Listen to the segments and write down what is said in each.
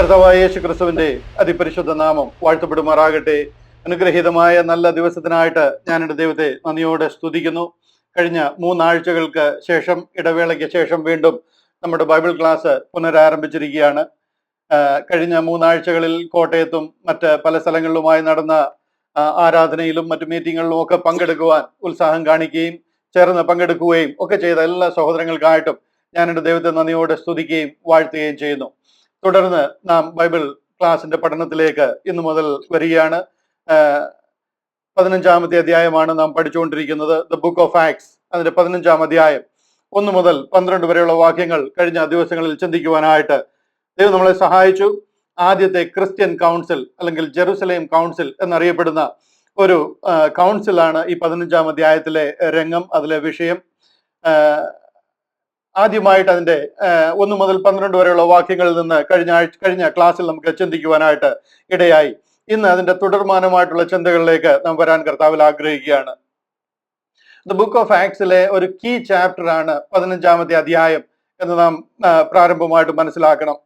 കർത്താവായ യേശു ക്രിസ്തുവിന്റെ അതിപരിശുദ്ധ നാമം വാഴ്ത്തപ്പെടുമാറാകട്ടെ. അനുഗ്രഹീതമായ നല്ല ദിവസത്തിനായിട്ട് ഞാൻ എൻ്റെ ദൈവത്തെ നന്ദിയോടെ സ്തുതിക്കുന്നു. കഴിഞ്ഞ 3 ആഴ്ചകൾക്ക് ശേഷം, ഇടവേളയ്ക്ക് ശേഷം വീണ്ടും നമ്മുടെ ബൈബിൾ ക്ലാസ് പുനരാരംഭിച്ചിരിക്കുകയാണ്. കഴിഞ്ഞ 3 ആഴ്ചകളിൽ കോട്ടയത്തും മറ്റ് പല സ്ഥലങ്ങളിലുമായി നടന്ന ആരാധനയിലും മറ്റു മീറ്റിങ്ങുകളിലും ഒക്കെ പങ്കെടുക്കുവാൻ ഉത്സാഹം കാണിക്കുകയും ചേർന്ന് പങ്കെടുക്കുകയും ഒക്കെ ചെയ്ത എല്ലാ സഹോദരങ്ങൾക്കായിട്ടും ഞാൻ എൻ്റെ ദൈവത്തെ നന്ദിയോടെ സ്തുതിക്കുകയും വാഴ്ത്തുകയും ചെയ്യുന്നു. തുടർന്ന് നാം ബൈബിൾ ക്ലാസിന്റെ പഠനത്തിലേക്ക് ഇന്നു മുതൽ വരികയാണ്. 15-ാമത്തെ അധ്യായമാണ് നാം പഠിച്ചുകൊണ്ടിരിക്കുന്നത്, ദ ബുക്ക് ഓഫ് ആക്ട്സ്. അതിന്റെ 15-ാം അധ്യായം 1 മുതൽ 12 വരെയുള്ള വാക്യങ്ങൾ കഴിഞ്ഞ ദിവസങ്ങളിൽ ചിന്തിക്കുവാനായിട്ട് ദൈവം നമ്മളെ സഹായിച്ചു. ആദ്യത്തെ ക്രിസ്ത്യൻ കൗൺസിൽ അല്ലെങ്കിൽ ജെറുസലേം കൗൺസിൽ എന്നറിയപ്പെടുന്ന ഒരു കൗൺസിലാണ് ഈ 15-ാം അധ്യായത്തിലെ രംഗം, അതിലെ വിഷയം. ആദ്യമായിട്ട് അതിന്റെ 1 മുതൽ 12 വരെയുള്ള വാക്യങ്ങളിൽ നിന്ന് കഴിഞ്ഞ ക്ലാസ്സിൽ നമുക്ക് ചിന്തിക്കുവാനായിട്ട് ഇടയായി. ഇന്ന് അതിന്റെ തുടർമാനമായിട്ടുള്ള ചിന്തകളിലേക്ക് നാം വരാൻ കർത്താവിൽ ആഗ്രഹിക്കുകയാണ്. ദ ബുക്ക് ഓഫ് ആക്ട്സിലെ ഒരു കീ ചാപ്റ്റർ ആണ് 15-ാമത്തെ അധ്യായം എന്ന് നാം പ്രാരംഭമായിട്ട് മനസ്സിലാക്കണം.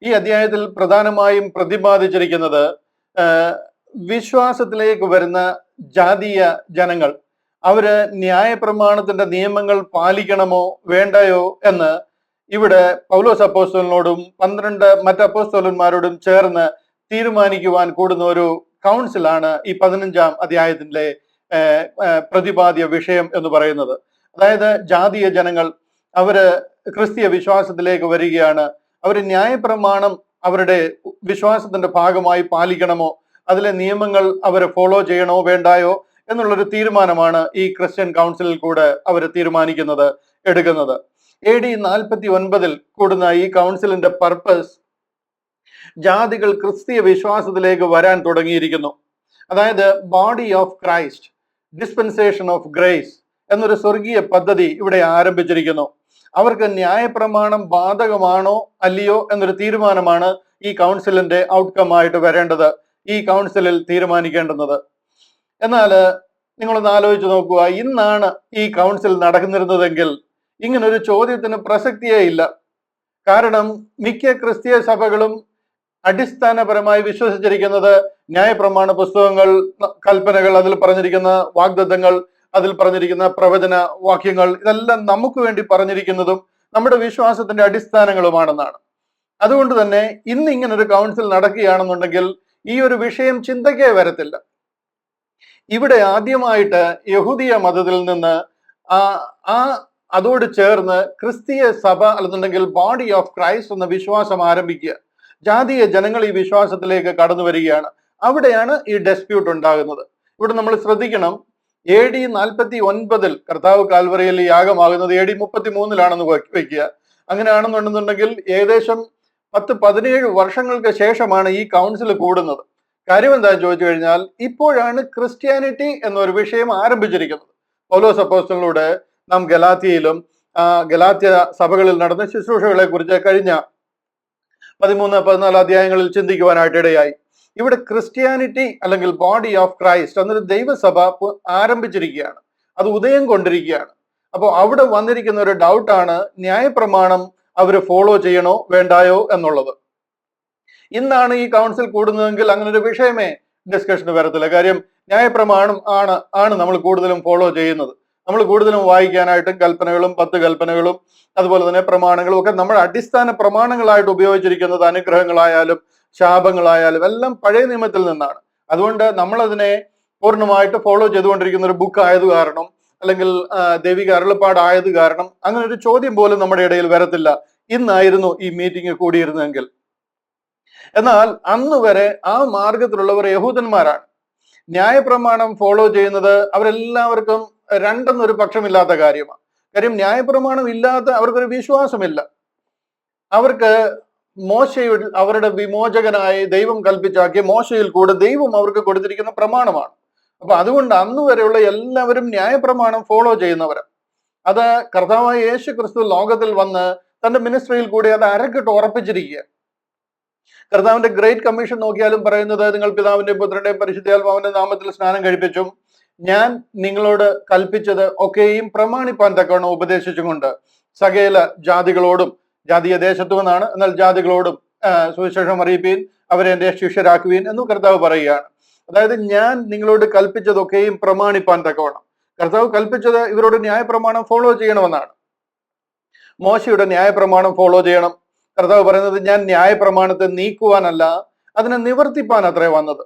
ഈ അധ്യായത്തിൽ പ്രധാനമായും പ്രതിപാദിച്ചിരിക്കുന്നത് വിശ്വാസത്തിലേക്ക് വരുന്ന ജാതീയ ജനങ്ങൾ അവര് ന്യായപ്രമാണത്തിന്റെ നിയമങ്ങൾ പാലിക്കണമോ വേണ്ടയോ എന്ന് ഇവിടെ പൗലോസ് അപ്പോസ്തലനോടും 12 മറ്റ് അപ്പോസ്തലന്മാരോടും ചേർന്ന് തീരുമാനിക്കുവാൻ കൂടുന്ന ഒരു കൗൺസിലാണ് ഈ 15-ാം അധ്യായത്തിന്റെ പ്രതിപാദ്യ വിഷയം എന്ന് പറയുന്നത്. അതായത് ജാതീയ ജനങ്ങൾ അവര് ക്രിസ്തീയ വിശ്വാസത്തിലേക്ക് വരികയാണ്. അവര് ന്യായപ്രമാണം അവരുടെ വിശ്വാസത്തിന്റെ ഭാഗമായി പാലിക്കണമോ, അതിലെ നിയമങ്ങൾ അവര് ഫോളോ ചെയ്യണോ വേണ്ടായോ എന്നുള്ളൊരു തീരുമാനമാണ് ഈ ക്രിസ്ത്യൻ കൗൺസിലിൽ കൂടെ അവർ തീരുമാനിക്കുന്നത്, എടുക്കുന്നത്. AD 49 കൂടുന്ന ഈ കൗൺസിലിന്റെ പർപ്പസ് ജാതികൾ ക്രിസ്തീയ വിശ്വാസത്തിലേക്ക് വരാൻ തുടങ്ങിയിരിക്കുന്നു. അതായത് body of Christ, dispensation of grace എന്നൊരു സ്വർഗീയ പദ്ധതി ഇവിടെ ആരംഭിച്ചിരിക്കുന്നു. അവർക്ക് ന്യായപ്രമാണം ബാധകമാണോ അല്ലയോ എന്നൊരു തീരുമാനമാണ് ഈ കൗൺസിലിന്റെ ഔട്ട്കം ആയിട്ട് വരേണ്ടത്, ഈ കൗൺസിലിൽ തീരുമാനിക്കേണ്ടുന്നത്. എന്നാൽ നിങ്ങളൊന്ന് ആലോചിച്ച് നോക്കുക, ഇന്നാണ് ഈ കൗൺസിൽ നടന്നിരുന്നതെങ്കിൽ ഇങ്ങനൊരു ചോദ്യത്തിന് പ്രസക്തിയേ ഇല്ല. കാരണം മിക്ക ക്രിസ്തീയ സഭകളും അടിസ്ഥാനപരമായി വിശ്വസിച്ചിരിക്കുന്നത് ന്യായപ്രമാണ പുസ്തകങ്ങൾ, കൽപ്പനകൾ, അതിൽ പറഞ്ഞിരിക്കുന്ന വാഗ്ദത്തങ്ങൾ, അതിൽ പറഞ്ഞിരിക്കുന്ന പ്രവചന വാക്യങ്ങൾ, ഇതെല്ലാം നമുക്ക് വേണ്ടി പറഞ്ഞിരിക്കുന്നതും നമ്മുടെ വിശ്വാസത്തിന്റെ അടിസ്ഥാനങ്ങളുമാണെന്നാണ്. അതുകൊണ്ട് തന്നെ ഇന്ന് ഇങ്ങനൊരു കൗൺസിൽ നടക്കുകയാണെന്നുണ്ടെങ്കിൽ ഈ ഒരു വിഷയം ചിന്തയ്ക്കേ വരത്തില്ല. ഇവിടെ ആദ്യമായിട്ട് യഹൂദിയ മതത്തിൽ നിന്ന് അതോട് ചേർന്ന് ക്രിസ്തീയ സഭ അല്ലെന്നുണ്ടെങ്കിൽ ബോഡി ഓഫ് ക്രൈസ്റ്റ് എന്ന വിശ്വാസം ആരംഭിക്കുക. ജാതീയ ജനങ്ങൾ ഈ വിശ്വാസത്തിലേക്ക് കടന്നു വരികയാണ്. അവിടെയാണ് ഈ ഡെസ്പ്യൂട്ട് ഉണ്ടാകുന്നത്. ഇവിടെ നമ്മൾ ശ്രദ്ധിക്കണം, AD 49 കർത്താവ് കാൽവറിയിൽ യാഗമാകുന്നത് AD 33 വയ്ക്കുക. അങ്ങനെയാണെന്നുണ്ടെന്നുണ്ടെങ്കിൽ ഏകദേശം 10-17 വർഷങ്ങൾക്ക് ശേഷമാണ് ഈ കൗൺസിൽ കൂടുന്നത്. കാര്യം എന്താണെന്ന് ചോദിച്ചു കഴിഞ്ഞാൽ, ഇപ്പോഴാണ് ക്രിസ്ത്യാനിറ്റി എന്നൊരു വിഷയം ആരംഭിച്ചിരിക്കുന്നത്. പൗലോസ് അപ്പോസ്തലനോട് നാം ഗലാത്യയിലും ഗലാത്യ സഭകളിൽ നടന്ന ശുശ്രൂഷകളെ കുറിച്ച് കഴിഞ്ഞ 13-14 അധ്യായങ്ങളിൽ ചിന്തിക്കുവാനായിട്ട് ഇടയായി. ഇവിടെ ക്രിസ്ത്യാനിറ്റി അല്ലെങ്കിൽ ബോഡി ഓഫ് ക്രൈസ്റ്റ് എന്നൊരു ദൈവസഭ ആരംഭിച്ചിരിക്കുകയാണ്, അത് ഉദയം കൊണ്ടിരിക്കുകയാണ്. അപ്പോൾ അവിടെ വന്നിരിക്കുന്ന ഒരു ഡൗട്ടാണ് ന്യായപ്രമാണം അവര് ഫോളോ ചെയ്യണോ വേണ്ടായോ എന്നുള്ളത്. ഇന്നാണ് ഈ കൗൺസിൽ കൂടുന്നതെങ്കിൽ അങ്ങനെ ഒരു വിഷയമേ ഡിസ്കഷന് വരത്തില്ല. കാര്യം ന്യായപ്രമാണം ആണ് നമ്മൾ കൂടുതലും ഫോളോ ചെയ്യുന്നത്. നമ്മൾ കൂടുതലും വായിക്കാനായിട്ടും കൽപ്പനകളും 10 കൽപ്പനകളും അതുപോലെ തന്നെ പ്രമാണങ്ങളും ഒക്കെ നമ്മുടെ അടിസ്ഥാന പ്രമാണങ്ങളായിട്ട് ഉപയോഗിച്ചിരിക്കുന്നത് അനുഗ്രഹങ്ങളായാലും ശാപങ്ങളായാലും എല്ലാം പഴയ നിയമത്തിൽ നിന്നാണ്. അതുകൊണ്ട് നമ്മളതിനെ പൂർണ്ണമായിട്ട് ഫോളോ ചെയ്തുകൊണ്ടിരിക്കുന്ന ഒരു ബുക്ക് ആയത് കാരണം അല്ലെങ്കിൽ ദൈവിക അരുളപ്പാടായത് കാരണം അങ്ങനെ ഒരു ചോദ്യം പോലും നമ്മുടെ ഇടയിൽ വരത്തില്ല. ഇന്നായിരുന്നു ഈ മീറ്റിംഗ് കൂടിയിരുന്നെങ്കിൽ. എന്നാൽ അന്ന് വരെ ആ മാർഗത്തിലുള്ളവർ യഹൂദന്മാരാണ്. ന്യായപ്രമാണം ഫോളോ ചെയ്യുന്നത് അവരെല്ലാവർക്കും രണ്ടെന്നൊരു പക്ഷമില്ലാത്ത കാര്യമാണ്. കാര്യം ന്യായപ്രമാണം ഇല്ലാത്ത അവർക്കൊരു വിശ്വാസമില്ല. അവർക്ക് മോശയിൽ അവരുടെ വിമോചകനായി ദൈവം കൽപ്പിച്ചാക്കിയ മോശയിൽ കൂടെ ദൈവം അവർക്ക് കൊടുത്തിരിക്കുന്ന പ്രമാണമാണ്. അപ്പൊ അതുകൊണ്ട് അന്ന് വരെയുള്ള എല്ലാവരും ന്യായപ്രമാണം ഫോളോ ചെയ്യുന്നവരാണ്. അത് കർത്താവായ യേശു ക്രിസ്തു ലോകത്തിൽ വന്ന് തന്റെ മിനിസ്ട്രിയിൽ കൂടി അത് അരക്കിട്ട് ഉറപ്പിച്ചിരിക്കുക. കർത്താവിന്റെ ഗ്രേറ്റ് കമ്മീഷൻ നോക്കിയാലും പറയുന്നത്, നിങ്ങൾ പിതാവിന്റെയും പുത്രന്റെയും പരിശുദ്ധാത്മാവിന്റെ നാമത്തിൽ സ്നാനം കഴിപ്പിച്ചും ഞാൻ നിങ്ങളോട് കൽപ്പിച്ചത് ഒക്കെയും പ്രമാണിപ്പാൻ തക്കവണ്ണം ഉപദേശിച്ചുകൊണ്ട് സകല ജാതികളോടും, ജാതീയ ദേശത്തു നിന്നാണ്, എന്നാൽ ജാതികളോടും സുവിശേഷം അറിയിപ്പീൻ, അവരെ എൻ്റെ ശിഷ്യരാക്കുവീൻ എന്ന് കർത്താവ് പറയുകയാണ്. അതായത് ഞാൻ നിങ്ങളോട് കൽപ്പിച്ചതൊക്കെയും പ്രമാണിപ്പാൻ തക്കവണ്ണം. കർത്താവ് കൽപ്പിച്ചത് ഇവരോട് ന്യായപ്രമാണം ഫോളോ ചെയ്യണമെന്നാണ്. മോശയുടെ ന്യായപ്രമാണം ഫോളോ ചെയ്യണം. കർത്താവ് പറയുന്നത് ഞാൻ ന്യായപ്രമാണത്തെ നീക്കുവാനല്ല, അതിനെ നിവർത്തിപ്പാൻ അത്രേ വന്നത്.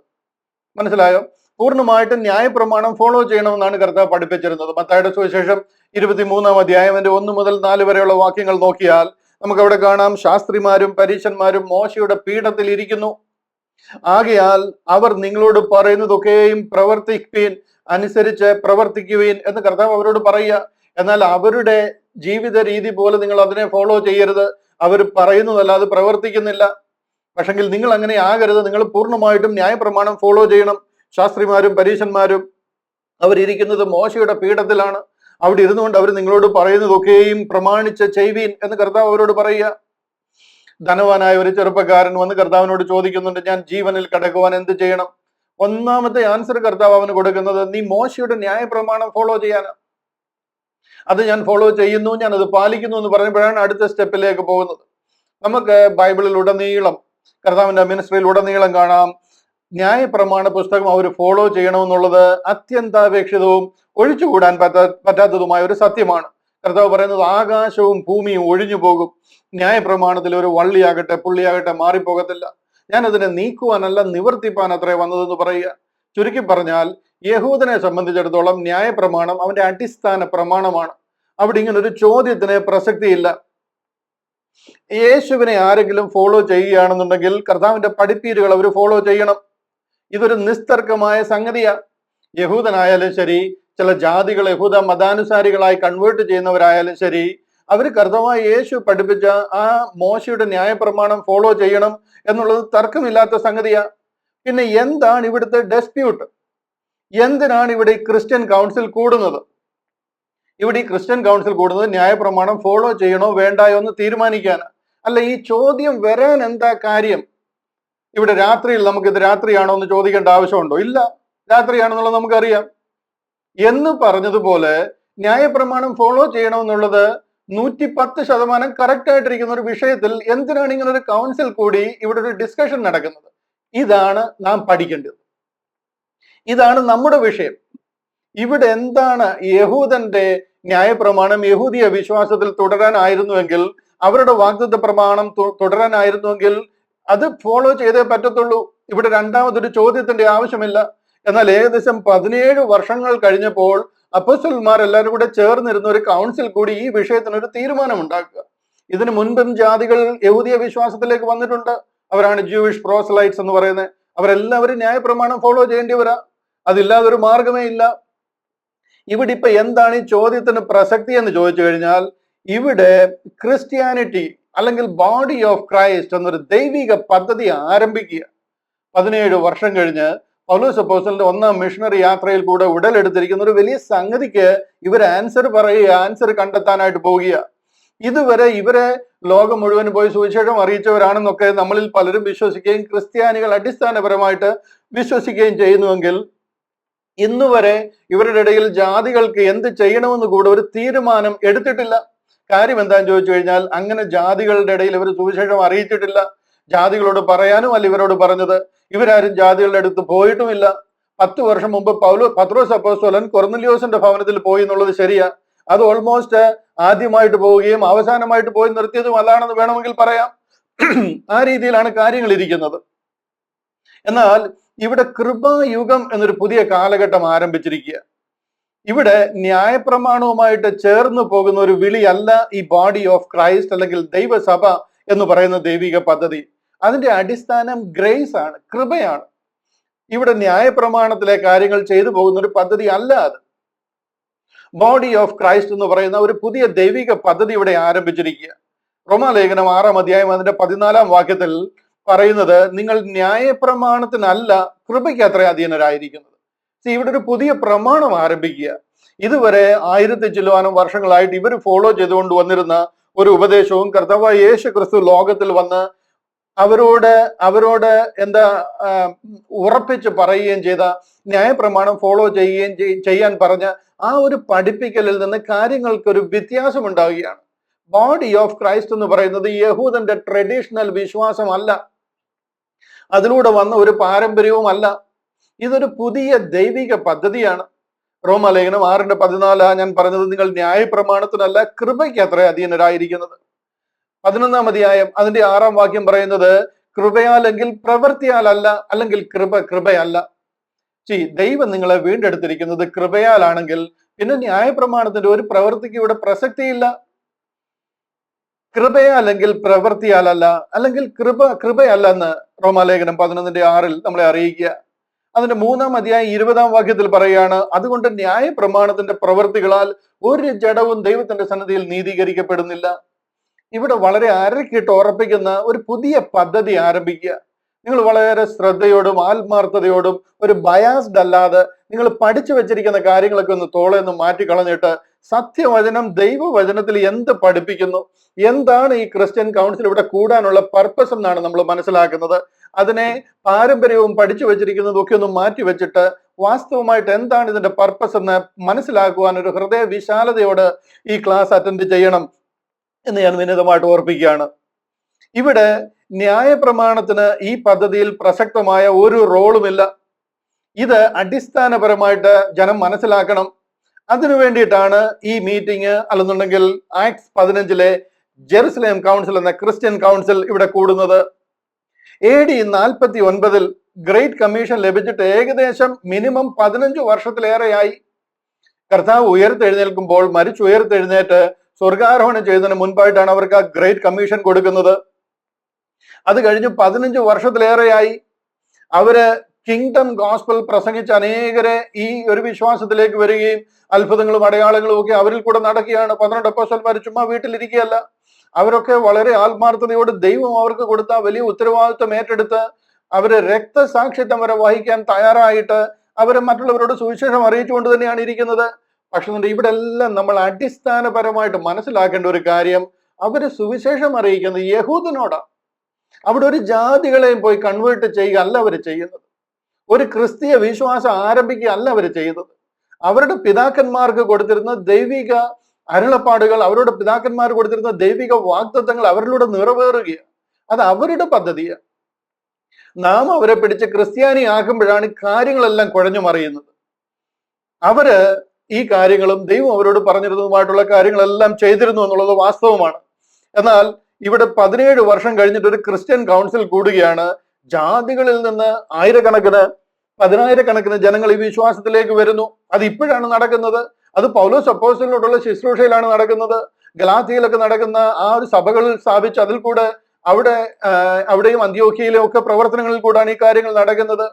മനസ്സിലായോ? പൂർണ്ണമായിട്ടും ന്യായപ്രമാണം ഫോളോ ചെയ്യണമെന്നാണ് കർത്താവ് പഠിപ്പിച്ചിരുന്നത്. മത്തായിയുടെ സുവിശേഷം 23-ാം അധ്യായം 1 മുതൽ 4 വരെയുള്ള വാക്യങ്ങൾ നോക്കിയാൽ നമുക്ക് അവിടെ കാണാം, ശാസ്ത്രിമാരും പരീശന്മാരും മോശയുടെ പീഠത്തിൽ ഇരിക്കുന്നു. ആകയാൽ അവർ നിങ്ങളോട് പറയുന്നതൊക്കെയും പ്രവർത്തിപ്പീൻ, അനുസരിച്ച് പ്രവർത്തിക്കുവീൻ എന്ന് കർത്താവ് അവരോട് പറയുക. എന്നാൽ അവരുടെ ജീവിത രീതി പോലെ നിങ്ങൾ അതിനെ ഫോളോ ചെയ്യരുത്. അവർ പറയുന്നതല്ലാതെ പ്രവർത്തിക്കുന്നില്ല. പക്ഷെങ്കിൽ നിങ്ങൾ അങ്ങനെ ആകരുത്. നിങ്ങൾ പൂർണ്ണമായിട്ടും ന്യായപ്രമാണം ഫോളോ ചെയ്യണം. ശാസ്ത്രിമാരും പരീശന്മാരും അവരിയ്ക്കുന്നത് മോശയുടെ പീഠത്തിലാണ്. അവിടെ ഇരുന്നുകൊണ്ട് അവർ നിങ്ങളോട് പറയുന്നതൊക്കെയും പ്രമാണിച്ച് ചെയ്വീൻ എന്ന് കർത്താവ് അവരോട് പറയുക. ധനവാനായ ഒരു ചെറുപ്പക്കാരൻ വന്ന് കർത്താവിനോട് ചോദിക്കുന്നുണ്ട്, ഞാൻ ജീവനിൽ കടക്കുവാൻ എന്ത് ചെയ്യണം? ഒന്നാമത്തെ ആൻസർ കർത്താവ് അവന് കൊടുക്കുന്നത്, നീ മോശയുടെ ന്യായപ്രമാണം ഫോളോ ചെയ്യാനാണ്. അത് ഞാൻ ഫോളോ ചെയ്യുന്നു, ഞാൻ അത് പാലിക്കുന്നു എന്ന് പറയുമ്പോഴാണ് അടുത്ത സ്റ്റെപ്പിലേക്ക് പോകുന്നത്. നമുക്ക് ബൈബിളിൽ ഉടനീളം, കർത്താവിന്റെ മിനിസ്ട്രിയിൽ ഉടനീളം കാണാം, ന്യായപ്രമാണ പുസ്തകം അവർ ഫോളോ ചെയ്യണമെന്നുള്ളത് അത്യന്താപേക്ഷിതവും ഒഴിച്ചുകൂടാൻ പറ്റാത്തതുമായ ഒരു സത്യമാണ്. കർത്താവ് പറയുന്നത്, ആകാശവും ഭൂമിയും ഒഴിഞ്ഞു പോകും, ന്യായപ്രമാണത്തിൽ ഒരു വള്ളിയാകട്ടെ പുള്ളിയാകട്ടെ മാറിപ്പോകത്തില്ല. ഞാൻ അതിനെ നീക്കുവാനല്ല നിവർത്തിപ്പാൻ അത്രേ വന്നതെന്ന് പറയുക. ചുരുക്കി പറഞ്ഞാൽ യഹൂദനെ സംബന്ധിച്ചിടത്തോളം ന്യായപ്രമാണം അവന്റെ അടിസ്ഥാന പ്രമാണമാണ്. അവിടെ ഇങ്ങനെ ഒരു ചോദ്യത്തിന് പ്രസക്തിയില്ല. യേശുവിനെ ആരെങ്കിലും ഫോളോ ചെയ്യുകയാണെന്നുണ്ടെങ്കിൽ കർത്താവിന്റെ പഠിപ്പീരുകൾ അവർ ഫോളോ ചെയ്യണം. ഇതൊരു നിസ്തർക്കമായ സംഗതിയാ. യഹൂദനായാലും ശരി, ചില ജാതികൾ യഹൂദ മതാനുസാരികളായി കൺവേർട്ട് ചെയ്യുന്നവരായാലും ശരി, അവർ കർത്താവായ യേശു പഠിപ്പിച്ച ആ മോശയുടെ ന്യായപ്രമാണം ഫോളോ ചെയ്യണം എന്നുള്ളത് തർക്കമില്ലാത്ത സംഗതിയാ. പിന്നെ എന്താണ് ഇവിടുത്തെ ഡിസ്പ്യൂട്ട്? എന്തിനാണ് ഇവിടെ ഈ ക്രിസ്ത്യൻ കൗൺസിൽ കൂടുന്നത്? ഇവിടെ ഈ ക്രിസ്ത്യൻ കൗൺസിൽ കൂടുന്നത് ന്യായപ്രമാണം ഫോളോ ചെയ്യണോ വേണ്ടായോ എന്ന് തീരുമാനിക്കാനാണ്. അല്ല, ഈ ചോദ്യം വരാൻ എന്താ കാര്യം? ഇവിടെ രാത്രിയിൽ നമുക്കിത് രാത്രിയാണോ എന്ന് ചോദിക്കേണ്ട ആവശ്യമുണ്ടോ? ഇല്ല, രാത്രിയാണെന്നുള്ളത് നമുക്കറിയാം. എന്ന് പറഞ്ഞതുപോലെ ന്യായപ്രമാണം ഫോളോ ചെയ്യണമെന്നുള്ളത് 110% കറക്റ്റ് ആയിട്ടിരിക്കുന്ന ഒരു വിഷയത്തിൽ എന്തിനാണ് ഇങ്ങനെ ഒരു കൗൺസിൽ കൂടി ഇവിടെ ഒരു ഡിസ്കഷൻ നടക്കുന്നത്? ഇതാണ് നാം പഠിക്കേണ്ടത്. ഇതാണ് നമ്മുടെ വിഷയം. ഇവിടെ എന്താണ് യഹൂദന്റെ ന്യായപ്രമാണം യഹൂദിയ വിശ്വാസത്തിൽ തുടരാനായിരുന്നുവെങ്കിൽ, അവരുടെ വാഗ്ദത്ത പ്രമാണം തുടരാനായിരുന്നുവെങ്കിൽ അത് ഫോളോ ചെയ്തേ പറ്റത്തുള്ളൂ. ഇവിടെ രണ്ടാമതൊരു ചോദ്യത്തിന്റെ ആവശ്യമില്ല. എന്നാൽ ഏകദേശം 17 വർഷങ്ങൾ കഴിഞ്ഞപ്പോൾ അപ്പോസ്തലന്മാർ എല്ലാവരും കൂടെ ചേർന്നിരുന്ന ഒരു കൗൺസിൽ കൂടി ഈ വിഷയത്തിനൊരു തീരുമാനം ഉണ്ടാക്കുക. ഇതിനു മുൻപും ജാതികൾ യഹൂദിയ വിശ്വാസത്തിലേക്ക് വന്നിട്ടുണ്ട്. അവരാണ് ജൂയിഷ് പ്രോസലൈറ്റ്സ് എന്ന് പറയുന്നത്. അവരെല്ലാവരും ന്യായപ്രമാണം ഫോളോ ചെയ്യേണ്ടിവരാ. അതില്ലാതെ ഒരു മാർഗമേ ഇല്ല. ഇവിടെ ഇപ്പൊ എന്താണ് ഈ ചോദ്യത്തിന് പ്രസക്തി എന്ന് ചോദിച്ചു കഴിഞ്ഞാൽ, ഇവിടെ ക്രിസ്ത്യാനിറ്റി അല്ലെങ്കിൽ ബോഡി ഓഫ് ക്രൈസ്റ്റ് എന്നൊരു ദൈവിക പദ്ധതി ആരംഭിക്കുക. 17 വർഷം കഴിഞ്ഞ് പൗലോസ് അപ്പോസ്തലന്റെ 1ാം മിഷണറി യാത്രയിൽ കൂടെ ഉടലെടുത്തിരിക്കുന്ന ഒരു വലിയ സംഗതിക്ക് ഇവർ ആൻസർ പറയുക, ആൻസർ കണ്ടെത്താനായിട്ട് പോവുക. ഇതുവരെ ഇവരെ ലോകം മുഴുവൻ പോയി സുവിശേഷം അറിയിച്ചവരാണെന്നൊക്കെ നമ്മളിൽ പലരും വിശ്വസിക്കുകയും ക്രിസ്ത്യാനികൾ അടിസ്ഥാനപരമായിട്ട് വിശ്വസിക്കുകയും ചെയ്യുന്നുവെങ്കിൽ, ഇന്നുവരെ ഇവരുടെ ഇടയിൽ ജാതികൾക്ക് എന്ത് ചെയ്യണമെന്ന് കൂടെ ഒരു തീരുമാനം എടുത്തിട്ടില്ല. കാര്യം എന്താന്ന് ചോദിച്ചു കഴിഞ്ഞാൽ, അങ്ങനെ ജാതികളുടെ ഇടയിൽ ഇവർ സുവിശേഷം അറിയിച്ചിട്ടില്ല. ജാതികളോട് പറയാനും അല്ല ഇവരോട് പറഞ്ഞത്. ഇവരാരും ജാതികളുടെ അടുത്ത് പോയിട്ടുമില്ല. 10 വർഷം മുമ്പ് പത്രോസ് അപ്പോസ്തലൻ കൊർന്നലിയോസിന്റെ ഭവനത്തിൽ പോയി എന്നുള്ളത് ശരിയാ. അത് ഓൾമോസ്റ്റ് ആദ്യമായിട്ട് പോവുകയും അവസാനമായിട്ട് പോയി നിർത്തിയതും അതാണെന്ന് വേണമെങ്കിൽ പറയാം. ആ രീതിയിലാണ് കാര്യങ്ങൾ ഇരിക്കുന്നത്. എന്നാൽ ഇവിടെ കൃപായുഗം എന്നൊരു പുതിയ കാലഘട്ടം ആരംഭിച്ചിരിക്കുക. ഇവിടെ ന്യായപ്രമാണവുമായിട്ട് ചേർന്ന് പോകുന്ന ഒരു വിളിയല്ല ഈ ബോഡി ഓഫ് ക്രൈസ്റ്റ് അല്ലെങ്കിൽ ദൈവസഭ എന്ന് പറയുന്ന ദൈവിക പദ്ധതി. അതിന്റെ അടിസ്ഥാനം ഗ്രേസ് ആണ്, കൃപയാണ്. ഇവിടെ ന്യായപ്രമാണത്തിലെ കാര്യങ്ങൾ ചെയ്തു പോകുന്ന ഒരു പദ്ധതി അല്ല അത്. ബോഡി ഓഫ് ക്രൈസ്റ്റ് എന്ന് പറയുന്ന ഒരു പുതിയ ദൈവിക പദ്ധതി ഇവിടെ ആരംഭിച്ചിരിക്കുക. റോമാലേഖനം 6-ാം അധ്യായം അതിന്റെ 14-ാം വാക്യത്തിൽ പറയുന്നത്, നിങ്ങൾ ന്യായപ്രമാണത്തിനല്ല കൃപയ്ക്ക് അത്ര അധീനരായിരിക്കുന്നത്. ഇവിടെ ഒരു പുതിയ പ്രമാണം ആരംഭിക്കുക. ഇതുവരെ 1000 ചില്ലുവാനും വർഷങ്ങളായിട്ട് ഇവർ ഫോളോ ചെയ്തുകൊണ്ട് വന്നിരുന്ന ഒരു ഉപദേശവും കർത്താവായ യേശു ക്രിസ്തു ലോകത്തിൽ വന്ന് അവരോട് എന്താ ഉറപ്പിച്ച് പറയുകയും ചെയ്ത ന്യായപ്രമാണം ഫോളോ ചെയ്യാൻ പറഞ്ഞ ആ ഒരു പഠിപ്പിക്കലിൽ നിന്ന് കാര്യങ്ങൾക്കൊരു വ്യത്യാസം ഉണ്ടാവുകയാണ്. ബോഡി ഓഫ് ക്രൈസ്റ്റ് എന്ന് പറയുന്നത് യഹൂദന്റെ ട്രഡീഷണൽ വിശ്വാസമല്ല, അതിലൂടെ വന്ന ഒരു പാരമ്പര്യവുമല്ല. ഇതൊരു പുതിയ ദൈവിക പദ്ധതിയാണ്. റോമാലേഖനം 6:14 ഞാൻ പറഞ്ഞത്, നിങ്ങൾ ന്യായപ്രമാണത്തിനല്ല കൃപയ്ക്ക് അത്ര അധീനരായിരിക്കുന്നത്. 11-ാം അധ്യായം അതിന്റെ 6-ാം വാക്യം പറയുന്നത് കൃപയാലെങ്കിൽ പ്രവൃത്തിയാലല്ല, അല്ലെങ്കിൽ കൃപയല്ല. ദൈവം നിങ്ങളെ വീണ്ടെടുത്തിരിക്കുന്നത് കൃപയാലാണെങ്കിൽ പിന്നെ ന്യായപ്രമാണത്തിന്റെ ഒരു പ്രവൃത്തിക്ക് ഇവിടെ പ്രസക്തിയില്ല. കൃപയാലെങ്കിൽ പ്രവൃത്തിയാലല്ല, അല്ലെങ്കിൽ കൃപയല്ലെന്ന് റോമാലേഖനം 11:6 നമ്മളെ അറിയിക്കുക. അതിന്റെ 3-ാം അധ്യായം 20-ാം വാക്യത്തിൽ പറയുകയാണ്, അതുകൊണ്ട് ന്യായപ്രമാണത്തിന്റെ പ്രവൃത്തികളാൽ ഒരു ജഡവും ദൈവത്തിന്റെ സന്നിധിയിൽ നീതീകരിക്കപ്പെടുന്നില്ല. ഇവിടെ വളരെ അരക്കിട്ട് ഉറപ്പിക്കുന്ന ഒരു പുതിയ പദ്ധതി ആരംഭിക്കുക. നിങ്ങൾ വളരെ ശ്രദ്ധയോടും ആത്മാർത്ഥതയോടും ഒരു ബയാസ്ഡ് അല്ലാതെ നിങ്ങൾ പഠിച്ചു വെച്ചിരിക്കുന്ന കാര്യങ്ങളൊക്കെ ഒന്ന് തോളെന്ന് മാറ്റിക്കളഞ്ഞിട്ട് സത്യവചനം ദൈവവചനത്തിൽ എന്ത് പഠിപ്പിക്കുന്നു, എന്താണ് ഈ ക്രിസ്ത്യൻ കൗൺസിൽ ഇവിടെ കൂടാനുള്ള പർപ്പസ് എന്നാണ് നമ്മൾ മനസ്സിലാക്കുന്നത്. അതിനെ പാരമ്പര്യവും പഠിച്ചു വെച്ചിരിക്കുന്നതും ഒക്കെ ഒന്ന് മാറ്റി വെച്ചിട്ട് വാസ്തവമായിട്ട് എന്താണ് ഇതിന്റെ പർപ്പസ് എന്ന് മനസ്സിലാക്കുവാൻ ഒരു ഹൃദയ വിശാലതയോട് ഈ ക്ലാസ് അറ്റൻഡ് ചെയ്യണം എന്ന് ഞാൻ വിനീതമായിട്ട് ഓർപ്പിക്കുകയാണ്. ഇവിടെ ന്യായപ്രമാണത്തിന് ഈ പദ്ധതിയിൽ പ്രസക്തമായ ഒരു റോളുമില്ല. ഇത് അടിസ്ഥാനപരമായിട്ട് ജനം മനസ്സിലാക്കണം. അതിനു വേണ്ടിയിട്ടാണ് ഈ മീറ്റിംഗ്, അല്ലെന്നുണ്ടെങ്കിൽ ആക്ട്സ് 15-ലെ ജെറുസലേം കൗൺസിൽ എന്ന ക്രിസ്ത്യൻ കൗൺസിൽ ഇവിടെ കൂടുന്നത്. AD 49 ഗ്രേറ്റ് കമ്മീഷൻ ലഭിച്ചിട്ട് ഏകദേശം മിനിമം 15 വർഷത്തിലേറെയായി. കർത്താവ് ഉയർത്തെഴുന്നേൽക്കുമ്പോൾ മരിച്ചുയർത്തെഴുന്നേറ്റ് സ്വർഗാരോഹണം ചെയ്തതിന് മുൻപായിട്ടാണ് അവർക്ക് ആ ഗ്രേറ്റ് കമ്മീഷൻ കൊടുക്കുന്നത്. അത് കഴിഞ്ഞ് 15 വർഷത്തിലേറെയായി അവര് കിങ്ഡം ഗോസ്പൽ പ്രസംഗിച്ച് അനേകരെ ഈ ഒരു വിശ്വാസത്തിലേക്ക് വരികയും അത്ഭുതങ്ങളും അടയാളങ്ങളും ഒക്കെ അവരിൽ കൂടെ നടക്കുകയാണ്. 12 അപ്പോസ്തലന്മാർ ചുമ്മാ വീട്ടിലിരിക്കുകയല്ല, അവരൊക്കെ വളരെ ആത്മാർത്ഥതയോട് ദൈവം അവർക്ക് കൊടുത്ത വലിയ ഉത്തരവാദിത്വം ഏറ്റെടുത്ത് അവര് രക്തസാക്ഷിത്വം വരെ വഹിക്കാൻ തയ്യാറായിട്ട് അവര് മറ്റുള്ളവരോട് സുവിശേഷം അറിയിച്ചുകൊണ്ട് തന്നെയാണ് ഇരിക്കുന്നത്. പക്ഷെ ഇവിടെ എല്ലാം നമ്മൾ അടിസ്ഥാനപരമായിട്ട് മനസ്സിലാക്കേണ്ട ഒരു കാര്യം, അവര് സുവിശേഷം അറിയിക്കുന്നത് യഹൂദനോടാ. അവിടെ ഒരു ജാതികളെയും പോയി കൺവേർട്ട് ചെയ്യുക അല്ല അവർ ചെയ്യുന്നത്. ഒരു ക്രിസ്തീയ വിശ്വാസം ആരംഭിക്കുക അല്ല അവർ ചെയ്യുന്നത്. അവരുടെ പിതാക്കന്മാർക്ക് കൊടുത്തിരുന്ന ദൈവിക അരുളപ്പാടുകൾ, അവരുടെ പിതാക്കന്മാർ കൊടുത്തിരുന്ന ദൈവിക വാഗ്ദത്തങ്ങൾ അവരിലൂടെ നിറവേറുകയാണ്. അത് അവരുടെ പദ്ധതിയാണ്. നാം അവരെ പിടിച്ച് ക്രിസ്ത്യാനി ആക്കുമ്പോഴാണ് കാര്യങ്ങളെല്ലാം കുഴഞ്ഞു മറിയുന്നത്. അവര് ഈ കാര്യങ്ങളും ദൈവം അവരോട് പറഞ്ഞിരുന്നതുമായിട്ടുള്ള കാര്യങ്ങളെല്ലാം ചെയ്തിരുന്നു എന്നുള്ളത് വാസ്തവമാണ്. എന്നാൽ ഇവിടെ 17 വർഷം കഴിഞ്ഞിട്ട് ഒരു ക്രിസ്ത്യൻ കൗൺസിൽ കൂടുകയാണ്. ജാതികളിൽ നിന്ന് ആയിരക്കണക്കിന് 10,000-കണക്കിന് ജനങ്ങൾ ഈ വിശ്വാസത്തിലേക്ക് വരുന്നു. അത് ഇപ്പോഴാണ് നടക്കുന്നത്. അത് പൗലോസ് അപ്പോസ്തലനോടുള്ള ശുശ്രൂഷയിലാണ് നടക്കുന്നത്. ഗലാത്യയിലൊക്കെ നടക്കുന്ന ആ ഒരു സഭകളിൽ സ്ഥാപിച്ച് അതിൽ കൂടെ അവിടെയും അന്ത്യോക്യയിലും ഒക്കെ പ്രവർത്തനങ്ങളിൽ കൂടാണ് ഈ കാര്യങ്ങൾ നടക്കുന്നത്.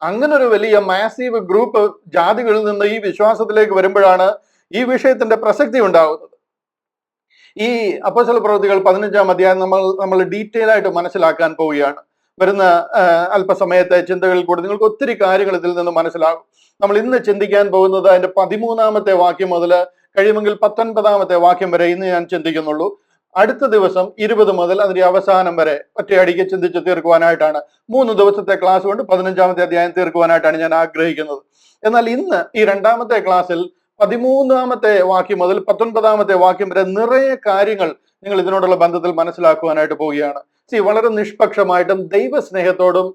അങ്ങനെ ഒരു വലിയ മാസീവ് ഗ്രൂപ്പ് ജാതികളിൽ നിന്ന് ഈ വിശ്വാസത്തിലേക്ക് വരുമ്പോഴാണ് ഈ വിഷയത്തിന്റെ പ്രസക്തി ഉണ്ടാകുന്നത്. ഈ അപ്പോസ്തല പ്രവൃത്തികൾ 15-ാം അധ്യായം നമ്മൾ ഡീറ്റെയിൽ ആയിട്ട് മനസ്സിലാക്കാൻ പോവുകയാണ്. വരുന്ന അല്പസമയത്തെ ചിന്തകളിൽ കൂടെ നിങ്ങൾക്ക് ഒത്തിരി കാര്യങ്ങൾ ഇതിൽ നിന്ന് മനസ്സിലാകും. നമ്മൾ ഇന്ന് ചിന്തിക്കാൻ പോകുന്നത് അതിന്റെ 13-ാമത്തെ വാക്യം മുതൽ കഴിയുമെങ്കിൽ 19-ാമത്തെ വാക്യം വരെ ഇന്ന് ഞാൻ ചിന്തിക്കുന്നുള്ളൂ. അടുത്ത ദിവസം 20 മുതൽ അതിന്റെ അവസാനം വരെ ഒറ്റയടിക്ക് ചിന്തിച്ച് തീർക്കുവാനായിട്ടാണ്. 3 ദിവസത്തെ ക്ലാസ് കൊണ്ട് 15-ാമത്തെ അധ്യായം തീർക്കുവാനായിട്ടാണ് ഞാൻ ആഗ്രഹിക്കുന്നത്. എന്നാൽ ഇന്ന് ഈ 2-ാമത്തെ ക്ലാസ്സിൽ 13-ാമത്തെ വാക്യം മുതൽ 19-ാമത്തെ വാക്യം വരെ നിറയെ കാര്യങ്ങൾ നിങ്ങൾ ഇതിനോടുള്ള ബന്ധത്തിൽ മനസ്സിലാക്കുവാനായിട്ട് പോവുകയാണ്. വളരെ നിഷ്പക്ഷമായിട്ടും ദൈവസ്നേഹത്തോടും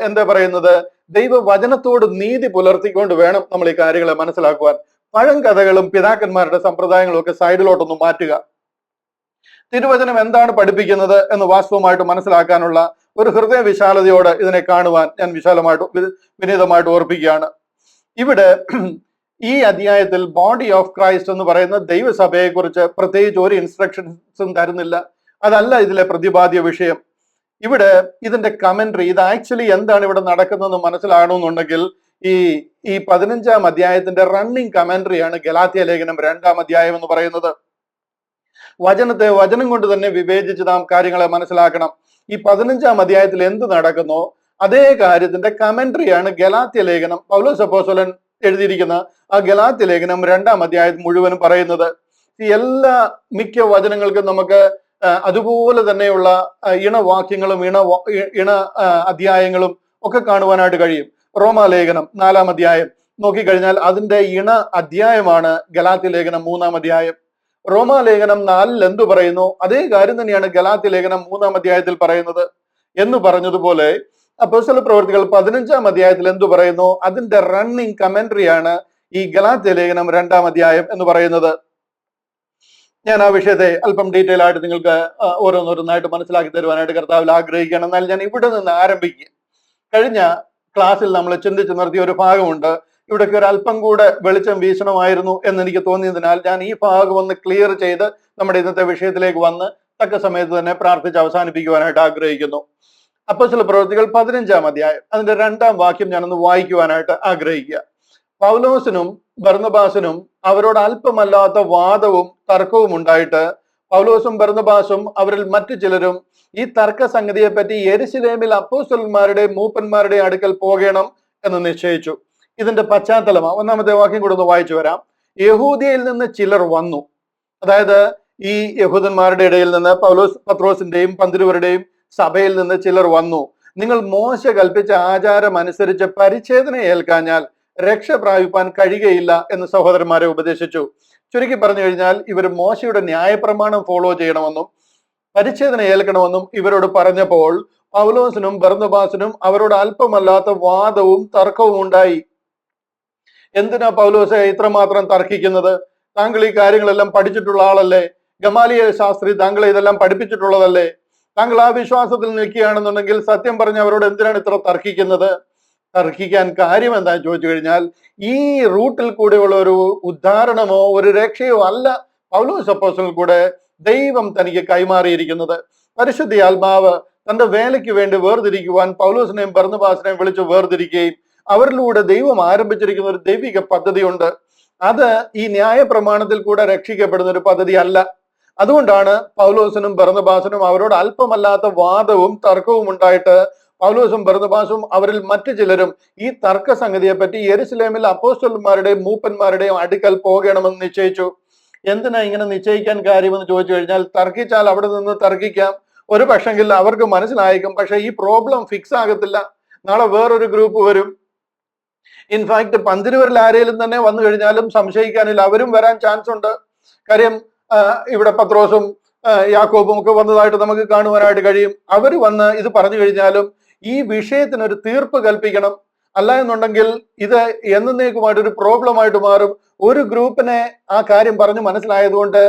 എന്താ പറയുന്നത്, ദൈവവചനത്തോട് നീതി പുലർത്തിക്കൊണ്ട് വേണം നമ്മൾ ഈ കാര്യങ്ങളെ മനസ്സിലാക്കുവാൻ. പഴങ്കഥകളും പിതാക്കന്മാരുടെ സമ്പ്രദായങ്ങളും ഒക്കെ സൈഡിലോട്ടൊന്ന് മാറ്റുക. തിരുവചനം എന്താണ് പഠിപ്പിക്കുന്നത് എന്ന് വാസ്തവമായിട്ട് മനസ്സിലാക്കാനുള്ള ഒരു ഹൃദയ വിശാലതയോടെ ഇതിനെ കാണുവാൻ ഞാൻ വിനീതമായിട്ട് ഓർപ്പിക്കുകയാണ്. ഇവിടെ ഈ അധ്യായത്തിൽ ബോഡി ഓഫ് ക്രൈസ്റ്റ് എന്ന് പറയുന്ന ദൈവസഭയെ കുറിച്ച് പ്രത്യേകിച്ച് ഒരു ഇൻസ്ട്രക്ഷൻസും തരുന്നില്ല. അതല്ല ഇതിലെ പ്രതിപാദ്യ വിഷയം. ഇവിടെ ഇതിന്റെ കമന്ററി, ഇത് ആക്ച്വലി എന്താണ് ഇവിടെ നടക്കുന്നതെന്ന് മനസ്സിലാകണമെന്നുണ്ടെങ്കിൽ ഈ 15-ാം അധ്യായത്തിന്റെ റണ്ണിങ് കമന്ററിയാണ് ഗലാത്യ ലേഖനം 2-ാം അധ്യായം എന്ന് പറയുന്നത്. വചനത്തെ വചനം കൊണ്ട് തന്നെ വിവേചിച്ച് നാം കാര്യങ്ങളെ മനസ്സിലാക്കണം. ഈ 15-ാം അധ്യായത്തിൽ എന്ത് നടക്കുന്നോ അതേ കാര്യത്തിന്റെ കമന്ററിയാണ് ഗലാത്യ ലേഖനം, പൗലോസ് അപ്പോസ്തലൻ എഴുതിയിരിക്കുന്ന ആ ഗലാത്യ ലേഖനം 2-ാം അധ്യായം മുഴുവനും പറയുന്നത്. മിക്ക വചനങ്ങൾക്കും നമുക്ക് അതുപോലെ തന്നെയുള്ള ഇണവാക്യങ്ങളും ഇണ അധ്യായങ്ങളും ഒക്കെ കാണുവാനായിട്ട് കഴിയും. റോമാലേഖനം 4-ാം അധ്യായം നോക്കിക്കഴിഞ്ഞാൽ അതിന്റെ ഇണ അധ്യായമാണ് ഗലാത്യ ലേഖനം 3-ാം അധ്യായം. റോമാലേഖനം 4 എന്തു പറയുന്നു അതേ കാര്യം തന്നെയാണ് ഗലാത്യ ലേഖനം 3-ാം അധ്യായത്തിൽ പറയുന്നത്. എന്ന് പറഞ്ഞതുപോലെ അപ്പോസ്തല പ്രവൃത്തികൾ 15-ാം അധ്യായത്തിൽ എന്തു പറയുന്നു അതിന്റെ റണ്ണിങ് കമന്ററിയാണ് ഈ ഗലാത്യ ലേഖനം 2-ാം അധ്യായം എന്ന് പറയുന്നത്. ഞാൻ ആ വിഷയത്തെ അല്പം ഡീറ്റെയിൽ ആയിട്ട് നിങ്ങൾക്ക് ഓരോന്നോരോന്നായിട്ട് മനസ്സിലാക്കി തരുവാനായിട്ട് കർത്താവിൽ ആഗ്രഹിക്കുകയാണ്. എന്നാൽ ഞാൻ ഇവിടെ നിന്ന് ആരംഭിക്കുക. കഴിഞ്ഞ ക്ലാസ്സിൽ നമ്മൾ ചിന്തിച്ചു നിർത്തിയ ഒരു ഭാഗമുണ്ട്. ഇവിടേക്ക് ഒരു അല്പം കൂടെ വെളിച്ചം വീശണമായിരുന്നു എന്ന് എനിക്ക് തോന്നിയതിനാൽ ഞാൻ ഈ ഭാഗം ഒന്ന് ക്ലിയർ ചെയ്ത് നമ്മുടെ ഇന്നത്തെ വിഷയത്തിലേക്ക് വന്ന് തക്ക സമയത്ത് തന്നെ പ്രാർത്ഥിച്ച് അവസാനിപ്പിക്കുവാനായിട്ട് ആഗ്രഹിക്കുന്നു. അപ്പോസ്തല പ്രവൃത്തികൾ 15-ാം അധ്യായം അതിന്റെ 2-ാം വാക്യം ഞാനൊന്ന് വായിക്കുവാനായിട്ട് ആഗ്രഹിക്കുക. പൗലോസിനും ബർന്നബാസിനും അവരോട് അല്പമല്ലാത്ത വാദവും തർക്കവും ഉണ്ടായിട്ട് പൗലോസും ബർന്നബാസും അവരിൽ മറ്റു ചിലരും ഈ തർക്ക സംഗതിയെ പറ്റി യെരുശലേമിൽ അപ്പോസ്തലന്മാരുടെയും മൂപ്പന്മാരുടെയും അടുക്കൽ പോകണം എന്ന് നിശ്ചയിച്ചു. ഇതിന്റെ പശ്ചാത്തലം 1-ാമത്തെ വാക്യം കൂടെ ഒന്ന് വായിച്ചു വരാം. യഹൂദിയയിൽ നിന്ന് ചിലർ വന്നു. അതായത് ഈ യഹൂദന്മാരുടെ ഇടയിൽ നിന്ന് പത്രോസിന്റെയും പന്തിരുവരുടെയും സഭയിൽ നിന്ന് ചിലർ വന്നു. നിങ്ങൾ മോശ കൽപ്പിച്ച ആചാരം അനുസരിച്ച് പരിച്ഛേദന ഏൽക്കാഞ്ഞാൽ രക്ഷ പ്രാപിപ്പാൻ കഴിയുകയില്ല എന്ന് സഹോദരന്മാരെ ഉപദേശിച്ചു. ചുരുക്കി പറഞ്ഞു കഴിഞ്ഞാൽ ഇവർ മോശയുടെ ന്യായപ്രമാണം ഫോളോ ചെയ്യണമെന്നും പരിച്ഛേദന ഏൽക്കണമെന്നും ഇവരോട് പറഞ്ഞപ്പോൾ പൗലോസിനും ബർന്നബാസിനും അവരോട് അല്പമല്ലാത്ത വാദവും തർക്കവും ഉണ്ടായി. എന്തിനാ പൗലോസെ ഇത്രമാത്രം തർക്കിക്കുന്നത്? താങ്കൾ ഈ കാര്യങ്ങളെല്ലാം പഠിച്ചിട്ടുള്ള ആളല്ലേ? ഗമാലിയേൽ ശാസ്ത്രി താങ്കളെ ഇതെല്ലാം പഠിപ്പിച്ചിട്ടുള്ളതല്ലേ? താങ്കൾ ആ വിശ്വാസത്തിൽ നിൽക്കുകയാണെന്നുണ്ടെങ്കിൽ സത്യം പറഞ്ഞ് അവരോട് എന്തിനാണ് ഇത്ര തർക്കിക്കുന്നത്? തർക്കിക്കാൻ കാര്യം എന്താന്ന് ചോദിച്ചു കഴിഞ്ഞാൽ ഈ റൂട്ടിൽ കൂടെയുള്ള ഒരു ഉദ്ധാരണമോ ഒരു രക്ഷയോ അല്ല പൗലോസ് അപ്പോസ്തലൻ കൂടെ ദൈവം തനിക്ക് കൈമാറിയിരിക്കുന്നത്. പരിശുദ്ധ ആത്മാവ് തന്റെ വേലയ്ക്ക് വേണ്ടി വേർതിരിക്കുവാൻ പൗലോസിനെയും ബർന്നബാസിനെയും വിളിച്ച് വേർതിരിക്കുകയും അവരിലൂടെ ദൈവം ആരംഭിച്ചിരിക്കുന്ന ഒരു ദൈവിക പദ്ധതിയുണ്ട്. അത് ഈ ന്യായ പ്രമാണത്തിൽ കൂടെ രക്ഷിക്കപ്പെടുന്ന ഒരു പദ്ധതി അല്ല. അതുകൊണ്ടാണ് പൗലോസിനും ബർന്നബാസിനും അവരോട് അല്പമല്ലാത്ത വാദവും തർക്കവും ഉണ്ടായിട്ട് പൗലോസും ബർന്നബാസും അവരിൽ മറ്റു ചിലരും ഈ തർക്ക സംഗതിയെ പറ്റി യെരുശലേമിൽ അപ്പോസ്തലന്മാരുടെയും മൂപ്പന്മാരുടെയും അടുക്കൽ പോകണമെന്ന് നിശ്ചയിച്ചു. എന്തിനാ ഇങ്ങനെ നിശ്ചയിക്കാൻ കാര്യമെന്ന് ചോദിച്ചു കഴിഞ്ഞാൽ തർക്കിച്ചാൽ അവിടെ നിന്ന് തർക്കിക്കാം, ഒരു പക്ഷെങ്കിൽ അവർക്ക് മനസ്സിലായേക്കും, പക്ഷെ ഈ പ്രോബ്ലം ഫിക്സ് ആകത്തില്ല. നാളെ വേറൊരു ഗ്രൂപ്പ് വരും. ഇൻഫാക്ട് പന്തിരുവരിൽ ആരെങ്കിലും തന്നെ വന്നു കഴിഞ്ഞാലും സംശയിക്കാനില്ല, അവരും വരാൻ ചാൻസ് ഉണ്ട്. കാര്യം ഇവിടെ പത്രോസും യാക്കോബും ഒക്കെ വന്നതായിട്ട് നമുക്ക് കാണുവാനായിട്ട് കഴിയും. അവർ വന്ന് ഇത് പറഞ്ഞു കഴിഞ്ഞാലും ഈ വിഷയത്തിനൊരു തീർപ്പ് കൽപ്പിക്കണം. അല്ല എന്നുണ്ടെങ്കിൽ ഇത് എന്നേക്കുമായിട്ടൊരു പ്രോബ്ലമായിട്ട് മാറും. ഒരു ഗ്രൂപ്പിനെ ആ കാര്യം പറഞ്ഞ് മനസ്സിലായതുകൊണ്ട്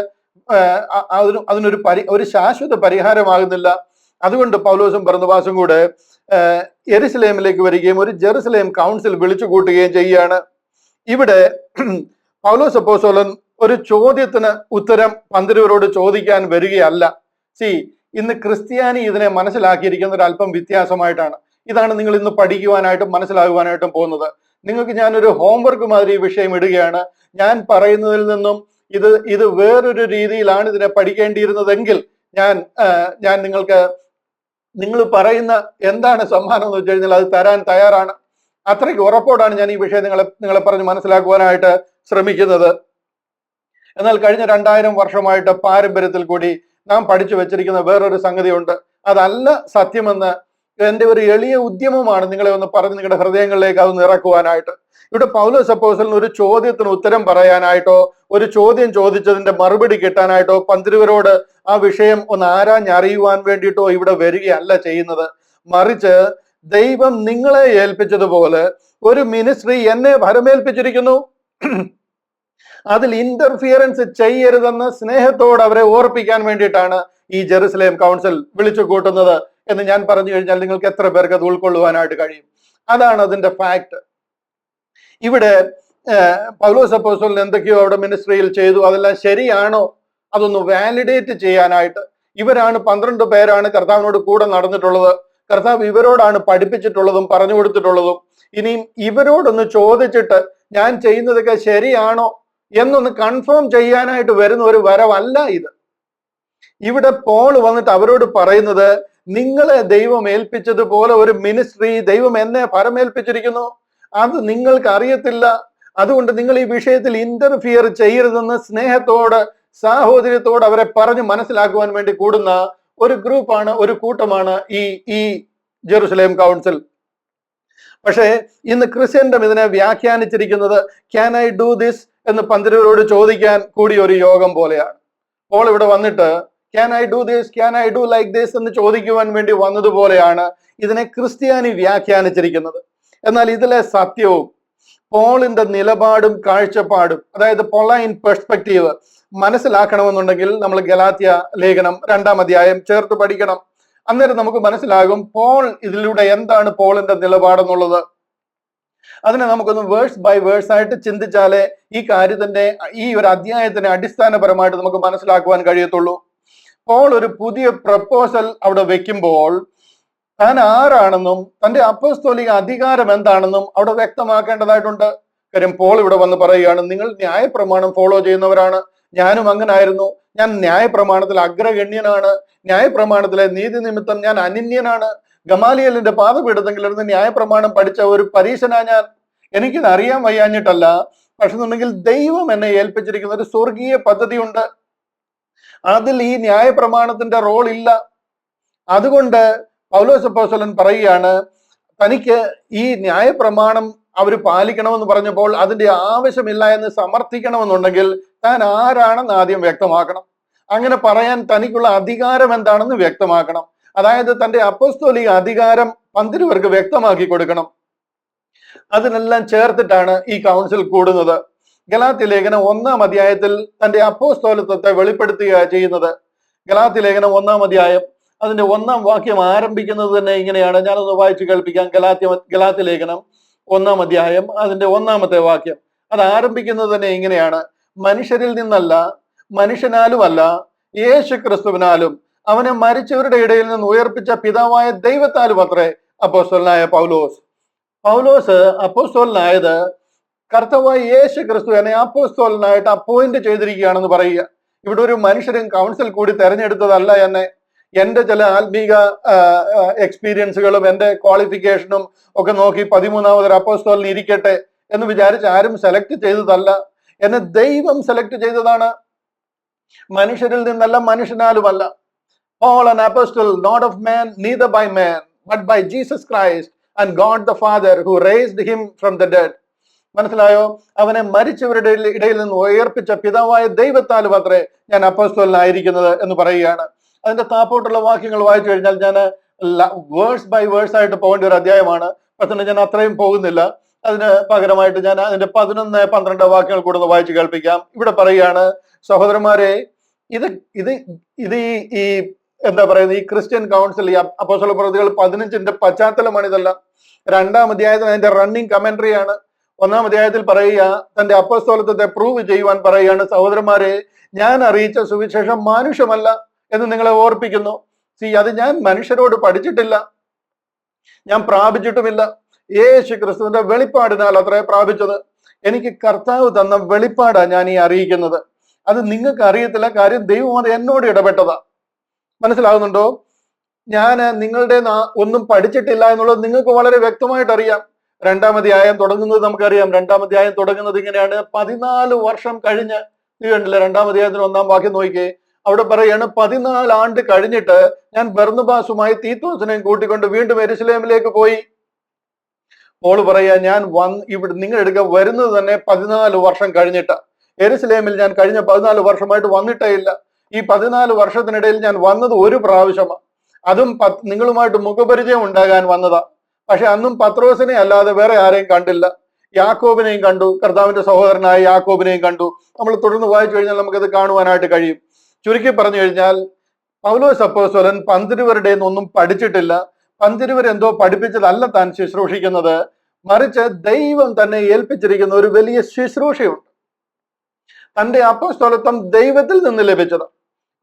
അതിനൊരു ശാശ്വത പരിഹാരമാകുന്നില്ല. അതുകൊണ്ട് പൗലോസും ബർന്നബാസും കൂടെ യെരുശലേമിലേക്ക് വരികയും ഒരു ജെറുസലേം കൗൺസിൽ വിളിച്ചു കൂട്ടുകയും ചെയ്യുകയാണ്. ഇവിടെ പൗലോസ് അപ്പോസ്തലൻ ഒരു ചോദ്യത്തിന് ഉത്തരം പന്തിരുവരോട് ചോദിക്കാൻ വരികയല്ല. ഇന്ന് ക്രിസ്ത്യാനി ഇതിനെ മനസ്സിലാക്കിയിരിക്കുന്ന ഒരു അല്പം വ്യത്യാസമായിട്ടാണ്. ഇതാണ് നിങ്ങൾ ഇന്ന് പഠിക്കുവാനായിട്ടും മനസ്സിലാകുവാനായിട്ടും പോകുന്നത്. നിങ്ങൾക്ക് ഞാനൊരു ഹോംവർക്ക് മാതിരി ഈ വിഷയം ഇടുകയാണ്. ഞാൻ പറയുന്നതിൽ നിന്നും ഇത് വേറൊരു രീതിയിലാണ് ഇതിനെ പഠിക്കേണ്ടിയിരുന്നതെങ്കിൽ ഞാൻ നിങ്ങൾ പറയുന്ന എന്താണ് സമ്മാനം എന്ന് വെച്ച് കഴിഞ്ഞാൽ അത് തരാൻ തയ്യാറാണ്. അത്രയ്ക്ക് ഉറപ്പോടാണ് ഞാൻ ഈ വിഷയം നിങ്ങളെ പറഞ്ഞ് മനസ്സിലാക്കുവാനായിട്ട് ശ്രമിക്കുന്നത്. എന്നാൽ കഴിഞ്ഞ 2000 വർഷമായിട്ട് പാരമ്പര്യത്തിൽ കൂടി നാം പഠിച്ചു വെച്ചിരിക്കുന്ന വേറൊരു സംഗതിയുണ്ട്. അതല്ല സത്യമെന്ന് എന്റെ ഒരു എളിയ ഉദ്യമമാണ് നിങ്ങളെ ഒന്ന് പറഞ്ഞ് നിങ്ങളുടെ ഹൃദയങ്ങളിലേക്ക് അതൊന്ന് ഇറക്കുവാനായിട്ട്. ഇവിടെ പൗലോസ് അപ്പോസ്തലൻ ഒരു ചോദ്യത്തിന് ഉത്തരം പറയാനായിട്ടോ ഒരു ചോദ്യം ചോദിച്ചതിന്റെ മറുപടി കിട്ടാനായിട്ടോ പന്തിരുവരോട് ആ വിഷയം ഒന്ന് ആരാഞ്ഞറിയുവാൻ വേണ്ടിയിട്ടോ ഇവിടെ വരികയല്ല ചെയ്യുന്നത്. മറിച്ച് ദൈവം നിങ്ങളെ ഏൽപ്പിച്ചതുപോലെ ഒരു മിനിസ്ട്രി എന്നെ ഭരമേൽപ്പിച്ചിരിക്കുന്നു, അതിൽ ഇന്റർഫിയറൻസ് ചെയ്യരുതെന്ന് സ്നേഹത്തോട് അവരെ ഓർപ്പിക്കാൻ വേണ്ടിയിട്ടാണ് ഈ ജെറുസലേം കൗൺസിൽ വിളിച്ചു കൂട്ടുന്നത് എന്ന് ഞാൻ പറഞ്ഞു കഴിഞ്ഞാൽ നിങ്ങൾക്ക് എത്ര പേർക്ക് അത് ഉൾക്കൊള്ളുവാനായിട്ട് കഴിയും? അതാണ് അതിന്റെ ഫാക്ട്. ഇവിടെ പൗലോസ് അപ്പോസ്തലൻ എന്തൊക്കെയോ അവിടെ മിനിസ്ട്രിയിൽ ചെയ്തു, അതെല്ലാം ശരിയാണോ അതൊന്ന് വാലിഡേറ്റ് ചെയ്യാനായിട്ട് ഇവരാണ് 12 പേരാണ് കർത്താവിനോട് കൂടെ നടന്നിട്ടുള്ളത്. കർത്താവ് ഇവരോടാണ് പഠിപ്പിച്ചിട്ടുള്ളതും പറഞ്ഞു കൊടുത്തിട്ടുള്ളതും. ഇനിയും ഇവരോടൊന്ന് ചോദിച്ചിട്ട് ഞാൻ ചെയ്യുന്നതൊക്കെ ശരിയാണോ എന്നൊന്ന് കൺഫേം ചെയ്യാനായിട്ട് വരുന്ന ഒരു വരവല്ല ഇത്. ഇവിടെ പോൾ വന്നിട്ട് അവരോട് പറയുന്നത്, നിങ്ങളെ ദൈവം ഏൽപ്പിച്ചതുപോലെ ഒരു മിനിസ്ട്രി ദൈവം എന്നെ ഭരമേൽപ്പിച്ചിരിക്കുന്നു, അത് നിങ്ങൾക്ക് അറിയത്തില്ല. അതുകൊണ്ട് നിങ്ങൾ ഈ വിഷയത്തിൽ ഇന്റർഫിയർ ചെയ്യരുതെന്ന് സ്നേഹത്തോട് സാഹോദര്യത്തോട് അവരെ പറഞ്ഞ് മനസ്സിലാക്കുവാൻ വേണ്ടി കൂടുന്ന ഒരു ഗ്രൂപ്പാണ്, ഒരു കൂട്ടമാണ് ഈ ജെറുസലേം കൗൺസിൽ. പക്ഷേ ഇന്ന് ക്രിസ്ത്യൻഡം ഇതിനെ വ്യാഖ്യാനിച്ചിരിക്കുന്നത് ക്യാൻ ഐ ഡു ദിസ് എന്ന് പന്തിരുവരോട് ചോദിക്കാൻ കൂടി ഒരു യോഗം പോലെയാണ്. പോൾ ഇവിടെ വന്നിട്ട് can I do this, can I do like this എന്ന് ചോദിക്കുവാൻ വേണ്ടി വന്നതുപോലെയാണ് ഇതിനെ ക്രിസ്ത്യാനി വ്യാഖ്യാനിച്ചിരിക്കുന്നത്. എന്നാൽ ഇതിലെ സത്യവും പോളിന്റെ നിലപാടും കാഴ്ചപ്പാടും, അതായത് പൊളൈൻ പെർസ്പെക്റ്റീവ് മനസ്സിലാക്കണമെന്നുണ്ടെങ്കിൽ നമ്മൾ ഗലാത്യ ലേഖനം 2-ാം അധ്യായം ചേർത്ത് പഠിക്കണം. അന്നേരം നമുക്ക് മനസ്സിലാകും പോൾ ഇതിലൂടെ എന്താണ് പോളിന്റെ നിലപാടെന്നുള്ളത്. അതിനെ നമുക്കൊന്ന് വേഴ്സ് ബൈ വേഴ്സ് ആയിട്ട് ചിന്തിച്ചാലേ ഈ കാര്യത്തിന്റെ ഈ ഒരു അധ്യായത്തിനെ അടിസ്ഥാനപരമായിട്ട് നമുക്ക് മനസ്സിലാക്കുവാൻ കഴിയത്തുള്ളൂ. പോൾ ഒരു പുതിയ പ്രപ്പോസൽ അവിടെ വെക്കുമ്പോൾ താൻ ആരാണെന്നും തന്റെ അപ്പോസ്തോലിക അധികാരം എന്താണെന്നും അവിടെ വ്യക്തമാക്കേണ്ടതായിട്ടുണ്ട്. കാര്യം പോൾ ഇവിടെ വന്ന് പറയുകയാണ്, നിങ്ങൾ ന്യായപ്രമാണം ഫോളോ ചെയ്യുന്നവരാണ്, ഞാനും അങ്ങനെ ആയിരുന്നു. ഞാൻ ന്യായപ്രമാണത്തിൽ അഗ്രഗണ്യനാണ്, ന്യായപ്രമാണത്തിലെ നീതി നിമിത്തം ഞാൻ അനന്യനാണ്. ഗമാലിയലിന്റെ പാദപീഠത്തെങ്കിലിരുന്ന് ന്യായപ്രമാണം പഠിച്ച ഒരു പരീശനാ ഞാൻ. എനിക്കിത് അറിയാൻ വയ്യാഞ്ഞിട്ടല്ല, പക്ഷെ എന്നുണ്ടെങ്കിൽ ദൈവം എന്നെ ഏൽപ്പിച്ചിരിക്കുന്ന ഒരു സ്വർഗീയ പദ്ധതിയുണ്ട്, അതിൽ ഈ ന്യായപ്രമാണത്തിന്റെ റോൾ ഇല്ല. അതുകൊണ്ട് പൗലോസ് അപ്പോസ്തലൻ പറയുകയാണ്, തനിക്ക് ഈ ന്യായപ്രമാണം അവർ പാലിക്കണമെന്ന് പറഞ്ഞപ്പോൾ അതിന്റെ ആവശ്യമില്ല എന്ന് സമർത്ഥിക്കണമെന്നുണ്ടെങ്കിൽ താൻ ആരാണെന്ന് ആദ്യം വ്യക്തമാക്കണം. അങ്ങനെ പറയാൻ തനിക്കുള്ള അധികാരം എന്താണെന്ന് വ്യക്തമാക്കണം. അതായത് തന്റെ അപ്പോസ്തോലിക അധികാരം പന്തിരുവർക്ക് വ്യക്തമാക്കി കൊടുക്കണം. അതിനെല്ലാം ചേർത്തിട്ടാണ് ഈ കൗൺസിൽ കൂടുന്നത്. ഗലാത്യ ലേഖനം 1-ാം അധ്യായത്തിൽ തന്റെ അപ്പോസ്തോലത്വത്തെ വെളിപ്പെടുത്തുക ചെയ്യുന്നത്. ഗലാത്യ ലേഖനം 1-ാം അധ്യായം അതിന്റെ 1-ാം വാക്യം ആരംഭിക്കുന്നത് തന്നെ ഇങ്ങനെയാണ്. ഞാനൊന്ന് വായിച്ചു കേൾപ്പിക്കാം. ഗലാത്യ ലേഖനം 1-ാം അധ്യായം അതിന്റെ 1-ാമത്തെ വാക്യം. അത് ആരംഭിക്കുന്നത് തന്നെ ഇങ്ങനെയാണ്: മനുഷ്യരിൽ നിന്നല്ല, മനുഷ്യനാലുമല്ല, യേശു ക്രിസ്തുവിനാലും അവനെ മരിച്ചവരുടെ ഇടയിൽ നിന്ന് ഉയർപ്പിച്ച പിതാവായ ദൈവത്താലും അത്രേ അപ്പോസ്തലനായ പൗലോസ്. പൗലോസ് അപ്പോസ്തലനായത് കർത്താവായ യേശു ക്രിസ്തു എന്നെ അപ്പോസ്തലനായിട്ട് അപ്പോയിന്റ് ചെയ്തിരിക്കുകയാണെന്ന് പറയുക. ഇവിടെ ഒരു മനുഷ്യരും കൗൺസിൽ കൂടി തെരഞ്ഞെടുത്തതല്ല എന്നെ. എന്റെ ചില ആത്മീക എക്സ്പീരിയൻസുകളും എന്റെ ക്വാളിഫിക്കേഷനും ഒക്കെ നോക്കി 13ാമതൊരു അപ്പോസ്തലൻ ഇരിക്കട്ടെ എന്ന് വിചാരിച്ച് ആരും സെലക്ട് ചെയ്തതല്ല. എന്നെ ദൈവം സെലക്ട് ചെയ്തതാണ്. മനുഷ്യരിൽ നിന്നല്ല, മനുഷ്യനാലുമല്ല. Paul an apostle, not of man, neither by man, but by Jesus Christ and God the Father who raised him from the dead. മനസ്സിലായോ? അവനെ മരിച്ചവരുടെ ഇടയിൽ നിന്ന് ഉയർപ്പിച്ച പിതാവായ ദൈവത്താലും അത്രേ ഞാൻ അപ്പോസ്തലനായിരിക്കുന്നത് എന്ന് പറയുകയാണ്. അതിന്റെ താപ്പോട്ടുള്ള വാക്യങ്ങൾ വായിച്ചു കഴിഞ്ഞാൽ ഞാൻ വേഴ്സ് ബൈ വേഴ്സ് ആയിട്ട് പോകേണ്ട ഒരു അധ്യായമാണ്. പക്ഷേ ഞാൻ അത്രയും പോകുന്നില്ല. അതിന് പകരമായിട്ട് ഞാൻ അതിന്റെ 11, 12 വാക്യങ്ങൾ കൂടുതൽ വായിച്ചു കേൾപ്പിക്കാം. ഇവിടെ പറയുകയാണ്, സഹോദരന്മാരെ, ഇത് ഇത് ഇത് ഈ എന്താ പറയുന്നത്, ഈ ക്രിസ്ത്യൻ കൗൺസിൽ, ഈ അപ്പോസ്തല പ്രവൃത്തികൾ 15-ന്റെ പശ്ചാത്തലമാണ് ഇതെല്ലാം. 2-ാം അധ്യായത്തിൽ അതിന്റെ റണ്ണിങ് കമന്ററി ആണ്. 1-ാം അധ്യായത്തിൽ പറയുക, തന്റെ അപ്പോസ്തലത്വത്തെ പ്രൂവ് ചെയ്യുവാൻ പറയുകയാണ്, സഹോദരന്മാരെ, ഞാൻ അറിയിച്ച സുവിശേഷം മാനുഷമല്ല എന്ന് നിങ്ങളെ ഓർപ്പിക്കുന്നു. അത് ഞാൻ മനുഷ്യരോട് പഠിച്ചിട്ടില്ല, ഞാൻ പ്രാപിച്ചിട്ടുമില്ല. യേശു ക്രിസ്തുവിന്റെ വെളിപ്പാടിനാൽ അത്രേ പ്രാപിച്ചത്. എനിക്ക് കർത്താവ് തന്ന വെളിപ്പാടാണ് ഞാൻ ഈ അറിയിക്കുന്നത്. അത് നിങ്ങൾക്ക് അറിയത്തില്ല, കാര്യം ദൈവം അത് എന്നോട് ഇടപെട്ടതാ. മനസ്സിലാകുന്നുണ്ടോ? ഞാൻ നിങ്ങളുടെ ഒന്നും പഠിച്ചിട്ടില്ല എന്നുള്ളത് നിങ്ങൾക്ക് വളരെ വ്യക്തമായിട്ട് അറിയാം. 2-ാം അധ്യായം തുടങ്ങുന്നത് നമുക്കറിയാം. 2-ാം അധ്യായം തുടങ്ങുന്നത് ഇങ്ങനെയാണ്: 14 വർഷം കഴിഞ്ഞ്. ഇത് കണ്ടില്ല? 2-ാം അധ്യായത്തിന് 1-ാം വാക്യം നോക്കിക്കേ. അവിടെ പറയാണ്, 14 ആണ്ട് കഴിഞ്ഞിട്ട് ഞാൻ ബർന്നബാസുമായി തീത്തോസിനെയും കൂട്ടിക്കൊണ്ട് വീണ്ടും യെരൂശലേമിലേക്ക് പോയി. പോൾ പറയാ, ഞാൻ ഇവിടെ നിങ്ങളെടുക്ക വരുന്നത് തന്നെ 14 വർഷം കഴിഞ്ഞിട്ടാ. യെരൂശലേമിൽ ഞാൻ കഴിഞ്ഞ 14 വർഷമായിട്ട് വന്നിട്ടേ ഇല്ല. ഈ 14 വർഷത്തിനിടയിൽ ഞാൻ വന്നത് ഒരു പ്രാവശ്യമാണ്. അതും നിങ്ങളുമായിട്ട് മുഖപരിചയം ഉണ്ടാകാൻ വന്നതാ. പക്ഷെ അന്നും പത്രോസിനെ അല്ലാതെ വേറെ ആരെയും കണ്ടില്ല. യാക്കോബിനെയും കണ്ടു, കർത്താവിന്റെ സഹോദരനായ യാക്കോബിനെയും കണ്ടു. നമ്മൾ തുടർന്ന് വായിച്ചു കഴിഞ്ഞാൽ നമുക്കത് കാണുവാനായിട്ട് കഴിയും. ചുരുക്കി പറഞ്ഞു കഴിഞ്ഞാൽ, പൗലോസ് അപ്പോസ്തലൻ പന്തിരുവരുടെ ഒന്നും പഠിച്ചിട്ടില്ല. പന്തിരുവരെന്തോ പഠിപ്പിച്ചതല്ല താൻ ശുശ്രൂഷിക്കുന്നത്, മറിച്ച് ദൈവം തന്നെ ഏൽപ്പിച്ചിരിക്കുന്ന ഒരു വലിയ ശുശ്രൂഷയുണ്ട്. തന്റെ അപ്പോസ്തലത്വം ദൈവത്തിൽ നിന്ന് ലഭിച്ചത്.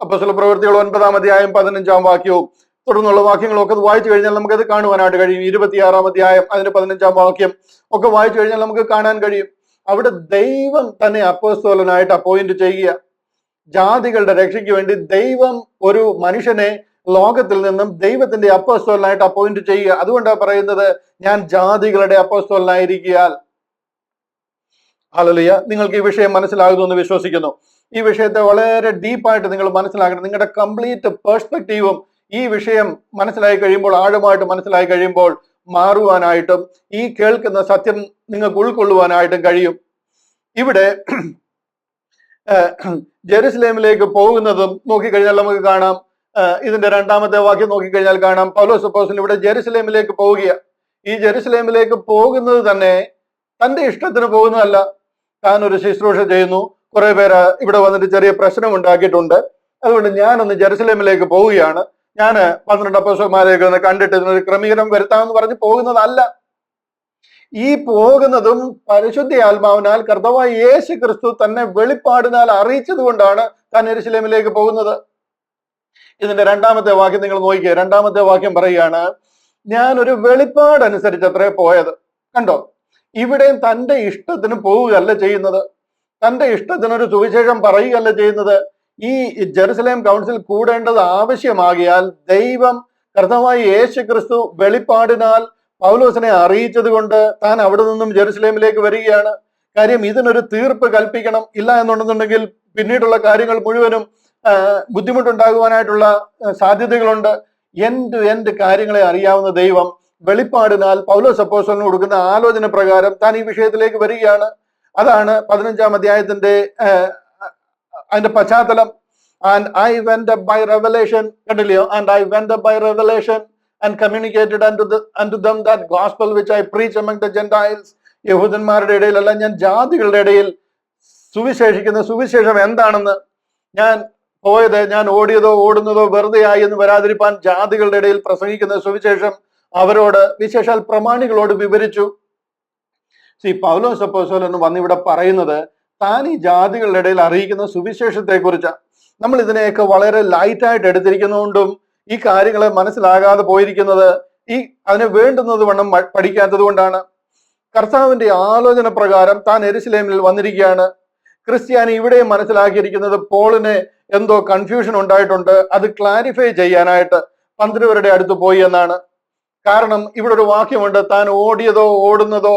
അപ്പോസ്തല പ്രവൃത്തികൾ 9-ാം അധ്യായം 15-ാം വാക്യവും തുടർന്നുള്ള വാക്യങ്ങളൊക്കെ വായിച്ചു കഴിഞ്ഞാൽ നമുക്കത് കാണുവാനായിട്ട് കഴിയും. 26-ാം അധ്യായം അതിന്റെ 15-ാം വാക്യം ഒക്കെ വായിച്ചു കഴിഞ്ഞാൽ നമുക്ക് കാണാൻ കഴിയും. അവിടെ ദൈവം തന്നെ അപ്പോസ്തലനായിട്ട് അപ്പോയിന്റ് ചെയ്യുക. ജാതികളുടെ രക്ഷയ്ക്ക് വേണ്ടി ദൈവം ഒരു മനുഷ്യനെ ലോകത്തിൽ നിന്നും ദൈവത്തിന്റെ അപ്പോസ്തലനായിട്ട് അപ്പോയിന്റ് ചെയ്യുക. അതുകൊണ്ടാണ് പറയുന്നത്, ഞാൻ ജാതികളുടെ അപ്പോസ്തലനായിരിക്കാൻ. ഹല്ലേലൂയ. നിങ്ങൾക്ക് ഈ വിഷയം മനസ്സിലാകുന്നു എന്ന് വിശ്വസിക്കുന്നു. ഈ വിഷയത്തെ വളരെ ഡീപ്പായിട്ട് നിങ്ങൾ മനസ്സിലാക്കണം. നിങ്ങളുടെ കംപ്ലീറ്റ് പേഴ്സ്പെക്റ്റീവും ഈ വിഷയം മനസ്സിലായി കഴിയുമ്പോൾ, ആഴമായിട്ട് മനസ്സിലായി കഴിയുമ്പോൾ മാറുവാനായിട്ടും ഈ കേൾക്കുന്ന സത്യം നിങ്ങൾക്ക് ഉൾക്കൊള്ളുവാനായിട്ടും കഴിയും. ഇവിടെ ജെറുസലേമിലേക്ക് പോകുന്നതും നോക്കിക്കഴിഞ്ഞാൽ നമുക്ക് കാണാം. ഇതിന്റെ 2-ാമത്തെ വാക്യം നോക്കിക്കഴിഞ്ഞാൽ കാണാം, പൗലോസ് അപ്പോസ്തലൻ ഇവിടെ ജെറുസലേമിലേക്ക് പോവുക. ഈ ജെറുസലേമിലേക്ക് പോകുന്നത് തന്നെ തന്റെ ഇഷ്ടത്തിന് പോകുന്നതല്ല. താൻ ഒരു ശുശ്രൂഷ ചെയ്യുന്നു, കുറെ പേര് ഇവിടെ വന്നിട്ട് ചെറിയ പ്രശ്നം ഉണ്ടാക്കിയിട്ടുണ്ട്, അതുകൊണ്ട് ഞാനൊന്ന് ജെറുസലേമിലേക്ക് പോവുകയാണ്, ഞാൻ 12 അപ്പോസ്തലന്മാരെയൊക്കെ ഒന്ന് കണ്ടിട്ട് ഇതിനൊരു ക്രമീകരണം വരുത്താമെന്ന് പറഞ്ഞ് പോകുന്നതല്ല. ഈ പോകുന്നതും പരിശുദ്ധ ആത്മാവിനാൽ കർത്താവായ യേശു ക്രിസ്തു തന്നെ വെളിപ്പാടിനാൽ അറിയിച്ചത് കൊണ്ടാണ് താൻ യെരൂശലേമിലേക്ക് പോകുന്നത്. ഇതിന്റെ 2-ാമത്തെ വാക്യം നിങ്ങൾ നോക്കിയേ. 2-ാമത്തെ വാക്യം പറയുകയാണ്, ഞാൻ ഒരു വെളിപ്പാടനുസരിച്ച് അത്രേ പോയത്. കണ്ടോ, ഇവിടെയും തന്റെ ഇഷ്ടത്തിന് പോവുകയല്ല ചെയ്യുന്നത്, തന്റെ ഇഷ്ടത്തിനൊരു സുവിശേഷം പറയുകയല്ല ചെയ്യുന്നത്. ഈ ജെറുസലേം കൗൺസിൽ കൂടേണ്ടത് ആവശ്യമാകിയാൽ ദൈവം കർത്താവായ യേശു ക്രിസ്തു വെളിപ്പാടിനാൽ പൗലോസിനെ അറിയിച്ചത് കൊണ്ട് താൻ അവിടെ നിന്നും ജെറുസലേമിലേക്ക് വരികയാണ്. കാര്യം ഇതിനൊരു തീർപ്പ് കൽപ്പിക്കണം. ഇല്ല എന്നുണ്ടെന്നുണ്ടെങ്കിൽ പിന്നീടുള്ള കാര്യങ്ങൾ മുഴുവനും ബുദ്ധിമുട്ടുണ്ടാകുവാനായിട്ടുള്ള സാധ്യതകളുണ്ട്. എൻഡ് ടു എൻഡ് കാര്യങ്ങളെ അറിയാവുന്ന ദൈവം വെളിപ്പാടിനാൽ പൗലോസ് അപ്പോസ്തലന് കൊടുക്കുന്ന ആലോചന പ്രകാരം താൻ ഈ വിഷയത്തിലേക്ക് വരികയാണ്. അതാണ് 15-ാം അധ്യായത്തിന്റെ അതിന്റെ പശ്ചാത്തലം. And I went up by revelation, കണ്ടില്ലയോ? And I went up by revelation and communicated unto them that gospel which I preach among the Gentiles. യഹൂദന്മാരുടെ ഇടയിലല്ല, ഞാൻ ജാതികളുടെ ഇടയിൽ സുവിശേഷിക്കുന്ന സുവിശേഷം എന്താണെന്ന് ഞാൻ പോയത്, ഞാൻ ഓടിയതോ ഓടുന്നതോ വെറുതെ ആയി എന്ന് വരാതിരിപ്പാൻ ജാതികളുടെ ഇടയിൽ പ്രസംഗിക്കുന്ന സുവിശേഷം അവരോട്, വിശേഷാൽ പ്രമാണികളോട് വിവരിച്ചു. പൗലോസ് അപ്പോസ്തലൻ വന്നിവിടെ പറയുന്നത് താൻ ഈ ജാതികളുടെ ഇടയിൽ അറിയിക്കുന്ന സുവിശേഷത്തെ കുറിച്ചാണ്. നമ്മൾ ഇതിനെയൊക്കെ വളരെ ലൈറ്റായിട്ട് എടുത്തിരിക്കുന്നതുകൊണ്ടും ഈ കാര്യങ്ങളെ മനസ്സിലാകാതെ പോയിരിക്കുന്നത് അതിനെ വേണ്ടുന്നത് വണ്ണം പഠിക്കാത്തത് കൊണ്ടാണ്. കർത്താവിന്റെ ആലോചന പ്രകാരം താൻ യെരൂശലേമിൽ വന്നിരിക്കുകയാണ്. ക്രിസ്ത്യാനി ഇവിടെയും മനസ്സിലാക്കിയിരിക്കുന്നത് പോളിന് എന്തോ കൺഫ്യൂഷൻ ഉണ്ടായിട്ടുണ്ട്, അത് ക്ലാരിഫൈ ചെയ്യാനായിട്ട് 12 പേരുടെ അടുത്ത് പോയി എന്നാണ്. കാരണം ഇവിടെ ഒരു വാക്യമുണ്ട്, താൻ ഓടിയതോ ഓടുന്നതോ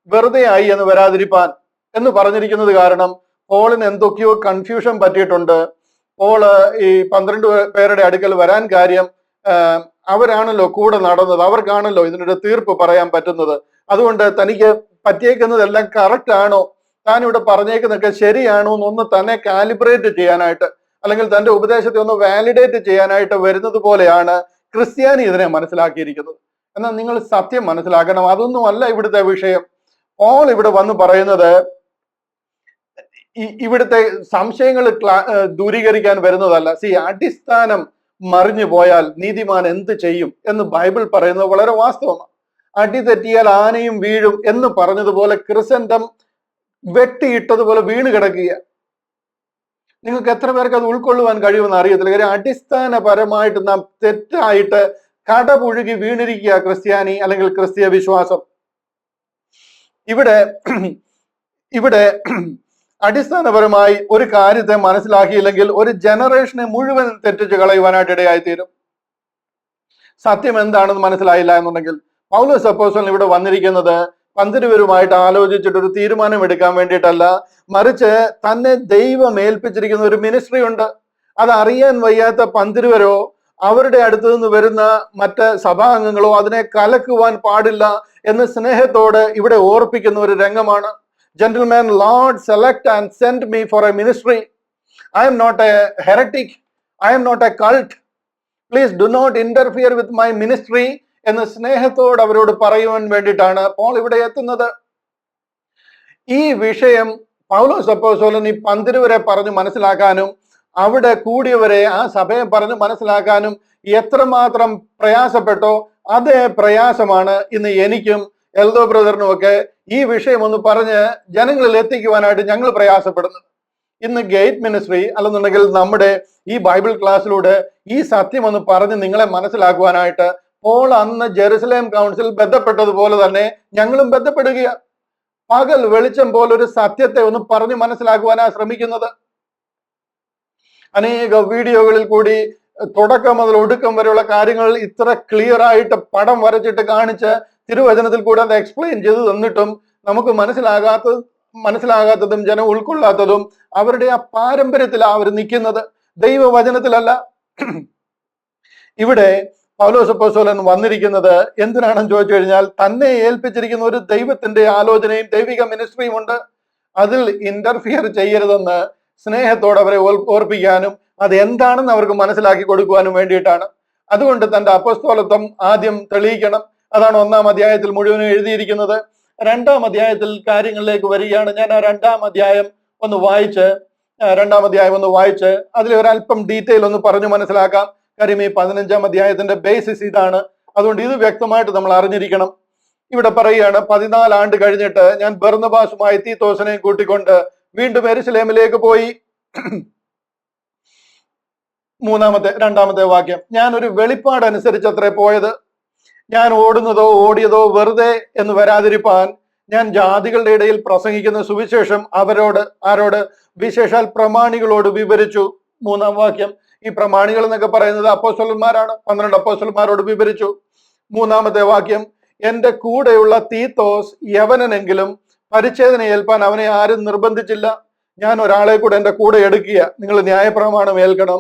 വെറുതെ ആയി എന്ന് വരാതിരിപ്പാൻ എന്ന് പറഞ്ഞിരിക്കുന്നത് കാരണം പോളിന് എന്തൊക്കെയോ കൺഫ്യൂഷൻ പറ്റിയിട്ടുണ്ട്. പോള് ഈ 12 പേരുടെ അടുക്കൽ വരാൻ കാര്യം അവരാണല്ലോ കൂടെ നടന്നത്, അവർക്കാണല്ലോ ഇതിനൊരു തീർപ്പ് പറയാൻ പറ്റുന്നത്. അതുകൊണ്ട് തനിക്ക് പറ്റിയേക്കുന്നതെല്ലാം കറക്റ്റ് ആണോ, താൻ ഇവിടെ പറഞ്ഞേക്കുന്നതൊക്കെ ശരിയാണോ എന്നൊന്ന് തന്നെ കാലിബ്രേറ്റ് ചെയ്യാനായിട്ട്, അല്ലെങ്കിൽ തന്റെ ഉപദേശത്തെ ഒന്ന് വാലിഡേറ്റ് ചെയ്യാനായിട്ട് വരുന്നത് പോലെയാണ് ക്രിസ്ത്യാനി ഇതിനെ മനസ്സിലാക്കിയിരിക്കുന്നത്. എന്നാൽ നിങ്ങൾ സത്യം മനസ്സിലാക്കണം, അതൊന്നുമല്ല ഇവിടുത്തെ വിഷയം. പോൾ ഇവിടെ വന്ന് പറയുന്നത് ഇവിടുത്തെ സംശയങ്ങൾ ദൂരീകരിക്കാൻ വരുന്നതല്ല. അടിസ്ഥാനം മറിഞ്ഞു പോയാൽ നീതിമാൻ എന്ത് ചെയ്യും എന്ന് ബൈബിൾ പറയുന്നത് വളരെ വാസ്തവമാണ്. അടി തെറ്റിയാൽ ആനയും വീഴും എന്ന് പറഞ്ഞതുപോലെ ക്രിസന്റം വെട്ടിയിട്ടതുപോലെ വീണ് കിടക്കുക. നിങ്ങൾക്ക് എത്ര പേർക്ക് അത് ഉൾക്കൊള്ളുവാൻ കഴിയുമെന്ന് അറിയത്തില്ല. കാര്യം അടിസ്ഥാനപരമായിട്ട് നാം തെറ്റായിട്ട് കടപുഴുകി വീണിരിക്കുക ക്രിസ്ത്യാനി അല്ലെങ്കിൽ ക്രിസ്തീയ വിശ്വാസം. ഇവിടെ അടിസ്ഥാനപരമായി ഒരു കാര്യത്തെ മനസ്സിലാക്കിയില്ലെങ്കിൽ ഒരു ജനറേഷനെ മുഴുവൻ തെറ്റിച്ച് കളയുവാനായിട്ട് ഇടയായിത്തീരും. സത്യം എന്താണെന്ന് മനസ്സിലായില്ല എന്നുണ്ടെങ്കിൽ പൗലോസ് അപ്പോസ്തലൻ ഇവിടെ വന്നിരിക്കുന്നത് 12 പേരുമായിട്ട് ആലോചിച്ചിട്ട് ഒരു തീരുമാനം എടുക്കാൻ വേണ്ടിയിട്ടല്ല, മറിച്ച് തന്നെ ദൈവം ഏൽപ്പിച്ചിരിക്കുന്ന ഒരു മിനിസ്ട്രി ഉണ്ട്. അത് അറിയാൻ വയ്യാത്ത 12 പേരോ അവരുടെ അടുത്ത് നിന്ന് വരുന്ന മറ്റ് സഭാംഗങ്ങളോ അതിനെ കലക്കുവാൻ പാടില്ല എന്ന് സ്നേഹത്തോടെ ഇവിടെ ഓർപ്പിക്കുന്ന ഒരു രംഗമാണ്. Gentlemen, Lord, select and send me for a ministry. I am not a heretic. I am not a cult. Please do not interfere with my ministry എന്ന് സ്നേഹത്തോട് അവരോട് പറയുവാൻ വേണ്ടിയിട്ടാണ് പോൾ ഇവിടെ എത്തുന്നത്. ഈ വിഷയം പൗലോസ് അപ്പോസ്തലൻ ഈ 12 പേരെ പറഞ്ഞു മനസ്സിലാക്കാനും അവിടെ കൂടിയവരെ ആ സഭയെ പറഞ്ഞു മനസ്സിലാക്കാനും എത്രമാത്രം പ്രയാസപ്പെട്ടോ അതേ പ്രയാസമാണ് ഇന്ന് എനിക്കും എൽദോ ബ്രദറിനും ഒക്കെ ഈ വിഷയം ഒന്ന് പറഞ്ഞ് ജനങ്ങളിൽ എത്തിക്കുവാനായിട്ട് ഞങ്ങൾ പ്രയാസപ്പെടുന്നത്. ഇന്ന് ഗേറ്റ് മിനിസ്ട്രി അല്ലെന്നുണ്ടെങ്കിൽ നമ്മുടെ ഈ ബൈബിൾ ക്ലാസ്സിലൂടെ ഈ സത്യം ഒന്ന് പറഞ്ഞ് നിങ്ങളെ മനസ്സിലാക്കുവാനായിട്ട് പോൾ അന്ന് ജെറുസലേം കൗൺസിൽ ബന്ധപ്പെട്ടതുപോലെ തന്നെ ഞങ്ങളും ബന്ധപ്പെടുക. പകൽ വെളിച്ചം പോലൊരു സത്യത്തെ ഒന്ന് പറഞ്ഞ് മനസ്സിലാക്കുവാനാണ് ശ്രമിക്കുന്നത്. അനേക വീഡിയോകളിൽ കൂടി തുടക്കം മുതൽ ഒടുക്കം വരെയുള്ള കാര്യങ്ങൾ ഇത്ര ക്ലിയർ ആയിട്ട് പടം വരച്ചിട്ട് കാണിച്ച് തിരുവചനത്തിൽ കൂടെ അത് എക്സ്പ്ലെയിൻ ചെയ്ത് തന്നിട്ടും നമുക്ക് മനസ്സിലാകാത്തതും ജനം ഉൾക്കൊള്ളാത്തതും അവരുടെ ആ പാരമ്പര്യത്തിലാണ് അവർ നിൽക്കുന്നത്, ദൈവവചനത്തിലല്ല. ഇവിടെ പൗലോസ് അപ്പോസ്തലൻ വന്നിരിക്കുന്നത് എന്തിനാണെന്ന് ചോദിച്ചു കഴിഞ്ഞാൽ തന്നെ ഏൽപ്പിച്ചിരിക്കുന്ന ഒരു ദൈവത്തിന്റെ ആലോചനയും ദൈവിക മിനിസ്ട്രിയും ഉണ്ട്. അതിൽ ഇന്റർഫിയർ ചെയ്യരുതെന്ന് സ്നേഹത്തോടെ അവരെ ഓർപ്പിക്കാനും അത് എന്താണെന്ന് അവർക്ക് മനസ്സിലാക്കി കൊടുക്കുവാനും വേണ്ടിയിട്ടാണ്. അതുകൊണ്ട് തന്റെ അപ്പസ്തോലത്വം ആദ്യം തെളിയിക്കണം. അതാണ് 1-ാം അധ്യായത്തിൽ മുഴുവനും എഴുതിയിരിക്കുന്നത്. 2-ാം അധ്യായത്തിൽ കാര്യങ്ങളിലേക്ക് വരികയാണ്. ഞാൻ ആ 2-ാം അധ്യായം ഒന്ന് വായിച്ച് അതിൽ ഒരല്പം ഡീറ്റെയിൽ ഒന്ന് പറഞ്ഞു മനസ്സിലാക്കാം. കാര്യം ഈ 15-ാം അധ്യായത്തിന്റെ ബേസിസ് ഇതാണ്. അതുകൊണ്ട് ഇത് വ്യക്തമായിട്ട് നമ്മൾ അറിഞ്ഞിരിക്കണം. ഇവിടെ പറയുകയാണ്, 14 ആണ്ട് കഴിഞ്ഞിട്ട് ഞാൻ ബർന്നബാസുമായി തീത്തോസിനെയും കൂട്ടിക്കൊണ്ട് വീണ്ടും യെരൂശലേമിലേക്ക് പോയി. 2-ാമത്തെ വാക്യം, ഞാൻ ഒരു വെളിപ്പാട് അനുസരിച്ചത്രേ പോയത്. ഞാൻ ഓടിയതോ വെറുതെ എന്ന് വരാതിരിപ്പാൻ ഞാൻ ജാതികളുടെ ഇടയിൽ പ്രസംഗിക്കുന്ന സുവിശേഷം ആരോട്? വിശേഷാൽ പ്രമാണികളോട് വിവരിച്ചു. 3-ാം വാക്യം, ഈ പ്രമാണികൾ എന്നൊക്കെ പറയുന്നത് അപ്പോസ്തലന്മാരാണ്. 12 അപ്പോസ്തലന്മാരോട് വിവരിച്ചു. 3-ാമത്തെ വാക്യം, എന്റെ കൂടെയുള്ള തീത്തോസ് യവനനെങ്കിലും പരിച്ഛേദന ഏൽപ്പാൻ അവനെ ആരും നിർബന്ധിച്ചില്ല. ഞാൻ ഒരാളെ കൂടെ എന്റെ കൂടെ എടുക്കുക. നിങ്ങൾ ന്യായപ്രമാണം ഏൽക്കണം,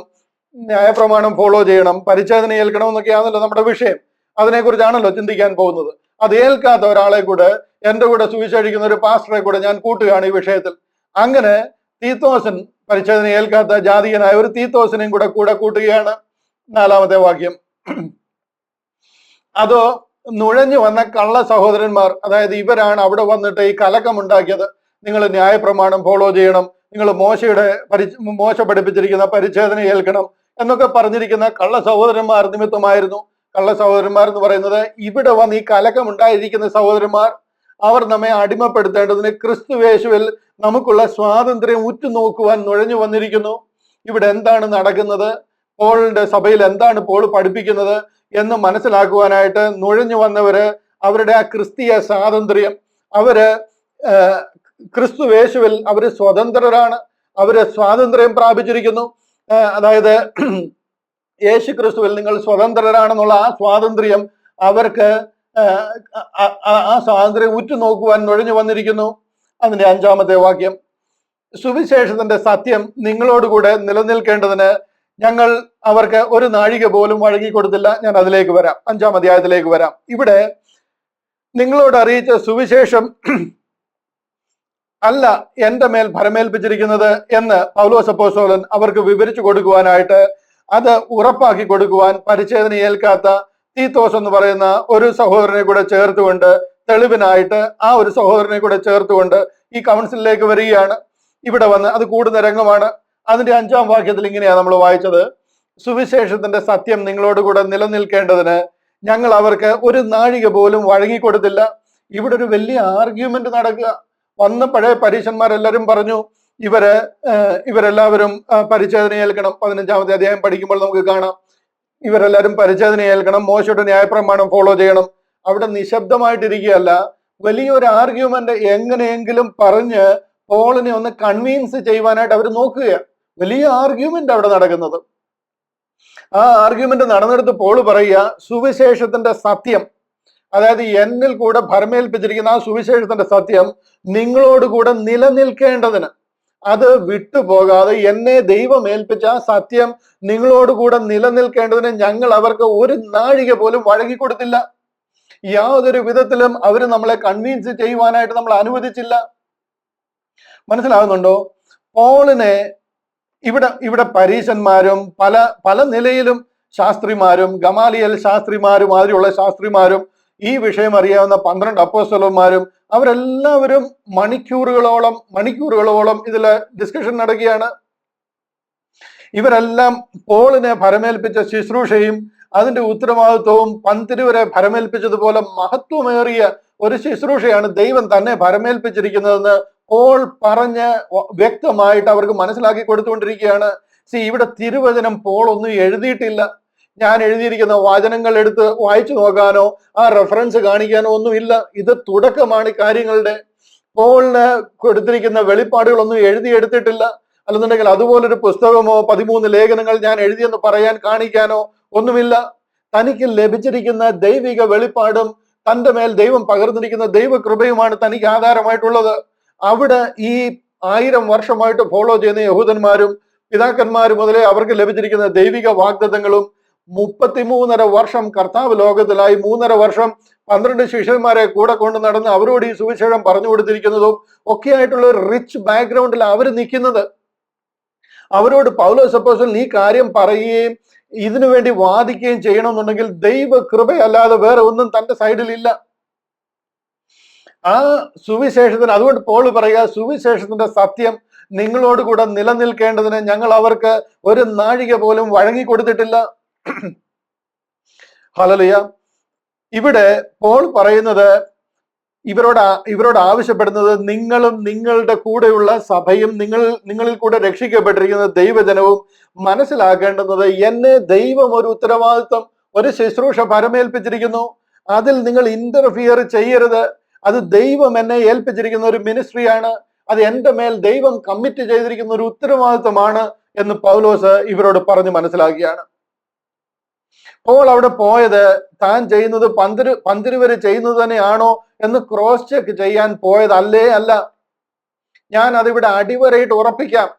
ന്യായപ്രമാണം ഫോളോ ചെയ്യണം, പരിച്ഛേദന ഏൽക്കണം എന്നൊക്കെയാണല്ലോ നമ്മുടെ വിഷയം. അതിനെക്കുറിച്ചാണല്ലോ ചിന്തിക്കാൻ പോകുന്നത്. അത് ഏൽക്കാത്ത ഒരാളെ കൂടെ എന്റെ കൂടെ സുവിശേഷിക്കുന്ന ഒരു പാസ്റ്ററെ കൂടെ ഞാൻ കൂട്ടുകയാണ് ഈ വിഷയത്തിൽ. അങ്ങനെ തീത്തോസൻ, പരിച്ഛേദന ഏൽക്കാത്ത ജാതീയനായ ഒരു തീത്തോസിനെയും കൂടെ കൂട്ടുകയാണ്. 4-ാമത്തെ വാക്യം, അതോ നുഴഞ്ഞു വന്ന കള്ള സഹോദരന്മാർ, അതായത് ഇവരാണ് അവിടെ വന്നിട്ട് ഈ കലക്കമുണ്ടാക്കിയത്. നിങ്ങൾ ന്യായപ്രമാണം ഫോളോ ചെയ്യണം, നിങ്ങൾ മോശ പഠിപ്പിച്ചിരിക്കുന്ന പരിച്ഛേദന ഏൽക്കണം എന്നൊക്കെ പറഞ്ഞിരിക്കുന്ന കള്ള സഹോദരന്മാർ നിമിത്തമായിരുന്നു. കള്ള സഹോദരന്മാർ എന്ന് പറയുന്നത് ഇവിടെ വന്ന് ഈ കലക്കമുണ്ടായിരിക്കുന്ന സഹോദരന്മാർ, അവർ നമ്മെ അടിമപ്പെടുത്തേണ്ടതിന് ക്രിസ്തുവേശുവിൽ നമുക്കുള്ള സ്വാതന്ത്ര്യം ഉറ്റുനോക്കുവാൻ നുഴഞ്ഞു വന്നിരിക്കുന്നു. ഇവിടെ എന്താണ് നടക്കുന്നത്, പോളിന്റെ സഭയിൽ എന്താണ് പോൾ പഠിപ്പിക്കുന്നത് എന്ന് മനസ്സിലാക്കുവാനായിട്ട് നുഴഞ്ഞു വന്നവര് അവരുടെ ആ ക്രിസ്തീയ സ്വാതന്ത്ര്യം, അവര് ക്രിസ്തുവേശുവിൽ അവര് സ്വതന്ത്രരാണ്, അവര് സ്വാതന്ത്ര്യം പ്രാപിച്ചിരിക്കുന്നു. അതായത് യേശു ക്രിസ്തുവിൽ നിങ്ങൾ സ്വതന്ത്രരാണെന്നുള്ള ആ സ്വാതന്ത്ര്യം അവർക്ക് ആ സ്വാതന്ത്ര്യം ഉറ്റുനോക്കുവാൻ നുഴഞ്ഞു വന്നിരിക്കുന്നു. അതിന്റെ 5-ാമത്തെ വാക്യം, സുവിശേഷത്തിന്റെ സത്യം നിങ്ങളോടുകൂടെ നിലനിൽക്കേണ്ടതിന് ഞങ്ങൾ അവർക്ക് ഒരു നാഴിക പോലും വഴങ്ങിക്കൊടുത്തില്ല. ഞാൻ അതിലേക്ക് വരാം, 5-ാം അധ്യായത്തിലേക്ക് വരാം. ഇവിടെ നിങ്ങളോട് അറിയിച്ച സുവിശേഷം അല്ല എന്റെ മേൽ ഭരമേൽപ്പിച്ചിരിക്കുന്നത് എന്ന് പൗലോസ് അപ്പോസ്തലൻ അവർക്ക് വിവരിച്ചു കൊടുക്കുവാനായിട്ട്, അത് ഉറപ്പാക്കി കൊടുക്കുവാൻ പരിച്ഛേദന ഏൽക്കാത്ത തീത്തോസ് എന്ന് പറയുന്ന ഒരു സഹോദരനെ കൂടെ ചേർത്തുകൊണ്ട്, തെളിവിനായിട്ട് ആ ഒരു സഹോദരനെ കൂടെ ചേർത്തുകൊണ്ട് ഈ കൗൺസിലിലേക്ക് വരികയാണ്. ഇവിടെ വന്ന് അത് കൂടുന്ന രംഗമാണ്. അതിന്റെ 5-ാം വാക്യത്തിൽ ഇങ്ങനെയാണ് നമ്മൾ വായിച്ചത്, സുവിശേഷത്തിന്റെ സത്യം നിങ്ങളോടുകൂടെ നിലനിൽക്കേണ്ടതിന് ഞങ്ങൾ അവർക്ക് ഒരു നാഴിക പോലും വഴങ്ങിക്കൊടുത്തില്ല. ഇവിടെ ഒരു വലിയ ആർഗ്യുമെന്റ് നടക്കുക. വന്ന പഴയ പരീശന്മാരെല്ലാരും പറഞ്ഞു ഇവരെല്ലാവരും പരിച്ഛേദന ഏൽക്കണം. 15-ാമത്തെ അധ്യായം പഠിക്കുമ്പോൾ നമുക്ക് കാണാം, ഇവരെല്ലാവരും പരിച്ഛേദന ഏൽക്കണം, മോശയുടെ ന്യായപ്രമാണം ഫോളോ ചെയ്യണം. അവിടെ നിശബ്ദമായിട്ടിരിക്കുകയല്ല, വലിയൊരു ആർഗ്യുമെന്റ് എങ്ങനെയെങ്കിലും പറഞ്ഞ് പോളിനെ ഒന്ന് കൺവീൻസ് ചെയ്യുവാനായിട്ട് അവർ നോക്കുക. വലിയ ആർഗ്യുമെന്റ് അവിടെ നടക്കുന്നത്. ആ ആർഗ്യുമെന്റ് നടന്നെടുത്ത് പോള് പറയുക, സുവിശേഷത്തിന്റെ സത്യം, അതായത് എന്നിൽ കൂടെ ഭരമേൽപ്പിച്ചിരിക്കുന്ന ആ സുവിശേഷത്തിന്റെ സത്യം നിങ്ങളോടുകൂടെ നിലനിൽക്കേണ്ടതിന്, അത് വിട്ടുപോകാതെ എന്നെ ദൈവം ഏൽപ്പിച്ച ആ സത്യം നിങ്ങളോടുകൂടെ നിലനിൽക്കേണ്ടതിന് ഞങ്ങൾ അവർക്ക് ഒരു നാഴിക പോലും വഴങ്ങിക്കൊടുത്തില്ല. യാതൊരു വിധത്തിലും അവര് നമ്മളെ കൺവീൻസ് ചെയ്യുവാനായിട്ട് നമ്മൾ അനുവദിച്ചില്ല. മനസ്സിലാകുന്നുണ്ടോ? പോളിനെ ഇവിടെ പരീശന്മാരും പല നിലയിലും ശാസ്ത്രിമാരും, ഗമാലിയൽ ശാസ്ത്രിമാരും മാതിരിയുള്ള ശാസ്ത്രിമാരും, ഈ വിഷയം അറിയാവുന്ന 12 അപ്പോസ്തലന്മാരും, അവരെല്ലാവരും മണിക്കൂറുകളോളം ഇതില് ഡിസ്കഷൻ നടക്കുകയാണ്. ഇവരെല്ലാം പോളിനെ ഭരമേൽപ്പിച്ച ശുശ്രൂഷയും അതിന്റെ ഉത്തരവാദിത്വവും പന്തിരുവരെ ഭരമേൽപ്പിച്ചതുപോലെ മഹത്വമേറിയ ഒരു ശുശ്രൂഷയാണ് ദൈവം തന്നെ ഭരമേൽപ്പിച്ചിരിക്കുന്നതെന്ന് പോൾ പറഞ്ഞ് വ്യക്തമായിട്ട് അവർക്ക് മനസ്സിലാക്കി കൊടുത്തുകൊണ്ടിരിക്കുകയാണ്. ഇവിടെ തിരുവചനം പോൾ ഒന്നും എഴുതിയിട്ടില്ല. ഞാൻ എഴുതിയിരിക്കുന്ന വചനങ്ങൾ എടുത്ത് വായിച്ചു നോക്കാനോ ആ റെഫറൻസ് കാണിക്കാനോ ഒന്നുമില്ല. ഇത് തുടക്കമാണ് ഈ കാര്യങ്ങളുടെ. പോളിന് കൊടുത്തിരിക്കുന്ന വെളിപ്പാടുകളൊന്നും എഴുതിയെടുത്തിട്ടില്ല. അല്ലെന്നുണ്ടെങ്കിൽ അതുപോലൊരു പുസ്തകമോ 13 ലേഖനങ്ങൾ ഞാൻ എഴുതിയെന്ന് പറയാൻ കാണിക്കാനോ ഒന്നുമില്ല. തനിക്ക് ലഭിച്ചിരിക്കുന്ന ദൈവിക വെളിപ്പാടും തന്റെ മേൽ ദൈവം പകർന്നിരിക്കുന്ന ദൈവകൃപയുമാണ് തനിക്ക് ആധാരമായിട്ടുള്ളത്. അവിടെ ഈ 1000 വർഷമായിട്ട് ഫോളോ ചെയ്യുന്ന യഹൂദന്മാരും പിതാക്കന്മാരും മുതലേ അവർക്ക് ലഭിച്ചിരിക്കുന്ന ദൈവിക വാഗ്ദത്തങ്ങളും 33.5 വർഷം കർത്താവ് ലോകത്തിലായി 3.5 വർഷം 12 ശിഷ്യന്മാരെ കൂടെ കൊണ്ട് നടന്ന് അവരോട് ഈ സുവിശേഷം പറഞ്ഞു കൊടുത്തിരിക്കുന്നതും ഒക്കെ ആയിട്ടുള്ള ഒരു റിച്ച് ബാക്ക്ഗ്രൗണ്ടിൽ അവർ നിൽക്കുന്നത്. അവരോട് പൗലോസ് അപ്പോസ്തലൻ ഈ കാര്യം പറയുകയും ഇതിനു വേണ്ടി വാദിക്കുകയും ചെയ്യണമെന്നുണ്ടെങ്കിൽ ദൈവ കൃപയല്ലാതെ വേറെ ഒന്നും തന്റെ സൈഡിലില്ല. ആ സുവിശേഷത്തിന്, അതുകൊണ്ട് പോൾ പറയുക, സുവിശേഷത്തിന്റെ സത്യം നിങ്ങളോട് കൂടെ നിലനിൽക്കേണ്ടതിന് ഞങ്ങൾ അവർക്ക് ഒരു നാഴിക പോലും വഴങ്ങിക്കൊടുത്തിട്ടില്ല. ഹല്ലേലൂയ. ഇവിടെ പോൾ പറയുന്നത്, ഇവരോട് ആവശ്യപ്പെടുന്നത്, നിങ്ങളും നിങ്ങളുടെ കൂടെയുള്ള സഭയും നിങ്ങളിൽ കൂടെ രക്ഷിക്കപ്പെട്ടിരിക്കുന്ന ദൈവജനവും മനസ്സിലാക്കേണ്ടുന്നത്, എന്നെ ദൈവം ഒരു ഉത്തരവാദിത്വം, ഒരു ശുശ്രൂഷ പരമേൽപ്പിച്ചിരിക്കുന്നു. അതിൽ നിങ്ങൾ ഇന്റർഫിയർ ചെയ്യരുത്. അത് ദൈവം എന്നെ ഏൽപ്പിച്ചിരിക്കുന്ന ഒരു മിനിസ്ട്രിയാണ്. അത് എൻ്റെ മേൽ ദൈവം കമ്മിറ്റ് ചെയ്തിരിക്കുന്ന ഒരു ഉത്തരവാദിത്വമാണ് എന്ന് പൗലോസ് ഇവരോട് പറഞ്ഞ് മനസ്സിലാക്കിയാണ്. പോൾ അവിടെ പോയത് താൻ ചെയ്യുന്നത് പന്തിരുവര് ചെയ്യുന്നത് തന്നെയാണോ എന്ന് ക്രോസ് ചെക്ക് ചെയ്യാൻ പോയത് അല്ല. ഞാൻ അതിവിടെ അടിവരയിട്ട് ഉറപ്പിക്കാം.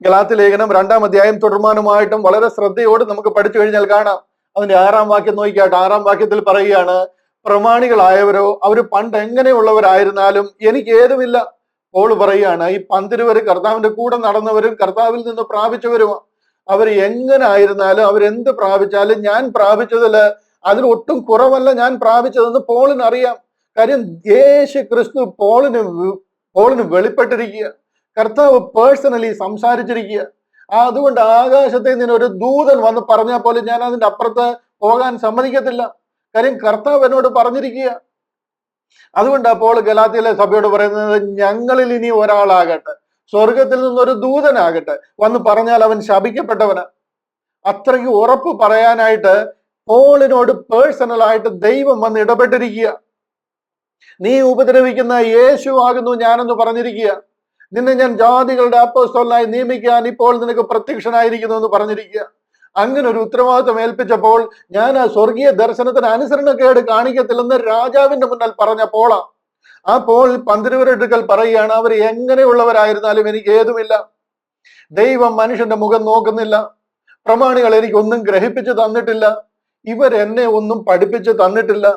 ഗലാത്യ ലേഖനം 2-ാം അധ്യായം തുടർമാനമായിട്ടും വളരെ ശ്രദ്ധയോട് നമുക്ക് പഠിച്ചു കഴിഞ്ഞാൽ കാണാം. അതിന്റെ 6-ാം വാക്യം നോക്കിയാട്ട് 6-ാം വാക്യത്തിൽ പറയുകയാണ്, പ്രമാണികളായവരോ അവർ പണ്ട് എങ്ങനെയുള്ളവരായിരുന്നാലും എനിക്ക് ഏതുമില്ല. പോൾ പറയുകയാണ്, ഈ പന്തിരുവര് കർത്താവിന്റെ കൂടെ നടന്നവരും കർത്താവിൽ നിന്ന് പ്രാപിച്ചവരുമാണ്. അവർ എങ്ങനെ ആയിരുന്നാലും അവരെന്ത് പ്രാപിച്ചാലും ഞാൻ പ്രാപിച്ചതില് അതിൽ ഒട്ടും കുറവല്ല ഞാൻ പ്രാപിച്ചതെന്ന് പോളിന് അറിയാം. കാര്യം യേശു ക്രിസ്തു പോളിന് വെളിപ്പെട്ടിരിക്കുക, കർത്താവ് പേഴ്സണലി സംസാരിച്ചിരിക്കുക. അതുകൊണ്ട് ആകാശത്തെ നിന്ന് ഒരു ദൂതൻ വന്ന് പറഞ്ഞാൽ പോലും ഞാൻ അതിന്റെ അപ്പുറത്ത് പോകാൻ സമ്മതിക്കത്തില്ല. കാര്യം കർത്താവ് എന്നോട് പറഞ്ഞിരിക്കുക. അതുകൊണ്ട് അപ്പോൾ ഗലാത്യയിലെ സഭയോട് പറയുന്നത്, ഞങ്ങളിൽ ഇനി ഒരാളാകട്ടെ, സ്വർഗത്തിൽ നിന്നൊരു ദൂതനാകട്ടെ വന്ന് പറഞ്ഞാൽ അവൻ ശപിക്കപ്പെട്ടവന്. അത്രയ്ക്ക് ഉറപ്പ് പറയാനായിട്ട് പോളിനോട് പേഴ്സണലായിട്ട് ദൈവം വന്ന് ഇടപെട്ടിരിക്കുക. നീ ഉപദ്രവിക്കുന്ന യേശു ആകുന്നു ഞാനെന്ന് പറഞ്ഞിരിക്കുക. നിന്നെ ഞാൻ ജാതികളുടെ അപ്പോസ്തലനായി നിയമിക്കാൻ ഇപ്പോൾ നിനക്ക് പ്രത്യക്ഷനായിരിക്കുന്നു എന്ന് പറഞ്ഞിരിക്കുക. അങ്ങനെ ഒരു ഉത്തരവാദിത്വം ഏൽപ്പിച്ചപ്പോൾ ഞാൻ ആ സ്വർഗീയ ദർശനത്തിന് അനുസരണക്കേട് കാണിക്കത്തില്ലെന്ന് രാജാവിന്റെ മുന്നിൽ പറഞ്ഞ പോളാ. ആ പോൾ പന്തിരുവരെടുക്കൽ പറയുകയാണ്, അവർ എങ്ങനെയുള്ളവരായിരുന്നാലും എനിക്ക് ഏതുമില്ല. ദൈവം മനുഷ്യന്റെ മുഖം നോക്കുന്നില്ല. പ്രമാണികൾ എനിക്കൊന്നും ഗ്രഹിപ്പിച്ചു തന്നിട്ടില്ല. ഇവരെന്നെ ഒന്നും പഠിപ്പിച്ചു തന്നിട്ടില്ല.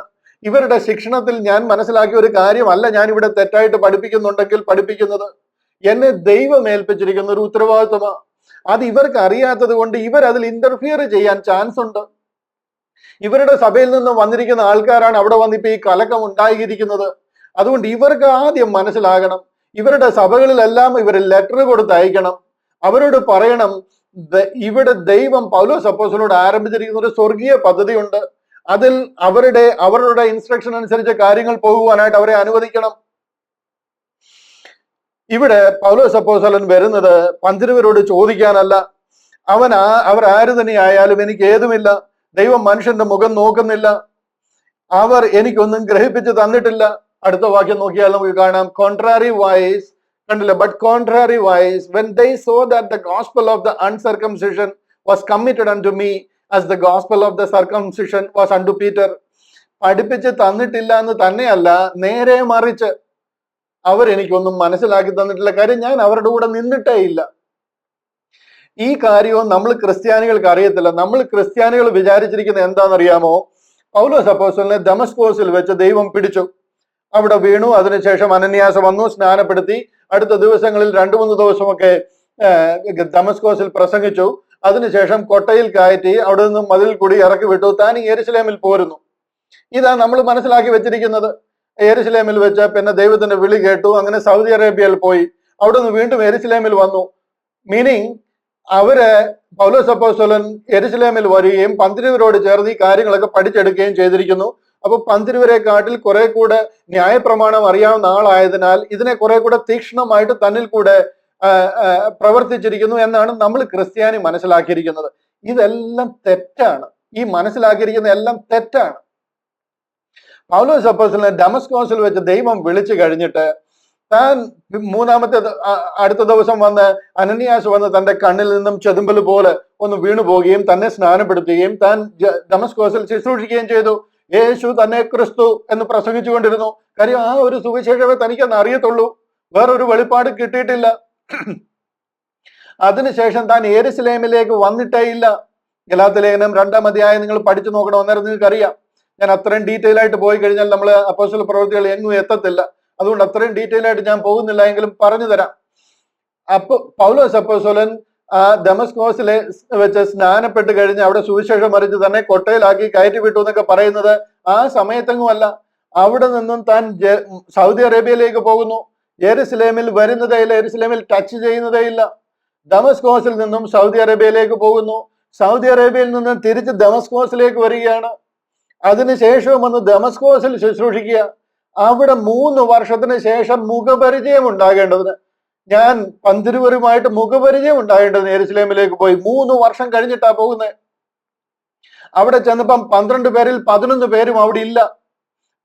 ഇവരുടെ ശിക്ഷണത്തിൽ ഞാൻ മനസ്സിലാക്കിയ ഒരു കാര്യമല്ല ഞാൻ ഇവിടെ തെറ്റായിട്ട് പഠിപ്പിക്കുന്നുണ്ടെങ്കിൽ പഠിപ്പിക്കുന്നത്. എന്നെ ദൈവം ഏൽപ്പിച്ചിരിക്കുന്ന ഒരു ഉത്തരവാദിത്വമാണ്. അത് ഇവർക്ക് അറിയാത്തത് കൊണ്ട് ഇവരതിൽ ഇന്റർഫിയർ ചെയ്യാൻ ചാൻസ് ഉണ്ട്. ഇവരുടെ സഭയിൽ നിന്ന് വന്നിരിക്കുന്ന ആൾക്കാരാണ് അവിടെ വന്നിപ്പോ ഈ കലക്കം ഉണ്ടായിരിക്കുന്നത്. അതുകൊണ്ട് ഇവർക്ക് ആദ്യം മനസ്സിലാകണം, ഇവരുടെ സഭകളിലെല്ലാം ഇവർ ലെറ്റർ കൊടുത്ത് അയക്കണം. അവരോട് പറയണം, ഇവിടെ ദൈവം പൗലോസ് അപ്പോസ്തലനോട് ആരംഭിച്ചിരിക്കുന്ന ഒരു സ്വർഗീയ പദ്ധതിയുണ്ട്. അതിൽ അവരുടെ ഇൻസ്ട്രക്ഷൻ അനുസരിച്ച് കാര്യങ്ങൾ പോകുവാനായിട്ട് അവരെ അനുവദിക്കണം. ഇവിടെ പൗലോസ് അപ്പോസ്തലൻ വരുന്നത് പന്തിരുവരോട് ചോദിക്കാനല്ല. അവർ ആര് തന്നെ ആയാലും എനിക്ക് ഏതുമില്ല. ദൈവം മനുഷ്യന്റെ മുഖം നോക്കുന്നില്ല. അവർ എനിക്കൊന്നും ഗ്രഹിപ്പിച്ച് തന്നിട്ടില്ല. അടുത്ത വാക്യം നോക്കിയാൽ നമുക്ക് കാണാം, കോൺട്രാറി വൈസ്, കണ്ടില്ല, but കോൺട്രാറി vice when they saw that the gospel of the uncircumcision was committed unto me as the gospel of the circumcision was unto Peter. പഠിപ്പിച്ച് തന്നിട്ടില്ല എന്ന് തന്നെയല്ല, നേരെ മറിച്ച് അവർ എനിക്കൊന്നും മനസ്സിലാക്കി തന്നിട്ടില്ല. കാര്യം ഞാൻ അവരുടെ കൂടെ നിന്നിട്ടേ ഇല്ല. ഈ കാര്യവും നമ്മൾ ക്രിസ്ത്യാനികൾക്ക് അറിയത്തില്ല. നമ്മൾ ക്രിസ്ത്യാനികൾ വിചാരിച്ചിരിക്കുന്നത് എന്താണെന്നറിയാമോ? പൗലോസ് അപ്പോസ്തലനെ ദമസ്കോസിൽ വെച്ച് ദൈവം പിടിച്ചു, അവിടെ വീണു. അതിനുശേഷം അനന്യാസ് വന്നു, സ്നാനപ്പെടുത്തി. അടുത്ത ദിവസങ്ങളിൽ 2-3 ദിവസമൊക്കെ ദമസ്കോസിൽ പ്രസംഗിച്ചു. അതിനുശേഷം കൊട്ടയിൽ കയറ്റി അവിടെ നിന്ന് മതിൽ കൂടി ഇറക്കി വിട്ടു. താൻ യെരുശലേമിൽ പോരുന്നു. ഇതാ നമ്മൾ മനസ്സിലാക്കി വെച്ചിരിക്കുന്നത്. യെരുശലേമിൽ വെച്ച് പിന്നെ ദൈവത്തിന്റെ വിളി കേട്ടു. അങ്ങനെ സൗദി അറേബ്യയിൽ പോയി. അവിടെ നിന്ന് വീണ്ടും യെരുശലേമിൽ വന്നു. മീനിങ് പൗലോസ് അപ്പോസ്തലൻ യെരുശലേമിൽ വരികയും പന്തിരുവരോട് ചേർന്ന് ഈ കാര്യങ്ങളൊക്കെ പഠിച്ചെടുക്കുകയും ചെയ്തിരിക്കുന്നു. അപ്പൊ പന്തിരുവരെക്കാട്ടിൽ കുറെ കൂടെ ന്യായപ്രമാണം അറിയാവുന്ന ആളായതിനാൽ ഇതിനെ കുറെ കൂടെ തീക്ഷ്ണമായിട്ട് തന്നിൽ കൂടെ പ്രവർത്തിച്ചിരിക്കുന്നു എന്നാണ് നമ്മൾ ക്രിസ്ത്യാനി മനസ്സിലാക്കിയിരിക്കുന്നത്. ഇതെല്ലാം തെറ്റാണ്. ഈ മനസ്സിലാക്കിയിരിക്കുന്ന എല്ലാം തെറ്റാണ്. പൗലോസ് അപ്പോസ്തലനെ ഡമസ്കോസിൽ വെച്ച് ദൈവം വിളിച്ചു കഴിഞ്ഞിട്ട് താൻ അടുത്ത ദിവസം വന്ന് അനന്യാസ് വന്ന് തന്റെ കണ്ണിൽ നിന്നും ചെതുമ്പൽ പോലെ ഒന്ന് വീണു പോവുകയും തന്നെ സ്നാനപ്പെടുത്തുകയും താൻ ഡമസ്കോസിൽ ശുശ്രൂഷിക്കുകയും ചെയ്തു. യേശു തന്നെ ക്രിസ്തു എന്ന് പ്രസംഗിച്ചു കൊണ്ടിരുന്നു. കാര്യം ആ ഒരു സുവിശേഷമേ തനിക്കെന്ന് അറിയത്തുള്ളൂ, വേറൊരു വെളിപ്പാട് കിട്ടിയിട്ടില്ല. അതിനുശേഷം താൻ യെരുശലേമിലേക്ക് വന്നിട്ടേ ഇല്ല. ഗലാത്യ ലേഖനം 2-ാം അധ്യായം നിങ്ങൾ പഠിച്ചു നോക്കണം, അന്നേരം നിങ്ങൾക്ക് അറിയാം. ഞാൻ അത്രയും ഡീറ്റെയിൽ ആയിട്ട് പോയി കഴിഞ്ഞാൽ നമ്മൾ അപ്പോസ്തല പ്രവൃത്തികൾ എങ്ങും എത്തത്തില്ല. അതുകൊണ്ട് അത്രയും ഡീറ്റെയിൽ ആയിട്ട് ഞാൻ പോകുന്നില്ല, എങ്കിലും പറഞ്ഞു തരാം. അപ്പൊ പൗലോസ് അപ്പോസ്തലൻ ദമസ്കോസിലെ വെച്ച് സ്നാനപ്പെട്ട് കഴിഞ്ഞ് അവിടെ സുവിശേഷം അറിയിച്ച് തന്നെ കൊട്ടയിലാക്കി കയറ്റി വിട്ടു എന്നൊക്കെ പറയുന്നത് ആ സമയത്തെങ്ങുമല്ല. അവിടെ നിന്നും താൻ സൗദി അറേബ്യയിലേക്ക് പോകുന്നു. യെരുസലേമിൽ വരുന്നതേ ഇല്ല, യെരുസലേമിൽ ടച്ച് ചെയ്യുന്നതേ ഇല്ല. ദമസ്കോസിൽ നിന്നും സൗദി അറേബ്യയിലേക്ക് പോകുന്നു. സൗദി അറേബ്യയിൽ നിന്നും തിരിച്ച് ദമസ്കോസിലേക്ക് വരികയാണ്. അതിനുശേഷവും വന്ന് ദമസ്കോസിൽ ശുശ്രൂഷിക്കുക. അവിടെ 3 വർഷത്തിന് ശേഷം മുഖപരിചയം ഉണ്ടാകേണ്ടതിന്, ഞാൻ പന്തിരുവരുമായിട്ട് മുഖപരിചയം ഉണ്ടാകേണ്ടതിന് യെരുസലേമിലേക്ക് പോയി. 3 വർഷം കഴിഞ്ഞിട്ടാ പോകുന്നത്. അവിടെ ചെന്നപ്പം 12 പേരിൽ 11 പേരും അവിടെ ഇല്ല.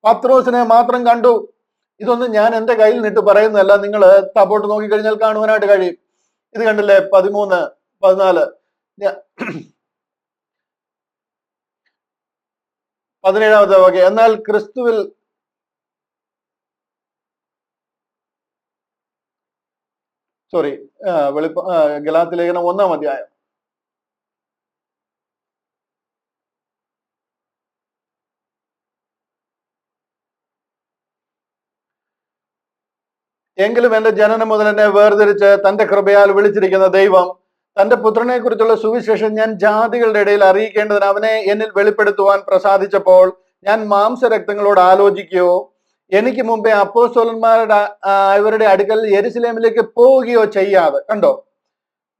പത്രോസിനെ മാത്രം കണ്ടു. ഇതൊന്നും ഞാൻ എന്റെ കയ്യിൽ നിന്നിട്ട് പറയുന്നതല്ല, നിങ്ങൾ താപോട്ട് നോക്കിക്കഴിഞ്ഞാൽ കാണുവാനായിട്ട് കഴിയും. ഇത് കണ്ടില്ലേ, 13, 14, 17 വാക്യം. എന്നാൽ ക്രിസ്തുവിൽ ഗലാത്യ ലേഖനം 1-ാം അധ്യായം. എങ്കിലും എന്റെ ജനനം മുതൽ എന്നെ വേർതിരിച്ച് തന്റെ കൃപയാൽ വിളിച്ചിരിക്കുന്ന ദൈവം തന്റെ പുത്രനെ കുറിച്ചുള്ള സുവിശേഷം ഞാൻ ജാതികളുടെ ഇടയിൽ അറിയിക്കേണ്ടതിന് അവനെ എന്നിൽ വെളിപ്പെടുത്തുവാൻ പ്രസാദിച്ചപ്പോൾ ഞാൻ മാംസരക്തങ്ങളോട് ആലോചിക്കുകയോ എനിക്ക് മുമ്പേ അപ്പോസ്തലന്മാരുടെ ഇവരുടെ അടുക്കൽ യെരുസലേമിലേക്ക് പോവുകയോ ചെയ്യാതെ. കണ്ടോ,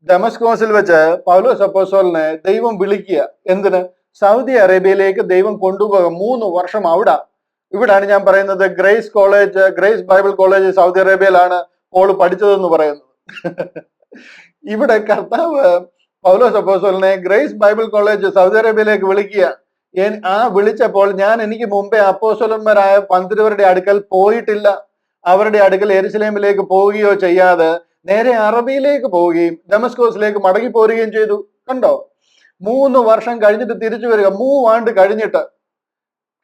ദമസ്കോസിൽ വെച്ച് പൗലോസ് അപ്പോസ്തലനെ ദൈവം വിളിക്കുക. എന്തിന്? സൗദി അറേബ്യയിലേക്ക് ദൈവം കൊണ്ടുപോകാം. 3 വർഷം അവിടെ. ഇവിടാണ് ഞാൻ പറയുന്നത് ഗ്രേസ് ബൈബിൾ കോളേജ് സൗദി അറേബ്യയിലാണ് പോള് പഠിച്ചതെന്ന് പറയുന്നത്. ഇവിടെ കർത്താവ് പൗലോസ് അപ്പോസ്തലനെ ഗ്രേസ് ബൈബിൾ കോളേജ് സൗദി അറേബ്യയിലേക്ക് വിളിക്കുക. വിളിച്ചപ്പോൾ ഞാൻ എനിക്ക് മുമ്പേ അപ്പോസ്തലന്മാരായ 12 അടുക്കൽ പോയിട്ടില്ല. അവരുടെ അടുക്കൽ യെരുസലേമിലേക്ക് പോവുകയോ ചെയ്യാതെ നേരെ അറബിയിലേക്ക് പോവുകയും ദമസ്കോസിലേക്ക് മടങ്ങി പോരുകയും ചെയ്തു. കണ്ടോ, 3 വർഷം കഴിഞ്ഞിട്ട് തിരിച്ചു വരിക. 3 ആണ്ട് കഴിഞ്ഞിട്ട്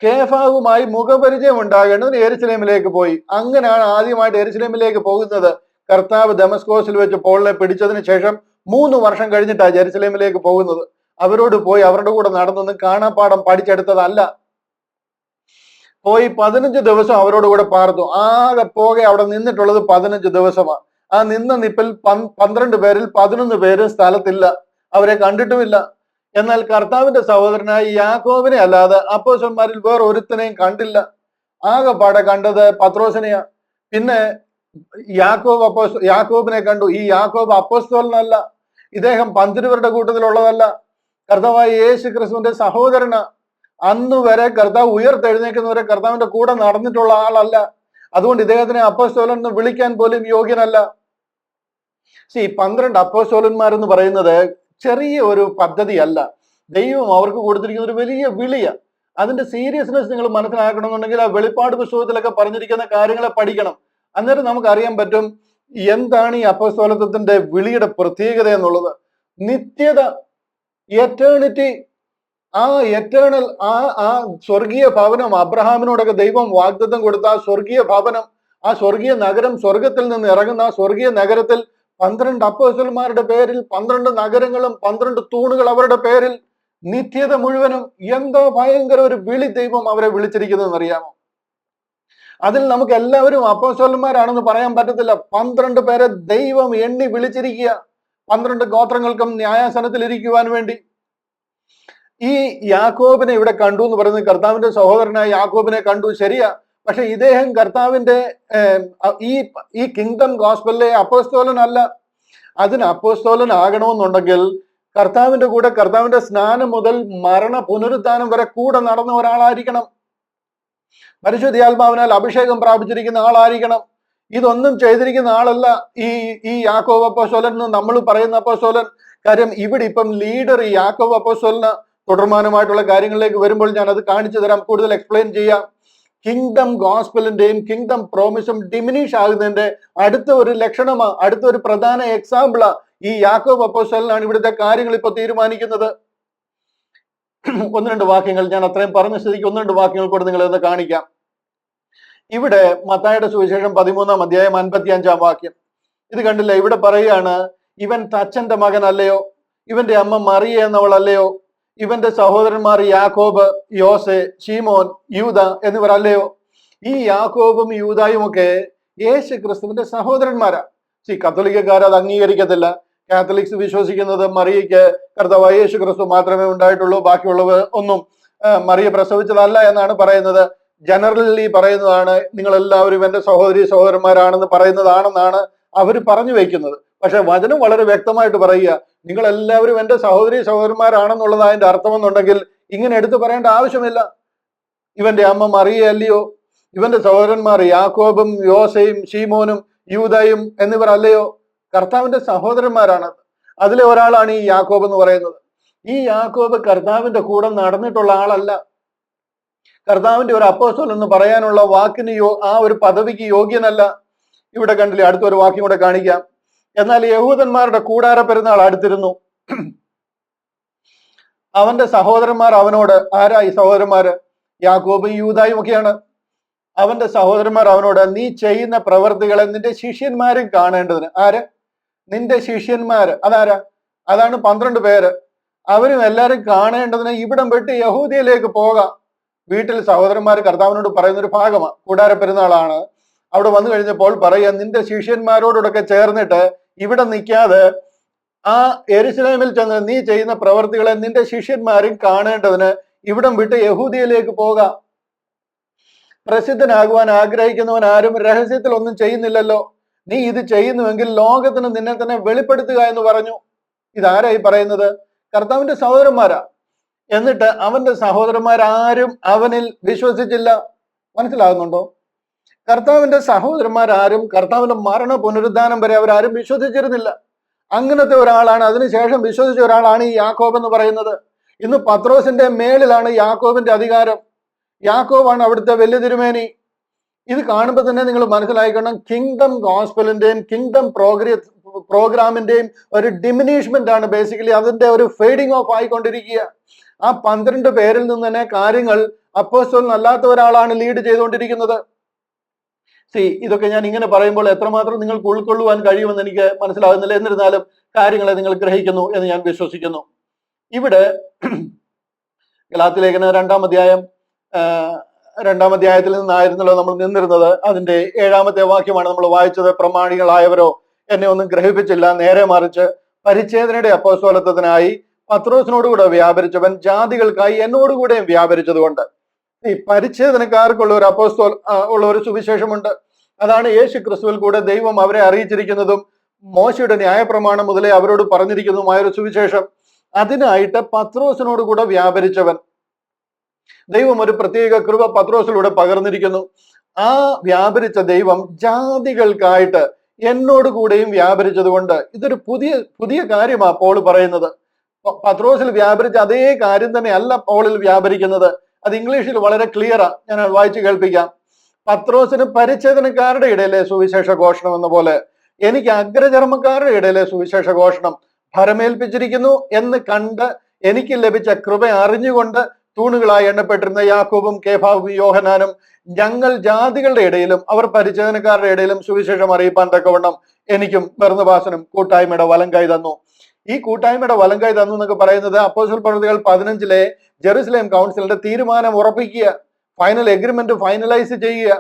കേഫാവുമായി മുഖപരിചയം ഉണ്ടാകേണ്ടതിന് യെരുസലേമിലേക്ക് പോയി. അങ്ങനെയാണ് ആദ്യമായിട്ട് യെരുസലേമിലേക്ക് പോകുന്നത്. കർത്താവ് ദമസ്കോസിൽ വെച്ച് പോളിനെ പിടിച്ചതിന് ശേഷം 3 വർഷം കഴിഞ്ഞിട്ടാണ് ജെറുസലേമിലേക്ക് പോകുന്നത്. അവരോട് പോയി അവരുടെ കൂടെ നടന്നൊന്ന് കാണാപ്പാഠം പഠിച്ചെടുത്തതല്ല. പോയി 15 ദിവസം അവരോട് കൂടെ പാർത്തു. ആകെ പോകെ അവിടെ നിന്നിട്ടുള്ളത് 15 ദിവസമാണ്. ആ നിന്ന നിപ്പിൽ 12 പേരിൽ 11 പേരും സ്ഥലത്തില്ല, അവരെ കണ്ടിട്ടുമില്ല. എന്നാൽ കർത്താവിന്റെ സഹോദരനായ യാക്കോബിനെ അല്ലാതെ അപ്പോസ്തലന്മാരിൽ വേറെ ഒരുത്തനെയും കണ്ടില്ല. ആകെപ്പാടെ കണ്ടത് പത്രോസിനെയാ. പിന്നെ യാക്കോബിനെ കണ്ടു. ഈ യാക്കോബ് അപ്പോസ്തലനല്ല, ഇദ്ദേഹം 12 കൂട്ടത്തിലുള്ളതല്ല, കർത്താവായ യേശു ക്രിസ്തുവിന്റെ സഹോദരന്. അന്ന് വരെ കർത്താവ് ഉയർത്തെഴുന്നേക്കുന്നവരെ കർത്താവിന്റെ കൂടെ നടന്നിട്ടുള്ള ആളല്ല. അതുകൊണ്ട് ഇദ്ദേഹത്തിനെ അപ്പോസ്തലൻ എന്ന് വിളിക്കാൻ പോലും യോഗ്യനല്ല. 12 അപ്പോസ്തലന്മാരെന്ന് പറയുന്നത് ചെറിയ ഒരു പദ്ധതിയല്ല. ദൈവം അവർക്ക് കൊടുത്തിരിക്കുന്ന ഒരു വലിയ വിളിയ. അതിന്റെ സീരിയസ്നെസ് നിങ്ങൾ മനസ്സിലാക്കണമെന്നുണ്ടെങ്കിൽ ആ വെളിപ്പാട് പുസ്തകത്തിലൊക്കെ പറഞ്ഞിരിക്കുന്ന കാര്യങ്ങളെ പഠിക്കണം. അന്നേരം നമുക്ക് അറിയാൻ പറ്റും എന്താണ് ഈ അപ്പോസ്തലത്വത്തിന്റെ വിളിയുടെ പ്രത്യേകത എന്നുള്ളത്. നിത്യത, എറ്റേണിറ്റി, ആ എറ്റേണൽ, ആ സ്വർഗീയ ഭവനം അബ്രഹാമിനോടൊക്കെ ദൈവം വാഗ്ദത്തം കൊടുത്ത ആ സ്വർഗീയ ഭവനം, ആ സ്വർഗീയ നഗരം, സ്വർഗത്തിൽ നിന്ന് ഇറങ്ങുന്ന ആ സ്വർഗീയ നഗരത്തിൽ 12 അപ്പോസ്തലന്മാരുടെ പേരിൽ 12 നഗരങ്ങളും 12 തൂണുകൾ അവരുടെ പേരിൽ, നിത്യത മുഴുവനും. എന്തോ ഭയങ്കര ഒരു വിളി ദൈവം അവരെ വിളിച്ചിരിക്കുന്നതെന്ന് അറിയാമോ? അതിൽ നമുക്ക് എല്ലാവരും അപ്പോസ്തലന്മാരാണെന്ന് പറയാൻ പറ്റത്തില്ല. 12 പേരെ ദൈവം എണ്ണി വിളിച്ചിരിക്കുക, 12 ഗോത്രങ്ങൾക്കും ന്യായാസനത്തിൽ ഇരിക്കുവാൻ വേണ്ടി. ഈ യാക്കോബിനെ ഇവിടെ കണ്ടു എന്ന് പറയുന്നത് കർത്താവിന്റെ സഹോദരനായ യാക്കോബിനെ കണ്ടു, ശരിയാ. പക്ഷെ ഇദ്ദേഹം കർത്താവിന്റെ ഈ കിങ്ഡം ഗോസ്പലിലെ അപ്പോസ്തലനല്ല. അതിന് അപ്പോസ്തലൻ ആകണമെന്നുണ്ടെങ്കിൽ കർത്താവിന്റെ കൂടെ, കർത്താവിന്റെ സ്നാനം മുതൽ മരണ പുനരുദ്ധാനം വരെ കൂടെ നടന്ന ഒരാളായിരിക്കണം. പരിശുദ്ധാത്മാവിനാൽ അഭിഷേകം പ്രാപിച്ചിരിക്കുന്ന ആളായിരിക്കണം. ഇതൊന്നും ചെയ്തിരിക്കുന്ന ആളല്ല ഈ യാക്കോബ് അപ്പോസ്തലൻ എന്ന് നമ്മൾ പറയുന്ന അപ്പോസ്തലൻ. കാര്യം ഇവിടെ ഇപ്പം ലീഡർ ഈ യാക്കോബ് അപ്പോസ്തലന്. തുടർമാനമായിട്ടുള്ള കാര്യങ്ങളിലേക്ക് വരുമ്പോൾ ഞാൻ അത് കാണിച്ചു തരാം, കൂടുതൽ എക്സ്പ്ലെയിൻ ചെയ്യാം. കിങ്ഡം ഗോസ്പലിന്റെയും കിങ്ഡം പ്രോമിസും ഡിമിനിഷ് ആകുന്നതിന്റെ അടുത്ത ഒരു ലക്ഷണമാ, അടുത്ത ഒരു പ്രധാന എക്സാമ്പിളാ ഈ യാക്കോബ് അപ്പോസ്തലനാണ് ഇവിടുത്തെ കാര്യങ്ങൾ ഇപ്പൊ തീരുമാനിക്കുന്നത്. 1-2 വാക്യങ്ങൾ ഞാൻ അത്രയും പറഞ്ഞ സ്ഥിതിക്ക് 1-2 വാക്യങ്ങൾ കൂടെ നിങ്ങളെന്ന് കാണിക്കാം. ഇവിടെ മത്തായിയുടെ സുവിശേഷം 13-ാം അധ്യായം 55-ാം വാക്യം. ഇത് കണ്ടില്ല, ഇവിടെ പറയുകയാണ്, ഇവൻ തച്ചന്റെ മകനല്ലയോ, ഇവന്റെ അമ്മ മറിയ എന്നവളല്ലയോ, ഇവന്റെ സഹോദരന്മാർ യാക്കോബ്, യോസെ, ശീമോൻ, യൂദ എന്നിവർ അല്ലയോ? ഈ യാക്കോബും യൂദായും ഒക്കെ യേശു ക്രിസ്തുവിന്റെ സഹോദരന്മാരാ. കത്തോലിക്കക്കാർ അത് അംഗീകരിക്കത്തില്ല. കാത്തലിക്സ് വിശ്വസിക്കുന്നത് മറിയയ്ക്ക് കർത്താവായ യേശു ക്രിസ്തു മാത്രമേ ഉണ്ടായിട്ടുള്ളൂ, ബാക്കിയുള്ളവർ ഒന്നും മറിയ പ്രസവിച്ചതല്ല എന്നാണ് പറയുന്നത്. ജനറലി പറയുന്നതാണ്, നിങ്ങൾ എല്ലാവരും എൻ്റെ സഹോദരി സഹോദരന്മാരാണെന്ന് പറയുന്നതാണെന്നാണ് അവർ പറഞ്ഞു വയ്ക്കുന്നത്. പക്ഷെ വചനം വളരെ വ്യക്തമായിട്ട് പറയുക, നിങ്ങൾ എല്ലാവരും എൻ്റെ സഹോദരി സഹോദരന്മാരാണെന്നുള്ളത് അതിന്റെ അർത്ഥമെന്നുണ്ടെങ്കിൽ ഇങ്ങനെ എടുത്തു പറയേണ്ട ആവശ്യമില്ല. ഇവന്റെ അമ്മ മറിയ അല്ലയോ? ഇവന്റെ സഹോദരന്മാർ യാക്കോബും യോസയും ശീമോനും യൂദയും എന്നിവർ അല്ലയോ? കർത്താവിന്റെ സഹോദരന്മാരാണ്. അതിലെ ഒരാളാണ് ഈ യാക്കോബ് എന്ന് പറയുന്നത്. ഈ യാക്കോബ് കർത്താവിന്റെ കൂടെ നടന്നിട്ടുള്ള ആളല്ല. കർത്താവിന്റെ ഒരു അപ്പോസ്തലൻ എന്ന് പറയാനുള്ള വാക്കിന് ആ ഒരു പദവിക്ക് യോഗ്യനല്ല. ഇവിടെ കണ്ടില്ലേ, അടുത്തൊരു വാക്യം കൂടെ കാണിക്കാം. എന്നാൽ യഹൂദന്മാരുടെ കൂടാര പെരുന്നാൾ അടുത്തിരുന്നു. അവന്റെ സഹോദരന്മാർ അവനോട്, ആരാ ഈ സഹോദരന്മാര്? യാക്കോബും യൂദായും ഒക്കെയാണ്. അവന്റെ സഹോദരന്മാർ അവനോട്, നീ ചെയ്യുന്ന പ്രവർത്തികളെ നിന്റെ ശിഷ്യന്മാരും കാണേണ്ടതിന്. ആര്? നിന്റെ ശിഷ്യന്മാര്. അതാരാ? അതാണ് 12 പേര്. അവരും എല്ലാരും കാണേണ്ടതിന് ഇവിടം വിട്ട് യഹൂദിയയിലേക്ക് പോകാം. വീട്ടിൽ സഹോദരന്മാർ കർത്താവിനോട് പറയുന്ന ഒരു ഭാഗമാണ്. കൂടാര പെരുന്നാളാണ്. അവിടെ വന്നു കഴിഞ്ഞപ്പോൾ പറയാ, നിന്റെ ശിഷ്യന്മാരോടൊക്കെ ചേർന്നിട്ട് ഇവിടെ നിൽക്കാതെ ആ യെരുശലേമിൽ ചെന്ന് നീ ചെയ്യുന്ന പ്രവർത്തികളെ നിന്റെ ശിഷ്യന്മാരും കാണേണ്ടതിന് ഇവിടം വിട്ട് യഹൂദിയയിലേക്ക് പോകാം. പ്രസിദ്ധനാകുവാൻ ആഗ്രഹിക്കുന്നവൻ ആരും രഹസ്യത്തിൽ ഒന്നും ചെയ്യുന്നില്ലല്ലോ. നീ ഇത് ചെയ്യുന്നുവെങ്കിൽ ലോകത്തിന് നിന്നെ തന്നെ വെളിപ്പെടുത്തുക എന്ന് പറഞ്ഞു. ഇതാരായി പറയുന്നത്? കർത്താവിന്റെ സഹോദരന്മാരാ. എന്നിട്ട് അവന്റെ സഹോദരന്മാരാരും അവനിൽ വിശ്വസിച്ചില്ല. മനസ്സിലാകുന്നുണ്ടോ? കർത്താവിന്റെ സഹോദരന്മാരാരും കർത്താവിന്റെ മരണ പുനരുദ്ധാനം വരെ അവരാരും വിശ്വസിച്ചിരുന്നില്ല. അങ്ങനത്തെ ഒരാളാണ്, അതിനുശേഷം വിശ്വസിച്ച ഒരാളാണ് ഈ യാക്കോബ് എന്ന് പറയുന്നത്. ഇന്ന് പത്രോസിന്റെ മേളിലാണ് യാക്കോബിന്റെ അധികാരം. യാക്കോബാണ് അവിടുത്തെ വലിയ തിരുമേനി. ഇത് കാണുമ്പോൾ തന്നെ നിങ്ങൾ മനസ്സിലാക്കണം, കിങ്ഡം ഗോസ്പലിന്റെയും കിങ്ഡം പ്രോഗ്രാമിന്റെയും ഒരു ഡിമിനിഷ്മെന്റ് ആണ് ബേസിക്കലി. അതിന്റെ ഒരു ഫെയ്ഡിങ് ഓഫ് ആയിക്കൊണ്ടിരിക്കുക. ആ 12 പേരിൽ നിന്ന് തന്നെ കാര്യങ്ങൾ അപ്പോസ്തലൻ അല്ലാത്ത ഒരാളാണ് ലീഡ് ചെയ്തുകൊണ്ടിരിക്കുന്നത്. ഇതൊക്കെ ഞാൻ ഇങ്ങനെ പറയുമ്പോൾ എത്രമാത്രം നിങ്ങൾക്ക് ഉൾക്കൊള്ളുവാൻ കഴിയുമെന്ന് എനിക്ക് മനസ്സിലാകുന്നില്ല. എന്നിരുന്നാലും കാര്യങ്ങളെ നിങ്ങൾ ഗ്രഹിക്കുന്നു എന്ന് ഞാൻ വിശ്വസിക്കുന്നു. ഇവിടെ ഗലാത്യ ലേഖനം 2-ാം അധ്യായം 2-ാം അധ്യായത്തിൽ നിന്നായിരുന്നല്ലോ നമ്മൾ നിന്നിരുന്നത്. അതിന്റെ 7-ാമത്തെ വാക്യമാണ് നമ്മൾ വായിച്ചത്. പ്രമാണികളായവരോ എന്നെ ഒന്നും ഗ്രഹിപ്പിച്ചില്ല, നേരെ മറിച്ച് പരിച്ഛേദനയുടെ അപ്പോസ്തലത്വത്തിനായി പത്രോസിനോടുകൂടെ വ്യാപരിച്ചവൻ ജാതികൾക്കായി എന്നോടുകൂടെയും വ്യാപരിച്ചതുകൊണ്ട്. ഈ പരിച്ഛേദനക്കാർക്കുള്ള ഒരു ഉള്ള ഒരു സുവിശേഷമുണ്ട്. അതാണ് യേശു ക്രിസ്തുവിൽ കൂടെ ദൈവം അവരെ അറിയിച്ചിരിക്കുന്നതും മോശയുടെ ന്യായപ്രമാണം മുതലേ അവരോട് പറഞ്ഞിരിക്കുന്നതുമായ ഒരു സുവിശേഷം. അതിനായിട്ട് പത്രോസിനോട് കൂടെ വ്യാപരിച്ചവൻ. ദൈവം ഒരു പ്രത്യേക കൃപ പത്രോസിലൂടെ പകർന്നിരിക്കുന്നു. ആ വ്യാപരിച്ച ദൈവം ജാതികൾക്കായിട്ട് എന്നോട് കൂടെയും വ്യാപരിച്ചത് കൊണ്ട്. ഇതൊരു പുതിയ കാര്യമാണ് പോൾ പറയുന്നത്. പത്രോസിൽ വ്യാപരിച്ച അതേ കാര്യം തന്നെ അല്ല പോളിൽ വ്യാപരിക്കുന്നത്. അത് ഇംഗ്ലീഷിൽ വളരെ ക്ലിയറാ. ഞാൻ വായിച്ചു കേൾപ്പിക്കാം. പത്രോസിന് പരിച്ഛേദനക്കാരുടെ ഇടയിലെ സുവിശേഷ ഘോഷണം എന്ന പോലെ എനിക്ക് അഗ്രചർമ്മക്കാരുടെ ഇടയിലെ സുവിശേഷ ഘോഷണം ഭരമേൽപ്പിച്ചിരിക്കുന്നു എന്ന് കണ്ട് എനിക്ക് ലഭിച്ച കൃപ അറിഞ്ഞുകൊണ്ട് തൂണുകളായി എണ്ണപ്പെട്ടിരുന്ന യാക്കോബും കേഫാവും യോഹനാനും ഞങ്ങൾ ജാതികളുടെ ഇടയിലും അവർ പരിച്ഛേദനക്കാരുടെ ഇടയിലും സുവിശേഷം അറിയിപ്പാൻ തക്കവണ്ണം എനിക്കും ബർന്നബാസിനും കൂട്ടായ്മയുടെ വലങ്കൈ തന്നു. ഈ കൂട്ടായ്മയുടെ വലങ്കൈ തന്നു എന്നൊക്കെ പറയുന്നത് അപ്പോസ്തല പ്രവൃത്തികൾ 15-ലെ ജെറുസലേം കൗൺസിലിന്റെ തീരുമാനം ഉറപ്പിക്കുക, ഫൈനൽ എഗ്രിമെന്റ് ഫൈനലൈസ് ചെയ്യുക.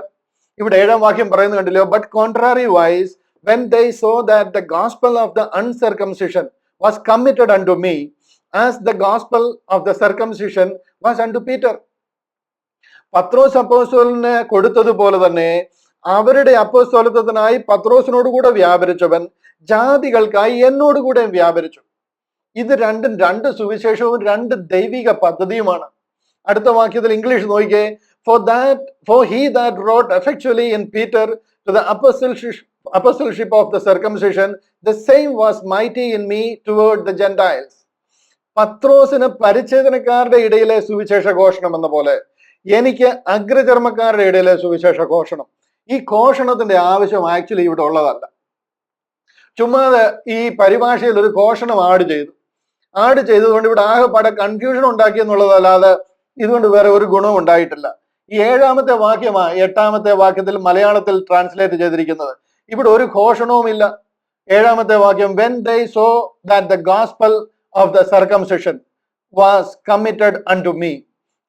ഇവിടെ 7-ാം വാക്യം പറയുന്നത് കണ്ടില്ലോ. But കോൺട്രാറി vice when they saw that the gospel of the uncircumcision was committed unto me as the gospel of the circumcision was unto Peter. പത്രോസ് അപ്പോസ്തലന് കൊടുത്തതുപോലെ തന്നെ അവരുടെ അപ്പോസ്തലത്വത്തിനായി പത്രോസിനോട് കൂടെ വ്യാപരിച്ചവൻ ജാതികൾക്കായി എന്നോട് കൂടെ വ്യാപരിച്ചു. ഇത് രണ്ടും, 2 സുവിശേഷവും 2 ദൈവിക പദ്ധതിയുമാണ്. അടുത്ത വാക്യത്തിൽ ഇംഗ്ലീഷ് നോക്കിയേ. For he that wrote effectually in Peter to the apostleship of the circumcision, the same was mighty in me toward the Gentiles. പത്രോസിന് പരിച്ഛേദനക്കാരുടെ ഇടയിലെ സുവിശേഷ ഘോഷണം എന്ന പോലെ എനിക്ക് അഗ്രചർമ്മക്കാരുടെ ഇടയിലെ സുവിശേഷ ഘോഷണം. ഈ ഘോഷണത്തിന്റെ ആവശ്യം ആക്ച്വലി ഇവിടെ ഉള്ളതല്ല. ചുമ്മാതെ ഈ പരിഭാഷയിൽ ഒരു ഘോഷണം ആഡ് ചെയ്തതുകൊണ്ട് ഇവിടെ ആകെപ്പാടെ കൺഫ്യൂഷൻ ഉണ്ടാക്കി എന്നുള്ളതല്ലാതെ ഇതുകൊണ്ട് വേറെ ഒരു ഗുണവും ഉണ്ടായിട്ടില്ല. ഈ 7-ാമത്തെ വാക്യമാണ് 8-ാമത്തെ വാക്യത്തിൽ മലയാളത്തിൽ ട്രാൻസ്ലേറ്റ് ചെയ്തിരിക്കുന്നത്. ഇവിടെ ഒരു ഘോഷണവുമില്ല. 7-ാമത്തെ വാക്യം when they saw that the gospel of the circumcision was committed unto me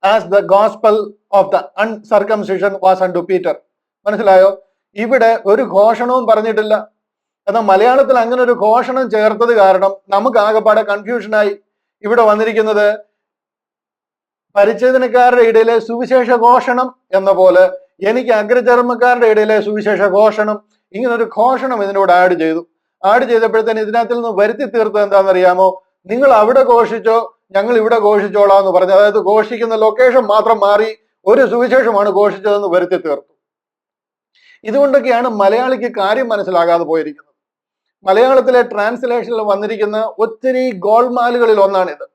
as the gospel of the uncircumcision was unto Peter. മനസ്സിലായോ? ഇവിടെ ഒരു ഘോഷണവും പറഞ്ഞിട്ടില്ല. എന്നാൽ മലയാളത്തിൽ അങ്ങനെ ഒരു ഘോഷണം ചേർത്തത് കാരണം നമുക്ക് ആകെപ്പാടെ കൺഫ്യൂഷനായി. ഇവിടെ വന്നിരിക്കുന്നത് പരിച്ഛേദനക്കാരുടെ ഇടയിലെ സുവിശേഷ ഘോഷണം എന്ന പോലെ എനിക്ക് അഗ്രചർമ്മക്കാരുടെ ഇടയിലെ സുവിശേഷ ഘോഷണം, ഇങ്ങനൊരു ഘോഷണം ഇതിനോട് ആഡ് ചെയ്തപ്പോഴത്തേന് ഇതിനകത്തിൽ നിന്ന് വരുത്തി തീർത്തത് എന്താണെന്നറിയാമോ? നിങ്ങൾ അവിടെ ഘോഷിച്ചോ, ഞങ്ങൾ ഇവിടെ ഘോഷിച്ചോളാം എന്ന് പറഞ്ഞു. അതായത് ഘോഷിക്കുന്ന ലൊക്കേഷൻ മാത്രം മാറി, ഒരു സുവിശേഷമാണ് ഘോഷിച്ചതെന്ന് വരുത്തി തീർത്തു. ഇതുകൊണ്ടൊക്കെയാണ് മലയാളിക്ക് കാര്യം മനസ്സിലാകാതെ പോയിരിക്കുന്നത്. മലയാളത്തിലെ ട്രാൻസ്ലേഷനിൽ വന്നിരിക്കുന്ന ഒത്തിരി ഗോൾമാലുകളിൽ ഒന്നാണിത്.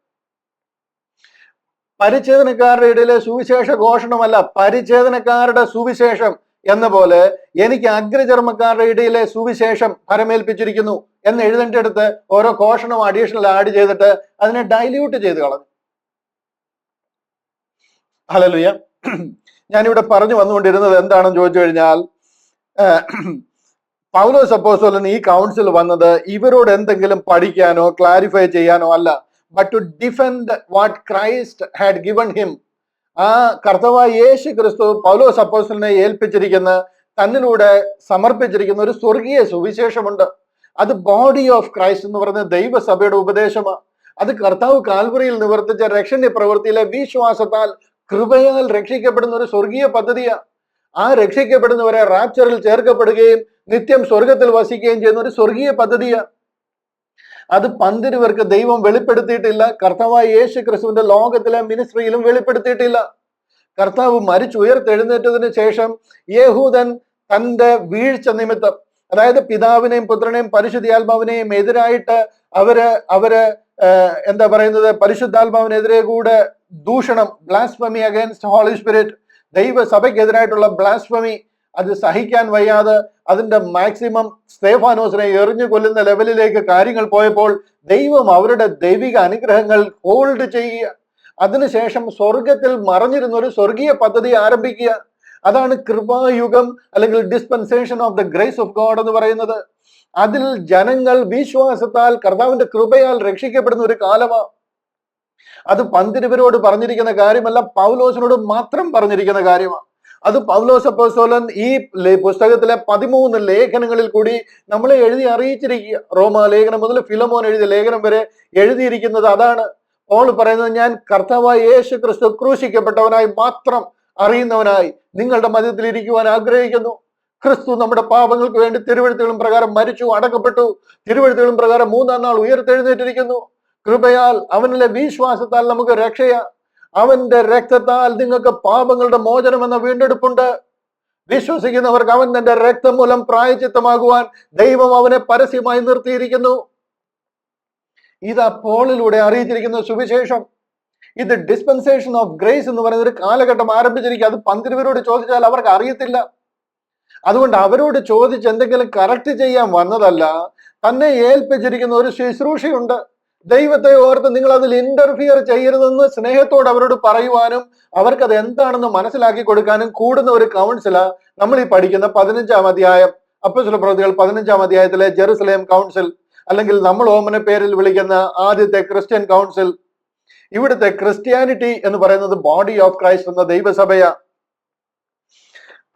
പരിച്ഛേദനക്കാരുടെ ഇടയിലെ സുവിശേഷ ഘോഷണമല്ല, പരിച്ഛേദനക്കാരുടെ സുവിശേഷം എന്ന പോലെ എനിക്ക് അഗ്രചർമ്മക്കാരുടെ ഇടയിലെ സുവിശേഷം ഫലമേൽപ്പിച്ചിരിക്കുന്നു എന്ന് എഴുതേണ്ടടുത്ത് ഓരോ ഘോഷണം അഡീഷണൽ ആഡ് ചെയ്തിട്ട് അതിനെ ഡൈല്യൂട്ട് ചെയ്ത് കളഞ്ഞു. ഹല്ലേലൂയ. ഞാനിവിടെ പറഞ്ഞു വന്നുകൊണ്ടിരുന്നത് എന്താണെന്ന് ചോദിച്ചു കഴിഞ്ഞാൽ, പൗലോസ് അപ്പോസ്തലൻ ഈ കൗൺസിൽ വന്നത് ഇവരോട് എന്തെങ്കിലും പഠിക്കാനോ ക്ലാരിഫൈ ചെയ്യാനോ അല്ല, but to defend what Christ had given him. ആ കർത്താവായ യേശു ക്രിസ്തു പൗലോസ് അപ്പോസ്തലനെ ഏൽപ്പിച്ചിരിക്കുന്ന, തന്നിലൂടെ സമർപ്പിച്ചിരിക്കുന്ന ഒരു സ്വർഗീയ സുവിശേഷമുണ്ട്. അത് ബോഡി ഓഫ് ക്രൈസ്റ്റ് എന്ന് പറയുന്ന ദൈവസഭയുടെ ഉപദേശമാണ്. അത് കർത്താവ് കാൽവറിയിൽ നിവർത്തിച്ച രക്ഷണ്യ പ്രവൃത്തിയിലെ വിശ്വാസത്താൽ കൃപയാൽ രക്ഷിക്കപ്പെടുന്ന ഒരു സ്വർഗീയ പദ്ധതിയാണ്. ആ രക്ഷിക്കപ്പെടുന്നവരെ റാപ്ചറിൽ ചേർക്കപ്പെടുകയും നിത്യം സ്വർഗത്തിൽ വസിക്കുകയും ചെയ്യുന്ന ഒരു സ്വർഗീയ പദ്ധതിയാണ്. അത് പന്തിരുവർക്ക് ദൈവം വെളിപ്പെടുത്തിയിട്ടില്ല. കർത്താവായ യേശു ക്രിസ്തുവിന്റെ ലോകത്തിലെ മിനിസ്ട്രിയിലും വെളിപ്പെടുത്തിയിട്ടില്ല. കർത്താവ് മരിച്ചുയർത്തെഴുന്നേറ്റതിന് ശേഷം യഹൂദൻ തന്റെ വീഴ്ച നിമിത്തം, അതായത് പിതാവിനെയും പുത്രനെയും പരിശുദ്ധാത്മാവിനെയും എതിരായിട്ട് അവര് എന്താ പറയുന്നത്, പരിശുദ്ധാത്മാവിനെതിരെ കൂടെ ദൂഷണം, ബ്ലാസ്ഫമി അഗൈൻസ്റ്റ് ഹോളി സ്പിരിറ്റ്, ദൈവസഭയ്ക്കെതിരായിട്ടുള്ള ബ്ലാസ്ഫമി, അത് സഹിക്കാൻ വയ്യാതെ അതിന്റെ മാക്സിമം സ്തേഫാനോസിനെ എറിഞ്ഞു കൊല്ലുന്ന ലെവലിലേക്ക് കാര്യങ്ങൾ പോയപ്പോൾ ദൈവം അവരുടെ ദൈവിക അനുഗ്രഹങ്ങൾ ഹോൾഡ് ചെയ്യുക, അതിനുശേഷം സ്വർഗത്തിൽ മറഞ്ഞിരുന്ന ഒരു സ്വർഗീയ പദ്ധതി ആരംഭിക്കുക. അതാണ് കൃപായുഗം അല്ലെങ്കിൽ dispensation of the grace of God എന്ന് പറയുന്നത്. അതിൽ ജനങ്ങൾ വിശ്വാസത്താൽ കർത്താവിന്റെ കൃപയാൽ രക്ഷിക്കപ്പെടുന്ന ഒരു കാലമാണ്. അത് പന്തിരുവരോട് പറഞ്ഞിരിക്കുന്ന കാര്യമല്ല, പൗലോസിനോട് മാത്രം പറഞ്ഞിരിക്കുന്ന കാര്യമാണ്. അത് പൗലോസ് അപ്പോസ്തലൻ ഈ പുസ്തകത്തിലെ 13 ലേഖനങ്ങളിൽ കൂടി നമ്മളെ എഴുതി അറിയിച്ചിരിക്കുക. റോമാ ലേഖനം മുതൽ ഫിലമോൻ എഴുതിയ ലേഖനം വരെ എഴുതിയിരിക്കുന്നത് അതാണ്. പോൾ പറയുന്നത്, ഞാൻ കർത്താവായ യേശു ക്രിസ്തു ക്രൂശിക്കപ്പെട്ടവനായി മാത്രം അറിയുന്നവനായി നിങ്ങളുടെ മധ്യത്തിൽ ഇരിക്കുവാൻ ആഗ്രഹിക്കുന്നു. ക്രിസ്തു നമ്മുടെ പാപങ്ങൾക്ക് വേണ്ടി തിരുവെഴുത്തുകളും പ്രകാരം മരിച്ചു, അടക്കപ്പെട്ടു, തിരുവെഴുത്തുകളും പ്രകാരം 3-ാം നാൾ ഉയർത്തെഴുന്നേറ്റിരിക്കുന്നു. കൃപയാൽ അവനിലെ വിശ്വാസത്താൽ നമുക്ക് രക്ഷയാ. അവന്റെ രക്തത്താൽ നിങ്ങൾക്ക് പാപങ്ങളുടെ മോചനം എന്ന വീണ്ടെടുപ്പുണ്ട്. വിശ്വസിക്കുന്നവർക്ക് അവൻ തന്റെ രക്തം മൂലം പ്രായച്ചിത്തമാകുവാൻ ദൈവം അവനെ പരസ്യമായി നിർത്തിയിരിക്കുന്നു. ഇത് പോളിലൂടെ അറിയിച്ചിരിക്കുന്ന സുവിശേഷം. ഇത് ഡിസ്പെൻസേഷൻ ഓഫ് ഗ്രേസ് എന്ന് പറയുന്ന ഒരു കാലഘട്ടം ആരംഭിച്ചിരിക്കുക. അത് പന്തിരുവരോട് ചോദിച്ചാൽ അവർക്ക് അറിയത്തില്ല. അതുകൊണ്ട് അവരോട് ചോദിച്ച് എന്തെങ്കിലും കറക്റ്റ് ചെയ്യാൻ വന്നതല്ല, തന്നെ ഏൽപ്പിച്ചിരിക്കുന്ന ഒരു ശുശ്രൂഷയുണ്ട്. ദൈവത്തെ ഓർത്ത് നിങ്ങൾ അതിൽ ഇന്റർഫിയർ ചെയ്യരുതെന്ന് സ്നേഹത്തോട് അവരോട് പറയുവാനും അവർക്കത് എന്താണെന്ന് മനസ്സിലാക്കി കൊടുക്കാനും കൂടുന്ന ഒരു കൗൺസിലാ നമ്മൾ ഈ പഠിക്കുന്ന 15-ാം അധ്യായം, അപ്പോസ്തലപ്രവൃത്തികൾ 15-ാം അധ്യായത്തിലെ ജെറുസലേം കൗൺസിൽ, അല്ലെങ്കിൽ നമ്മൾ ഓമന പേരിൽ വിളിക്കുന്ന ആദ്യത്തെ ക്രിസ്ത്യൻ കൗൺസിൽ. ഇവിടുത്തെ ക്രിസ്ത്യാനിറ്റി എന്ന് പറയുന്നത് ബോഡി ഓഫ് ക്രൈസ്റ്റ് എന്ന ദൈവസഭയാ.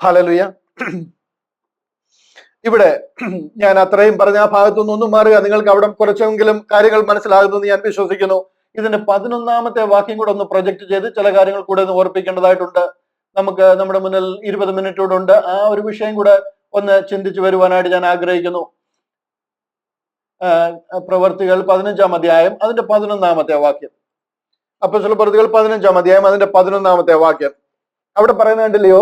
ഹല്ലേലൂയ. ഇവിടെ ഞാൻ അത്രയും പറഞ്ഞ ആ ഭാഗത്തുനിന്ന് ഒന്നും മാറുക, നിങ്ങൾക്ക് അവിടെ കുറച്ചെങ്കിലും കാര്യങ്ങൾ മനസ്സിലാകുമെന്ന് ഞാൻ വിശ്വസിക്കുന്നു. ഇതിന്റെ 11-ാമത്തെ വാക്യം കൂടെ ഒന്ന് പ്രൊജക്ട് ചെയ്ത് ചില കാര്യങ്ങൾ കൂടെ ഒന്ന് ഓർപ്പിക്കേണ്ടതായിട്ടുണ്ട്. നമുക്ക് നമ്മുടെ മുന്നിൽ 20 മിനിറ്റ് കൂടെ ഉണ്ട്. ആ ഒരു വിഷയം കൂടെ ഒന്ന് ചിന്തിച്ചു വരുവാനായിട്ട് ഞാൻ ആഗ്രഹിക്കുന്നു. പ്രവർത്തികൾ 15-ാം അധ്യായം അതിന്റെ 11-ാമത്തെ വാക്യം. അപ്പോസ്തലപ്രവൃത്തികൾ 15-ാം അധ്യായം അതിന്റെ 11-ാമത്തെ വാക്യം. അവിടെ പറയുന്നത് കണ്ടില്ലയോ,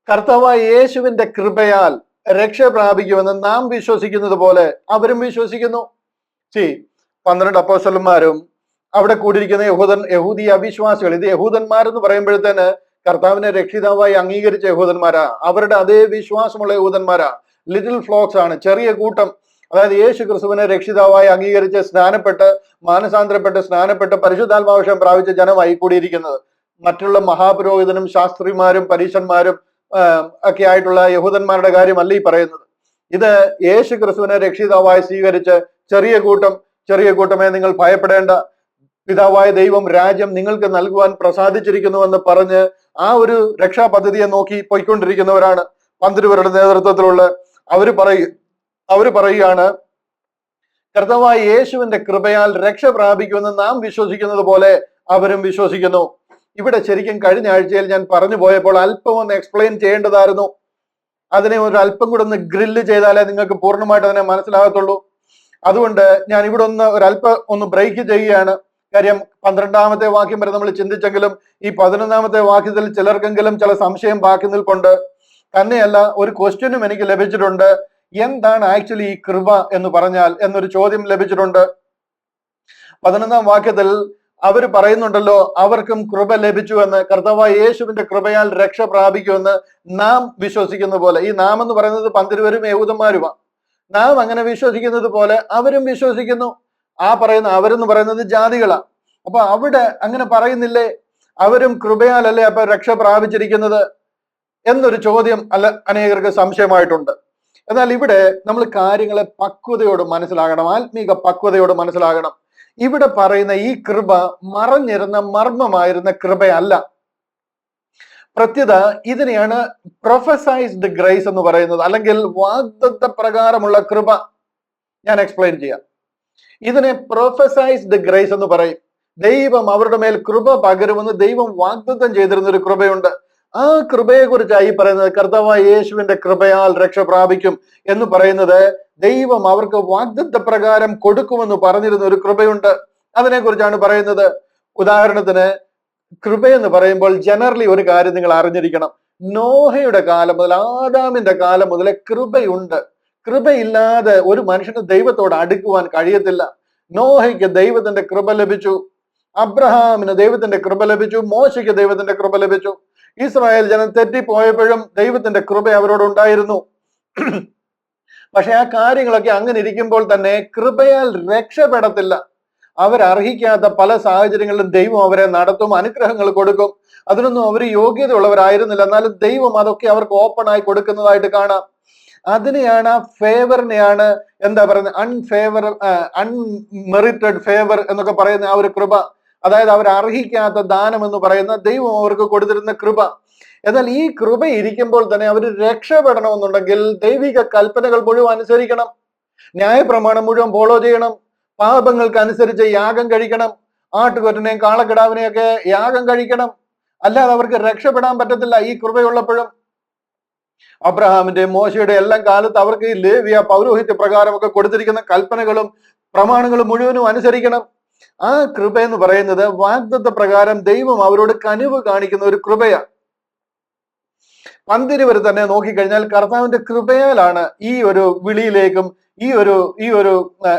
കർത്താവായ യേശുവിന്റെ കൃപയാൽ രക്ഷ പ്രാപിക്കുമെന്ന് നാം വിശ്വസിക്കുന്നത് പോലെ അവരും വിശ്വസിക്കുന്നു. 12 അപ്പോസ്തലന്മാരും അവിടെ കൂടിയിരിക്കുന്ന യഹൂദി അവിശ്വാസികൾ, ഇത് യഹൂദന്മാരെന്ന് പറയുമ്പോഴത്തേന് കർത്താവിനെ രക്ഷിതാവായി അംഗീകരിച്ച യഹൂദന്മാരാ, അവരുടെ അതേ വിശ്വാസമുള്ള യഹൂദന്മാരാ. ലിറ്റിൽ ഫ്ലോക്സ് ആണ്, ചെറിയ കൂട്ടം. അതായത് യേശു ക്രിസ്തുവിനെ രക്ഷിതാവായി അംഗീകരിച്ച് സ്നാനപ്പെട്ട് സ്നാനപ്പെട്ട് പരിശുദ്ധാത്മാഭിഷേകം പ്രാപിച്ച ജനമായി കൂടിയിരിക്കുന്നത്. മറ്റുള്ള മഹാപുരോഹിതനും ശാസ്ത്രിമാരും പരീശന്മാരും ഒക്കെ ആയിട്ടുള്ള യഹൂദന്മാരുടെ കാര്യമല്ല ഈ പറയുന്നത്. ഇത് യേശു ക്രിസ്തുവിനെ രക്ഷിതാവായി സ്വീകരിച്ച് ചെറിയ കൂട്ടമേ നിങ്ങൾ ഭയപ്പെടേണ്ട, പിതാവായ ദൈവം രാജ്യം നിങ്ങൾക്ക് നൽകുവാൻ പ്രസാദിച്ചിരിക്കുന്നുവെന്ന് പറഞ്ഞ് ആ ഒരു രക്ഷാ പദ്ധതിയെ നോക്കി പോയിക്കൊണ്ടിരിക്കുന്നവരാണ് പന്തിരുവരുടെ നേതൃത്വത്തിലുള്ള അവര് പറയുകയാണ്, കർത്താവായ യേശുവിന്റെ കൃപയാൽ രക്ഷ പ്രാപിക്കുമെന്ന് നാം വിശ്വസിക്കുന്നത് പോലെ അവരും വിശ്വസിക്കുന്നു. ഇവിടെ ശരിക്കും കഴിഞ്ഞ ആഴ്ചയിൽ ഞാൻ പറഞ്ഞു പോയപ്പോൾ അല്പം ഒന്ന് എക്സ്പ്ലെയിൻ ചെയ്യേണ്ടതായിരുന്നു. അതിനെ ഒരു അല്പം കൂടെ ഒന്ന് ഗ്രില്ല് ചെയ്താലേ നിങ്ങൾക്ക് പൂർണ്ണമായിട്ട് അതിനെ മനസ്സിലാകത്തുള്ളൂ. അതുകൊണ്ട് ഞാൻ ഇവിടെ ഒന്ന് ബ്രേക്ക് ചെയ്യുകയാണ്. കാര്യം 12-ാമത്തെ വാക്യം വരെ നമ്മൾ ചിന്തിച്ചെങ്കിലും ഈ 11-ാമത്തെ വാക്യത്തിൽ ചിലർക്കെങ്കിലും ചില സംശയം ബാക്കി നിൽപ്പുണ്ട്. തന്നെയല്ല, ഒരു ക്വസ്റ്റ്യനും എനിക്ക് ലഭിച്ചിട്ടുണ്ട്. എന്താണ് ആക്ച്വലി ഈ കൃപ എന്ന് പറഞ്ഞാൽ എന്നൊരു ചോദ്യം ലഭിച്ചിട്ടുണ്ട്. 11-ാം വാക്യത്തിൽ അവർ പറയുന്നുണ്ടല്ലോ, അവർക്കും കൃപ ലഭിച്ചു എന്ന്, കർത്താവായ യേശുവിന്റെ കൃപയാൽ രക്ഷ പ്രാപിക്കുമെന്ന് നാം വിശ്വസിക്കുന്ന പോലെ. ഈ നാം എന്ന് പറയുന്നത് പന്തിരുവരും യഹൂദന്മാരുമാണ്. നാം അങ്ങനെ വിശ്വസിക്കുന്നത് പോലെ അവരും വിശ്വസിക്കുന്നു. ആ പറയുന്ന അവരെന്ന് പറയുന്നത് ജാതികളാ. അപ്പൊ അവിടെ അങ്ങനെ പറയുന്നില്ലേ, അവരും കൃപയാലല്ലേ അപ്പൊ രക്ഷ പ്രാപിച്ചിരിക്കുന്നത് എന്നൊരു ചോദ്യം അനേകർക്ക് സംശയമായിട്ടുണ്ട്. എന്നാൽ ഇവിടെ നമ്മൾ കാര്യങ്ങളെ പക്വതയോട് മനസ്സിലാകണം, ആത്മീക പക്വതയോട് മനസ്സിലാകണം. ഇവിടെ പറയുന്ന ഈ കൃപ മറഞ്ഞിരുന്ന മർമ്മമായിരുന്ന കൃപയല്ല. പ്രത്യുത ഇതിനെയാണ് പ്രൊഫസൈസ്ഡ് ഗ്രേസ് എന്ന് പറയുന്നത്, അല്ലെങ്കിൽ വാഗ്ദത്ത പ്രകാരമുള്ള കൃപ. ഞാൻ എക്സ്പ്ലെയിൻ ചെയ്യാം. ഇതിനെ പ്രൊഫസൈസ്ഡ് ഗ്രേസ് എന്ന് പറയും. ദൈവം അവരുടെ മേൽ കൃപ പകരുമെന്ന് ദൈവം വാഗ്ദത്തം ചെയ്തിരുന്ന ഒരു കൃപയുണ്ട്. ആ കൃപയെ കുറിച്ചായി പറയുന്നത്, കർത്താവായ യേശുവിന്റെ കൃപയാൽ രക്ഷ പ്രാപിക്കും എന്ന് പറയുന്നത് ദൈവം അവർക്ക് വാഗ്ദത്ത പ്രകാരം കൊടുക്കുമെന്ന് പറഞ്ഞിരുന്ന ഒരു കൃപയുണ്ട്. അതിനെക്കുറിച്ചാണ് പറയുന്നത്. ഉദാഹരണത്തിന്, കൃപയെന്ന് പറയുമ്പോൾ ജനറലി ഒരു കാര്യം നിങ്ങൾ അറിഞ്ഞിരിക്കണം. നോഹയുടെ കാലം മുതൽ, ആദാമിന്റെ കാലം മുതലേ കൃപയുണ്ട്. കൃപയില്ലാതെ ഒരു മനുഷ്യന് ദൈവത്തോട് അടുക്കുവാൻ കഴിയത്തില്ല. നോഹയ്ക്ക് ദൈവത്തിന്റെ കൃപ ലഭിച്ചു, അബ്രഹാമിന് ദൈവത്തിന്റെ കൃപ ലഭിച്ചു, മോശയ്ക്ക് ദൈവത്തിന്റെ കൃപ ലഭിച്ചു. ഇസ്രായേൽ ജനം തെറ്റിപ്പോയപ്പോഴും ദൈവത്തിന്റെ കൃപ അവരോട് ഉണ്ടായിരുന്നു. പക്ഷെ ആ കാര്യങ്ങളൊക്കെ അങ്ങനെ ഇരിക്കുമ്പോൾ തന്നെ കൃപയാൽ രക്ഷപ്പെടത്തില്ല. അവരർഹിക്കാത്ത പല സാഹചര്യങ്ങളിലും ദൈവം അവരെ നടത്തും, അനുഗ്രഹങ്ങൾ കൊടുക്കും. അതിനൊന്നും അവർ യോഗ്യത ഉള്ളവരായിരുന്നില്ല. എന്നാലും ദൈവം അതൊക്കെ അവർക്ക് ഓപ്പൺ ആയി കൊടുക്കുന്നതായിട്ട് കാണാം. അതിനെയാണ്, ആ ഫേവറിനെയാണ് എന്താ പറയുന്നത്, അൺമെറിറ്റഡ് ഫേവർ എന്നൊക്കെ പറയുന്ന ആ ഒരു കൃപ. അതായത് അവർ അർഹിക്കാത്ത ദാനം എന്ന് പറയുന്ന ദൈവം അവർക്ക് കൊടുത്തിരുന്ന കൃപ. എന്നാൽ ഈ കൃപ ഇരിക്കുമ്പോൾ തന്നെ അവർ രക്ഷപ്പെടണമെന്നുണ്ടെങ്കിൽ ദൈവിക കൽപ്പനകൾ മുഴുവൻ അനുസരിക്കണം, ന്യായപ്രമാണം മുഴുവൻ ഫോളോ ചെയ്യണം, പാപങ്ങൾക്ക് അനുസരിച്ച് യാഗം കഴിക്കണം, ആട്ടുകൊറ്റനെയും കാളക്കിടാവിനെയൊക്കെ യാഗം കഴിക്കണം. അല്ലാതെ അവർക്ക് രക്ഷപ്പെടാൻ പറ്റത്തില്ല ഈ കൃപയുള്ളപ്പോഴും. അബ്രഹാമിന്റെ മോശയുടെ എല്ലാം കാലത്ത് അവർക്ക് ഈ ലേവ്യ പൗരോഹിത്യ പ്രകാരമൊക്കെ കൊടുത്തിരിക്കുന്ന കൽപ്പനകളും പ്രമാണങ്ങളും മുഴുവനും അനുസരിക്കണം. ആ കൃപ എന്ന് പറയുന്നത് വാഗ്ദത്ത പ്രകാരം ദൈവം അവരോട് കനിവ് കാണിക്കുന്ന ഒരു കൃപയാണ്. പന്തിരുവർ തന്നെ നോക്കിക്കഴിഞ്ഞാൽ കർത്താവിന്റെ കൃപയാലാണ് ഈ ഒരു വിളിയിലേക്കും ഈ ഒരു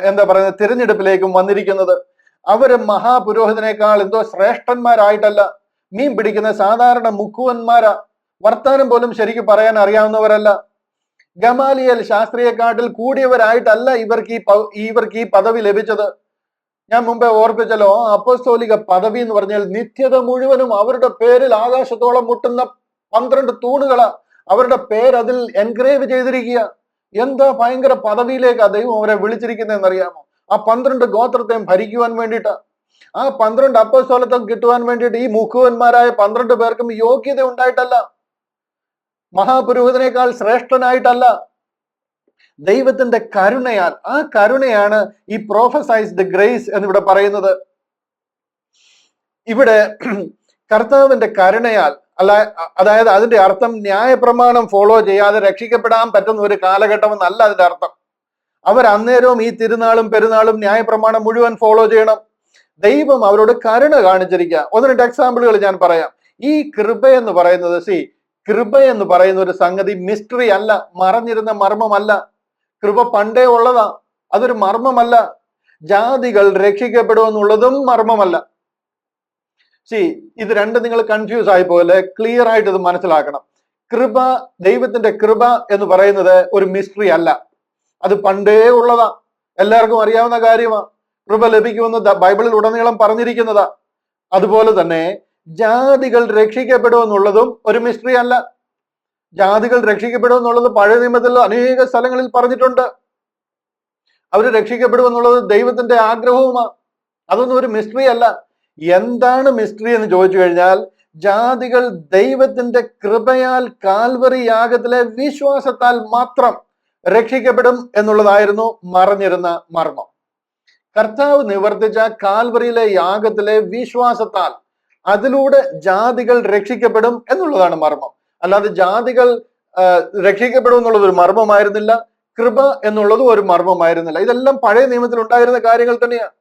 എന്താ പറയുന്നത് തിരഞ്ഞെടുപ്പിലേക്കും വന്നിരിക്കുന്നത്. അവര് മഹാപുരോഹിതനേക്കാൾ എന്തോ ശ്രേഷ്ഠന്മാരായിട്ടല്ല, മീൻ പിടിക്കുന്ന സാധാരണ മുക്കുവന്മാരാ. വർത്താനം പോലും ശരിക്കും പറയാൻ അറിയാവുന്നവരല്ല. ഗമാലിയേൽ ശാസ്ത്രിയെക്കാട്ടിൽ കൂടിയവരായിട്ടല്ല ഇവർക്ക് ഈ പദവി ലഭിച്ചത്. ഞാൻ മുമ്പേ ഓർപ്പിച്ചല്ലോ, അപ്പസ്തോലിക പദവി എന്ന് പറഞ്ഞാൽ നിത്യത മുഴുവനും അവരുടെ പേരിൽ ആകാശത്തോളം മുട്ടുന്ന 12 തൂണുകളാ. അവരുടെ പേര് അതിൽ എൻഗ്രേവ് ചെയ്തിരിക്കുക. എന്താ ഭയങ്കര പദവിയിലേക്കാ ദൈവം അവരെ വിളിച്ചിരിക്കുന്നതെന്ന് അറിയാമോ? ആ 12 ഗോത്രത്തെയും ഭരിക്കുവാൻ വേണ്ടിയിട്ട്, ആ 12 അപ്പസ്തോലത്വം കിട്ടുവാൻ വേണ്ടിയിട്ട് ഈ മുഖുവന്മാരായ 12 പേർക്കും യോഗ്യത ഉണ്ടായിട്ടല്ല, മഹാപുരോഹിതനേക്കാൾ ശ്രേഷ്ഠനായിട്ടല്ല, ദൈവത്തിന്റെ കരുണയാൽ. ആ കരുണയാണ് ഈ പ്രൊഫസൈസ്ഡ് ഗ്രേസ് എന്നിവിടെ പറയുന്നത്. ഇവിടെ കർത്താവിന്റെ കരുണയാൽ അതായത് അതിന്റെ അർത്ഥം ന്യായപ്രമാണം ഫോളോ ചെയ്യാതെ രക്ഷിക്കപ്പെടാൻ പറ്റുന്ന ഒരു കാലഘട്ടം എന്നല്ല അതിന്റെ അർത്ഥം. അവർ അന്നേരവും ഈ തിരുനാളും പെരുന്നാളും ന്യായപ്രമാണം മുഴുവൻ ഫോളോ ചെയ്യണം. ദൈവം അവരോട് കരുണ കാണിച്ചിരിക്കുക. 1-2 എക്സാമ്പിളുകൾ ഞാൻ പറയാം. ഈ കൃപ എന്ന് പറയുന്നത്, കൃപ എന്ന് പറയുന്ന ഒരു സംഗതി മിസ്റ്ററി അല്ല, മറഞ്ഞിരുന്ന മർമ്മമല്ല. കൃപ പണ്ടേ ഉള്ളതാ, അതൊരു മർമ്മമല്ല. ജാതികൾ രക്ഷിക്കപ്പെടുമെന്നുള്ളതും മർമ്മമല്ല. ഇത് രണ്ടും നിങ്ങൾ കൺഫ്യൂസ് ആയി പോലെ ക്ലിയർ ആയിട്ട് ഇത് മനസ്സിലാക്കണം. കൃപ, ദൈവത്തിന്റെ കൃപ എന്ന് പറയുന്നത് ഒരു മിസ്റ്ററി അല്ല, അത് പണ്ടേ ഉള്ളതാ, എല്ലാവർക്കും അറിയാവുന്ന കാര്യമാ. കൃപ ലഭിക്കുമെന്ന് ബൈബിളിൽ ഉടനീളം പറഞ്ഞിരിക്കുന്നതാ. അതുപോലെ തന്നെ ജാതികൾ രക്ഷിക്കപ്പെടുമെന്നുള്ളതും ഒരു മിസ്റ്ററി അല്ല. ജാതികൾ രക്ഷിക്കപ്പെടുമെന്നുള്ളത് പഴയ നിയമത്തിൽ അനേക സ്ഥലങ്ങളിൽ പറഞ്ഞിട്ടുണ്ട്. അവര് രക്ഷിക്കപ്പെടുമെന്നുള്ളത് ദൈവത്തിന്റെ ആഗ്രഹവുമാണ്. അതൊന്നും ഒരു മിസ്റ്ററി അല്ല. എന്താണ് മിസ്റ്ററി എന്ന് ചോദിച്ചു കഴിഞ്ഞാൽ, ജാതികൾ ദൈവത്തിന്റെ കൃപയാൽ കാൽവറി യാഗത്തിലെ വിശ്വാസത്താൽ മാത്രം രക്ഷിക്കപ്പെടും എന്നുള്ളതായിരുന്നു മറഞ്ഞിരുന്ന മർമ്മം. കർത്താവ് നിവർത്തിച്ച കാൽവറിയിലെ യാഗത്തിലെ വിശ്വാസത്താൽ അതിലൂടെ ജാതികൾ രക്ഷിക്കപ്പെടും എന്നുള്ളതാണ് മർമ്മം. അല്ലാതെ ജാതികൾ രക്ഷിക്കപ്പെടും എന്നുള്ളത് ഒരു മർമ്മമായിരുന്നില്ല, കൃപ എന്നുള്ളത് ഒരു മർമ്മമായിരുന്നില്ല. ഇതെല്ലാം പഴയ നിയമത്തിൽ ഉണ്ടായിരുന്ന കാര്യങ്ങൾ തന്നെയാണ്.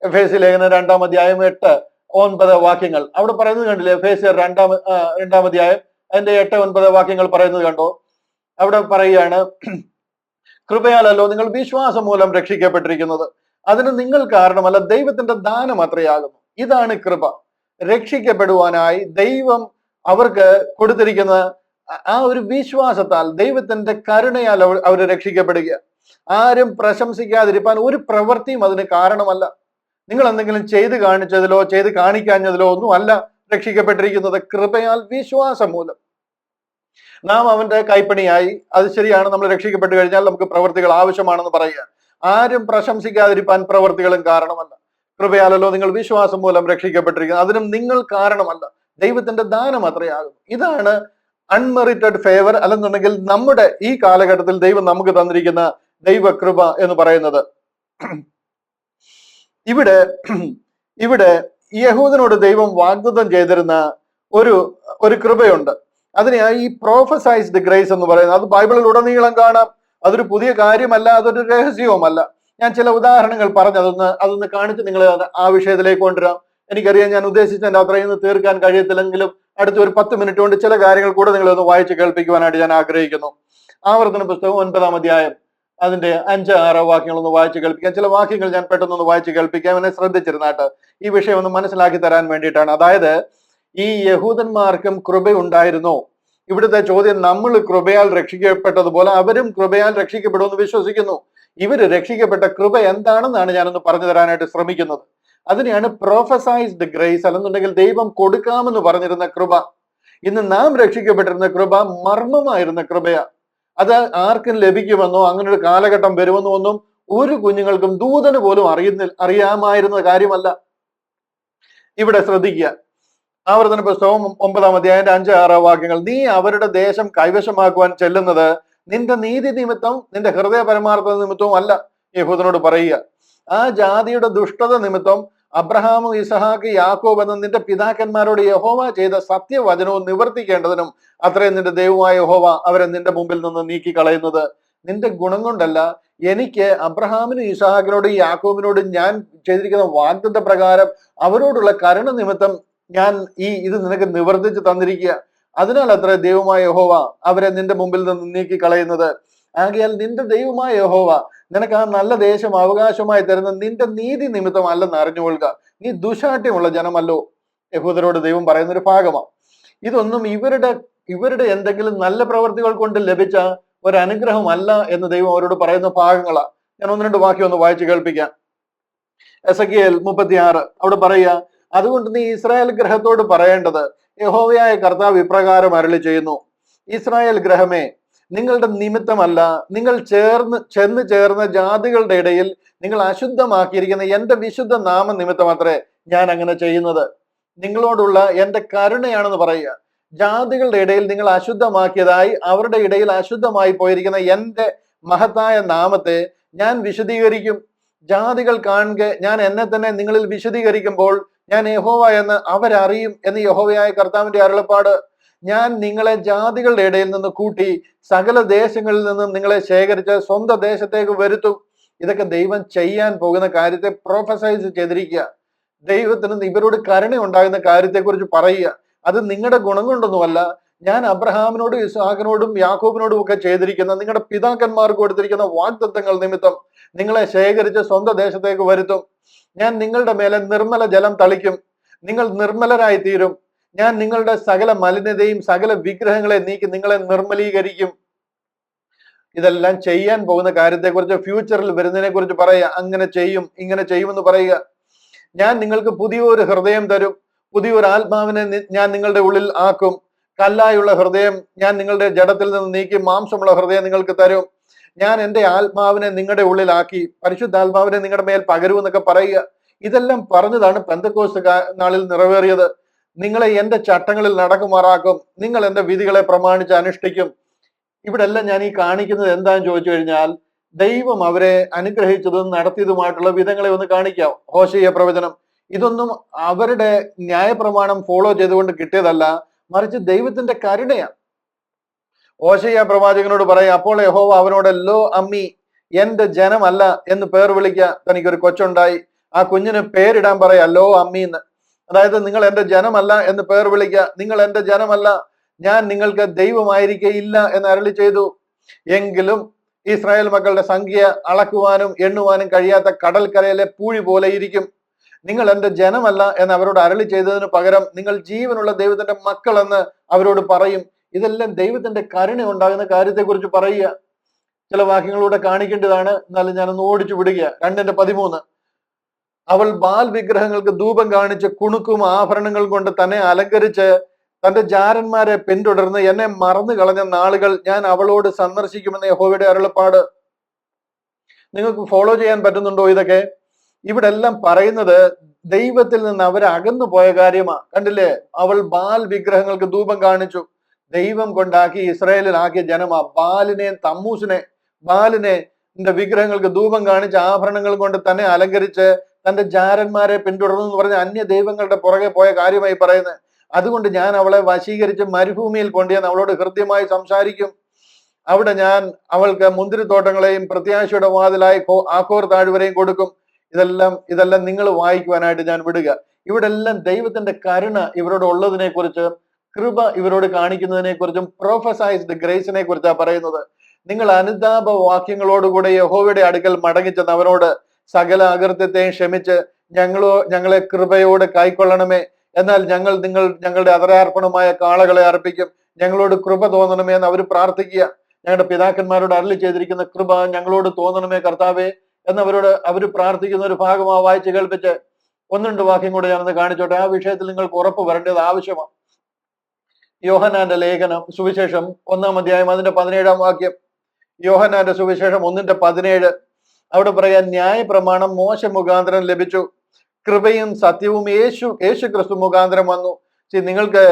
എഫേസ്യ ലേഖനം 2-ാം അധ്യായം 8-9 വാക്യങ്ങൾ അവിടെ പറയുന്നത് കണ്ടില്ലേ? എഫേസ്യർ 2-ാം അധ്യായം അതിന്റെ 8-9 വാക്യങ്ങൾ പറയുന്നത് കണ്ടോ? അവിടെ പറയുകയാണ്, കൃപയാലല്ലോ നിങ്ങൾ വിശ്വാസം മൂലം രക്ഷിക്കപ്പെട്ടിരിക്കുന്നത്, അതിന് നിങ്ങൾ കാരണമല്ല, ദൈവത്തിന്റെ ദാനം അത്രയാകുന്നു. ഇതാണ് കൃപ. രക്ഷിക്കപ്പെടുവാനായി ദൈവം അവർക്ക് കൊടുത്തിരിക്കുന്ന ആ ഒരു വിശ്വാസത്താൽ, ദൈവത്തിന്റെ കരുണയാൽ അവർ രക്ഷിക്കപ്പെടുക. ആരും പ്രശംസിക്കാതിരിക്കാൻ ഒരു പ്രവൃത്തിയും അതിന് കാരണമല്ല. നിങ്ങൾ എന്തെങ്കിലും ചെയ്ത് കാണിച്ചതിലോ ചെയ്ത് കാണിക്കാഞ്ഞതിലോ ഒന്നും അല്ല രക്ഷിക്കപ്പെട്ടിരിക്കുന്നത്. കൃപയാൽ വിശ്വാസം മൂലം നാം അവന്റെ കൈപ്പണിയായി. അത് ശരിയാണ്, നമ്മൾ രക്ഷിക്കപ്പെട്ടു കഴിഞ്ഞാൽ നമുക്ക് പ്രവൃത്തികൾ ആവശ്യമാണെന്ന് പറയുക. ആരും പ്രശംസിക്കാതിരിക്കാൻ പ്രവൃത്തികളും കാരണമല്ല. കൃപയാലല്ലോ നിങ്ങൾ വിശ്വാസം മൂലം രക്ഷിക്കപ്പെട്ടിരിക്കുന്നത്, അതിനും നിങ്ങൾ കാരണമല്ല, ദൈവത്തിന്റെ ദാനം അത്രയാകുന്നു. ഇതാണ് അൺമെറിറ്റഡ് ഫേവർ, അല്ലെന്നുണ്ടെങ്കിൽ നമ്മുടെ ഈ കാലഘട്ടത്തിൽ ദൈവം നമുക്ക് തന്നിരിക്കുന്ന ദൈവകൃപ എന്ന് പറയുന്നത്. ഇവിടെ യഹൂദനോട് ദൈവം വാഗ്ദത്തം ചെയ്തിരുന്ന ഒരു കൃപയുണ്ട്. അതിനെയാണ് ഈ പ്രോഫസൈസ്ഡ് ഗ്രേസ് എന്ന് പറയുന്നത്. അത് ബൈബിളിൽ ഉടനീളം കാണാം. അതൊരു പുതിയ കാര്യമല്ല, അതൊരു രഹസ്യവുമല്ല. ഞാൻ ചില ഉദാഹരണങ്ങൾ പറഞ്ഞ് അതൊന്ന് കാണിച്ച് നിങ്ങളെ ആ വിഷയത്തിലേക്ക് കൊണ്ടുവരാം. എനിക്കറിയാം ഞാൻ ഉദ്ദേശിച്ചതിന്റെ അത്രയും തീർക്കാൻ കഴിയത്തില്ലെങ്കിലും അടുത്ത ഒരു 10 മിനിറ്റ് കൊണ്ട് ചില കാര്യങ്ങൾ കൂടെ നിങ്ങളെ ഒന്ന് വായിച്ച് കേൾപ്പിക്കുവാനായിട്ട് ഞാൻ ആഗ്രഹിക്കുന്നു. ആവർത്തന പുസ്തകം 9-ാം അധ്യായം അതിന്റെ 5-6 വാക്യങ്ങളൊന്ന് വായിച്ച് കേൾപ്പിക്കാം. ചില വാക്യങ്ങൾ ഞാൻ പെട്ടെന്നൊന്ന് വായിച്ച് കേൾപ്പിക്കാം. എന്നെ ശ്രദ്ധിച്ചിരുന്നാട്ട് ഈ വിഷയം ഒന്ന് മനസ്സിലാക്കി തരാൻ വേണ്ടിയിട്ടാണ്. അതായത് ഈ യഹൂദന്മാർക്കും കൃപയുണ്ടായിരുന്നോ? ഇവിടുത്തെ ചോദ്യം, നമ്മൾ കൃപയാൽ രക്ഷിക്കപ്പെട്ടതുപോലെ അവരും കൃപയാൽ രക്ഷിക്കപ്പെടുമെന്ന് വിശ്വസിക്കുന്നു. ഇവര് രക്ഷിക്കപ്പെട്ട കൃപ എന്താണെന്നാണ് ഞാനൊന്ന് പറഞ്ഞു തരാനായിട്ട് ശ്രമിക്കുന്നത്. അതിനെയാണ് പ്രോഫസൈസ്ഡ് ഗ്രേസ്, അല്ലെന്നുണ്ടെങ്കിൽ ദൈവം കൊടുക്കാമെന്ന് പറഞ്ഞിരുന്ന കൃപ. ഇന്ന് നാം രക്ഷിക്കപ്പെട്ടിരുന്ന കൃപ മർമ്മമായിരുന്ന കൃപയാ. അത് ആർക്കും ലഭിക്കുമെന്നോ അങ്ങനെ ഒരു കാലഘട്ടം വരുമെന്നോ ഒന്നും ഒരു കുഞ്ഞുങ്ങൾക്കും ദൂതന് പോലും അറിയാമായിരുന്ന കാര്യമല്ല. ഇവിടെ ശ്രദ്ധിക്കുക, ആവർത്തന പുസ്തകം 9-ാം അധ്യായം 5-6 വാക്യങ്ങൾ. നീ അവരുടെ ദേശം കൈവശമാക്കുവാൻ ചെല്ലുന്നത് നിന്റെ നീതി നിമിത്തം, നിന്റെ ഹൃദയ പരമാർത്ഥ നിമിത്തവും അല്ല. യഹൂദനോട് പറയുക, ആ ജാതിയുടെ ദുഷ്ടത നിമിത്തം അബ്രഹാം, ഇസഹാക്ക്, യാക്കോബ് എന്ന നിന്റെ പിതാക്കന്മാരോട് യഹോവ ചെയ്ത സത്യവചനവും നിവർത്തിക്കേണ്ടതിനും അത്രയും നിന്റെ ദൈവമായ യഹോവ അവരെ നിന്റെ മുമ്പിൽ നിന്ന് നീക്കി കളയുന്നത്. നിന്റെ ഗുണം കൊണ്ടല്ല, എനിക്ക് അബ്രഹാമിനും ഇസഹാക്കിനോടും യാക്കോബിനോടും ഞാൻ ചെയ്തിരിക്കുന്ന വാഗ്ദത്ത പ്രകാരം അവരോടുള്ള കരുണ നിമിത്തം ഞാൻ ഇത് നിനക്ക് നിവർത്തിച്ച് തന്നിരിക്കുക. അതിനാൽ അത്ര ദൈവമായ യഹോവ അവരെ നിന്റെ മുമ്പിൽ നിന്ന് നീക്കി കളയുന്നത്. ആകയാൽ നിന്റെ ദൈവമായ യഹോവ നിനക്ക് ആ നല്ല ദേശം അവകാശമായി തരുന്ന നിന്റെ നീതി നിമിത്തം അല്ലെന്ന് അറിഞ്ഞുകൊള്ളുക. നീ ദുശാഠ്യമുള്ള ജനമല്ലോ. യഹൂദരോട് ദൈവം പറയുന്ന ഒരു ഭാഗമാണ്. ഇതൊന്നും ഇവരുടെ എന്തെങ്കിലും നല്ല പ്രവർത്തികൾ കൊണ്ട് ലഭിച്ച ഒരു അനുഗ്രഹമല്ല എന്ന് ദൈവം അവരോട് പറയുന്ന ഭാഗങ്ങളാണ്. ഞാൻ 1-2 വാക്യം ഒന്ന് വായിച്ച് കേൾപ്പിക്കാം. എസെക്കിയേൽ 36 അവിടെ പറയുക, അതുകൊണ്ട് നീ ഇസ്രായേൽ ഗ്രഹത്തോട് പറയേണ്ടത്, യഹോവയായ കർത്താവ് ഇപ്രകാരം അരുളി ചെയ്യുന്നു, ഇസ്രായേൽ ഗ്രഹമേ, നിങ്ങളുടെ നിമിത്തമല്ല, നിങ്ങൾ ചെന്ന് ചേർന്ന ജാതികളുടെ ഇടയിൽ നിങ്ങൾ അശുദ്ധമാക്കിയിരിക്കുന്ന എന്റെ വിശുദ്ധ നാമ നിമിത്തം അത്രേ ഞാൻ അങ്ങനെ ചെയ്യുന്നത്. നിങ്ങളോടുള്ള എന്റെ കരുണയാണെന്ന് പറയുക. ജാതികളുടെ ഇടയിൽ നിങ്ങൾ അശുദ്ധമാക്കിയതായി അവരുടെ ഇടയിൽ അശുദ്ധമായി പോയിരിക്കുന്ന എന്റെ മഹത്തായ നാമത്തെ ഞാൻ വിശദീകരിക്കും. ജാതികൾ കാണുക ഞാൻ എന്നെ തന്നെ നിങ്ങളിൽ വിശദീകരിക്കുമ്പോൾ ഞാൻ യഹോവ എന്ന് അവരറിയും എന്ന് യഹോവയായ കർത്താവിന്റെ അരുളപ്പാട്. ഞാൻ നിങ്ങളെ ജാതികളുടെ ഇടയിൽ നിന്ന് കൂട്ടി സകല ദേശങ്ങളിൽ നിന്നും നിങ്ങളെ ശേഖരിച്ച് സ്വന്തം ദേശത്തേക്ക് വരുത്തും. ഇതൊക്കെ ദൈവം ചെയ്യാൻ പോകുന്ന കാര്യത്തെ പ്രൊഫസൈസ് ചെയ്തിരിക്കുക. ദൈവത്തിന് ഇവരോട് കരുണ ഉണ്ടാകുന്ന കാര്യത്തെക്കുറിച്ച് പറയുക. അത് നിങ്ങളുടെ ഗുണം കൊണ്ടൊന്നുമല്ല, ഞാൻ അബ്രഹാമിനോടും ഇസ്ഹാക്കിനോടും യാക്കോബിനോടും ഒക്കെ ചെയ്തിരിക്കുന്ന നിങ്ങളുടെ പിതാക്കന്മാർക്ക് കൊടുത്തിരിക്കുന്ന വാഗ്ദത്തങ്ങൾ നിമിത്തം നിങ്ങളെ ശേഖരിച്ച് സ്വന്തം ദേശത്തേക്ക് വരുത്തും. ഞാൻ നിങ്ങളുടെ മേലെ നിർമ്മല ജലം തളിക്കും, നിങ്ങൾ നിർമ്മലരായി തീരും. ഞാൻ നിങ്ങളുടെ സകല മലിനതയും സകല വിഗ്രഹങ്ങളെ നീക്കി നിങ്ങളെ നിർമ്മലീകരിക്കും. ഇതെല്ലാം ചെയ്യാൻ പോകുന്ന കാര്യത്തെക്കുറിച്ച്, ഫ്യൂച്ചറിൽ വരുന്നതിനെ കുറിച്ച് പറയുക. അങ്ങനെ ചെയ്യും, ഇങ്ങനെ ചെയ്യുമെന്ന് പറയുക. ഞാൻ നിങ്ങൾക്ക് പുതിയൊരു ഹൃദയം തരും, പുതിയൊരു ആത്മാവിനെ ഞാൻ നിങ്ങളുടെ ഉള്ളിൽ ആക്കും. കല്ലായുള്ള ഹൃദയം ഞാൻ നിങ്ങളുടെ ജഡത്തിൽ നിന്ന് നീക്കി മാംസമുള്ള ഹൃദയം നിങ്ങൾക്ക് തരും. ഞാൻ എൻ്റെ ആത്മാവിനെ നിങ്ങളുടെ ഉള്ളിലാക്കി പരിശുദ്ധാത്മാവിനെ നിങ്ങളുടെ മേൽ പകരുമെന്നൊക്കെ പറയുക. ഇതെല്ലാം പറഞ്ഞതാണ് പെന്തക്കോസ്ത് നാളിൽ നിറവേറിയത്. നിങ്ങളെ എൻ്റെ ചട്ടങ്ങളിൽ നടക്കുമാറാക്കും, നിങ്ങൾ എൻ്റെ വിധികളെ പ്രമാണിച്ച് അനുഷ്ഠിക്കും. ഇവിടെ എല്ലാം ഞാൻ ഈ കാണിക്കുന്നത് എന്താന്ന് ചോദിച്ചു കഴിഞ്ഞാൽ, ദൈവം അവരെ അനുഗ്രഹിച്ചതും നടത്തിയതുമായിട്ടുള്ള വിധങ്ങളെ ഒന്ന് കാണിക്കാം. ഹോശേയ പ്രവചനം ഇതൊന്നും അവരുടെ ന്യായപ്രമാണം ഫോളോ ചെയ്തുകൊണ്ട് കിട്ടിയതല്ല, മറിച്ച് ദൈവത്തിന്റെ കരുണയാണ്. ഹോശേയ പ്രവാചകനോട് പറയാം, അപ്പോൾ യഹോവ അവനോട് ലോ അമ്മി, എന്റെ ജനമല്ല എന്ന് പേർ വിളിക്കുക. തനിക്കൊരു കൊച്ചുണ്ടായി, ആ കുഞ്ഞിന് പേരിടാൻ പറയാ ലോ അമ്മി എന്ന്. അതായത് നിങ്ങൾ എന്റെ ജനമല്ല എന്ന് പേർ വിളിക്കുക, നിങ്ങൾ എന്റെ ജനമല്ല, ഞാൻ നിങ്ങൾക്ക് ദൈവമായിരിക്കയില്ല എന്ന് അരുളി ചെയ്തു. എങ്കിലും ഇസ്രായേൽ മക്കളുടെ സംഖ്യ അളക്കുവാനും എണ്ണുവാനും കഴിയാത്ത കടൽക്കരയിലെ പൂഴി പോലെ ഇരിക്കും. നിങ്ങൾ എന്റെ ജനമല്ല എന്ന് അവരോട് അരുളി ചെയ്തതിന് പകരം നിങ്ങൾ ജീവനുള്ള ദൈവത്തിന്റെ മക്കൾ എന്ന് അവരോട് പറയും. ഇതെല്ലാം ദൈവത്തിന്റെ കരുണ ഉണ്ടാകുന്ന കാര്യത്തെക്കുറിച്ച് പറയുക. ചില വാക്യങ്ങളിലൂടെ കാണിക്കേണ്ടതാണ്, എന്നാലും ഞാനൊന്ന് ഓടിച്ചു വിടുക. 2:13 അവൾ ബാൽ വിഗ്രഹങ്ങൾക്ക് ധൂപം കാണിച്ച് കുണുക്കും ആഭരണങ്ങൾ കൊണ്ട് തന്നെ അലങ്കരിച്ച് തന്റെ ജാരന്മാരെ പിന്തുടർന്ന് എന്നെ മറന്നു കളഞ്ഞ നാളുകൾ ഞാൻ അവളോട് സന്ദർശിക്കുമെന്ന് യഹോവയുടെ അരുളപ്പാട്. നിങ്ങൾക്ക് ഫോളോ ചെയ്യാൻ പറ്റുന്നുണ്ടോ ഇതൊക്കെ? ഇവിടെ എല്ലാം പറയുന്നത് ദൈവത്തിൽ നിന്ന് അവരെ അകന്നു പോയ കാര്യമാണ്. കണ്ടില്ലേ, അവൾ ബാൽ വിഗ്രഹങ്ങൾക്ക് ധൂപം കാണിച്ചു. ദൈവം കൊണ്ടാക്കി ഇസ്രായേലിലാക്കിയ ജനമാ ബാലിനെ വിഗ്രഹങ്ങൾക്ക് ധൂപം കാണിച്ച് ആഭരണങ്ങൾ കൊണ്ട് തന്നെ അലങ്കരിച്ച് തന്റെ ജാരന്മാരെ പിന്തുടർന്നു എന്ന് പറഞ്ഞ അന്യ ദൈവങ്ങളുടെ പുറകെ പോയ കാര്യമായി പറയുന്നത്. അതുകൊണ്ട് ഞാൻ അവളെ വശീകരിച്ച് മരുഭൂമിയിൽ കൊണ്ടുവന്ന് അവളോട് ഹൃദ്യമായി സംസാരിക്കും. അവിടെ ഞാൻ അവൾക്ക് മുന്തിരിത്തോട്ടങ്ങളെയും പ്രത്യാശയുടെ വാതിലായി ആഖോർ താഴ്വരയും കൊടുക്കും. ഇതെല്ലാം നിങ്ങൾ വായിക്കുവാനായിട്ട് ഞാൻ വിടുക. ഇവിടെ എല്ലാം ദൈവത്തിന്റെ കരുണ ഇവരോട് ഉള്ളതിനെ കുറിച്ച്, കൃപ ഇവരോട് കാണിക്കുന്നതിനെ കുറിച്ചും പ്രൊഫസൈസ്ഡ് ഗ്രേസിനെ കുറിച്ചാണ് പറയുന്നത്. നിങ്ങൾ അനുതാപ വാക്യങ്ങളോടുകൂടെ യഹോവയുടെ അടുക്കൽ മടങ്ങിച്ചെന്ന് അവനോട് സകല അകൃത്യത്തെയും ക്ഷമിച്ച് ഞങ്ങളെ കൃപയോട് കൈക്കൊള്ളണമേ. എന്നാൽ ഞങ്ങളുടെ അതരാർപ്പണമായ കാളകളെ അർപ്പിക്കും. ഞങ്ങളോട് കൃപ തോന്നണമേ എന്ന് അവർ പ്രാർത്ഥിക്കുക. ഞങ്ങളുടെ പിതാക്കന്മാരോട് അരുളി ചെയ്തിരിക്കുന്ന കൃപ ഞങ്ങളോട് തോന്നണമേ കർത്താവേ എന്ന് അവർ പ്രാർത്ഥിക്കുന്ന ഒരു ഭാഗമാ വായിച്ച് കേൾപ്പിച്ച് 1-2 വാക്യം കൂടെ ഞാനൊന്ന് കാണിച്ചോട്ടെ. ആ വിഷയത്തിൽ നിങ്ങൾക്ക് ഉറപ്പ് വരേണ്ടത് ആവശ്യമാണ്. യോഹന്നാന്റെ ലേഖനം സുവിശേഷം 1-ാം അധ്യായം അതിന്റെ 17-ാം വാക്യം. യോഹന്നാന്റെ സുവിശേഷം 1:17 അവിടെ പറയാൻ, ന്യായ പ്രമാണം മോശ മുഖാന്തരം ലഭിച്ചു, കൃപയും സത്യവും യേശു ക്രിസ്തു മുഖാന്തരം വന്നു. നിങ്ങൾക്ക്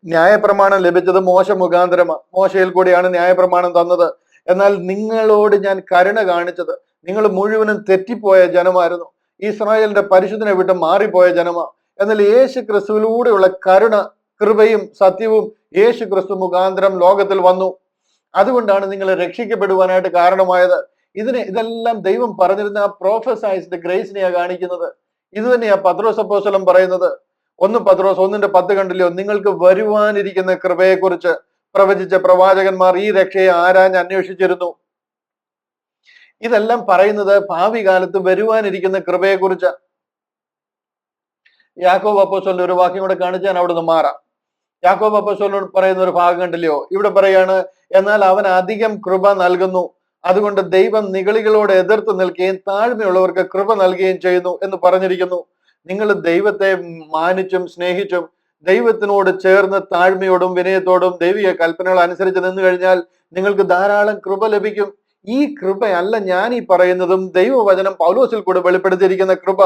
ന്യായപ്രമാണം ലഭിച്ചത് മോശ മുഖാന്തരമാണ്. മോശയിൽ കൂടിയാണ് ന്യായപ്രമാണം തന്നത്. എന്നാൽ നിങ്ങളോട് ഞാൻ കരുണ കാണിച്ചത്, നിങ്ങൾ മുഴുവനും തെറ്റിപ്പോയ ജനമായിരുന്നു, ഇസ്രായേലിന്റെ പരിശുദ്ധനെ വിട്ട് മാറിപ്പോയ ജനമാ. എന്നാൽ യേശു ക്രിസ്തുവിലൂടെയുള്ള കരുണ, കൃപയും സത്യവും യേശു ക്രിസ്തു മുഖാന്തരം ലോകത്തിൽ വന്നു. അതുകൊണ്ടാണ് നിങ്ങൾ രക്ഷിക്കപ്പെടുവാനായിട്ട് കാരണമായത്. ഇതെല്ലാം ദൈവം പറഞ്ഞിരുന്ന ആ പ്രൊഫസൈസ്ഡ് ഗ്രേസിനെയാ കാണിക്കുന്നത്. ഇത് തന്നെയാ പത്രോസ് അപ്പോസ്തലൻ പറയുന്നത്. 1 പത്രോസ് 1:10 കണ്ടില്ലയോ, നിങ്ങൾക്ക് വരുവാനിരിക്കുന്ന കൃപയെക്കുറിച്ച് പ്രവചിച്ച പ്രവാചകന്മാർ ഈ രക്ഷയെ ആരാഞ്ഞ് അന്വേഷിച്ചിരുന്നു. ഇതെല്ലാം പറയുന്നത് ഭാവി കാലത്ത് വരുവാനിരിക്കുന്ന കൃപയെക്കുറിച്ച്. യാക്കോബ് അപ്പോസ്തലന്റെ ഒരു വാക്യം കൂടെ കാണിച്ചാൽ അവിടുന്ന് മാറാം. യാക്കോബ് അപ്പോസ്തലൻ പറയുന്ന ഒരു ഭാഗം കണ്ടില്ലയോ, ഇവിടെ പറയാണ്, എന്നാൽ അവൻ അധികം കൃപ നൽകുന്നു, അതുകൊണ്ട് ദൈവം നിഗളികളോട് എതിർത്ത് നിൽക്കുകയും താഴ്മയുള്ളവർക്ക് കൃപ നൽകുകയും ചെയ്യുന്നു എന്ന് പറഞ്ഞിരിക്കുന്നു. നിങ്ങൾ ദൈവത്തെ മാനിച്ചും സ്നേഹിച്ചും ദൈവത്തിനോട് ചേർന്ന് താഴ്മയോടും വിനയത്തോടും ദൈവിക കൽപ്പനകൾ അനുസരിച്ച് നിന്നു കഴിഞ്ഞാൽ നിങ്ങൾക്ക് ധാരാളം കൃപ ലഭിക്കും. ഈ കൃപയല്ല ഞാൻ ഈ പറയുന്നതും ദൈവവചനം പൗലോസിൽ കൂടെ വെളിപ്പെടുത്തിയിരിക്കുന്ന കൃപ.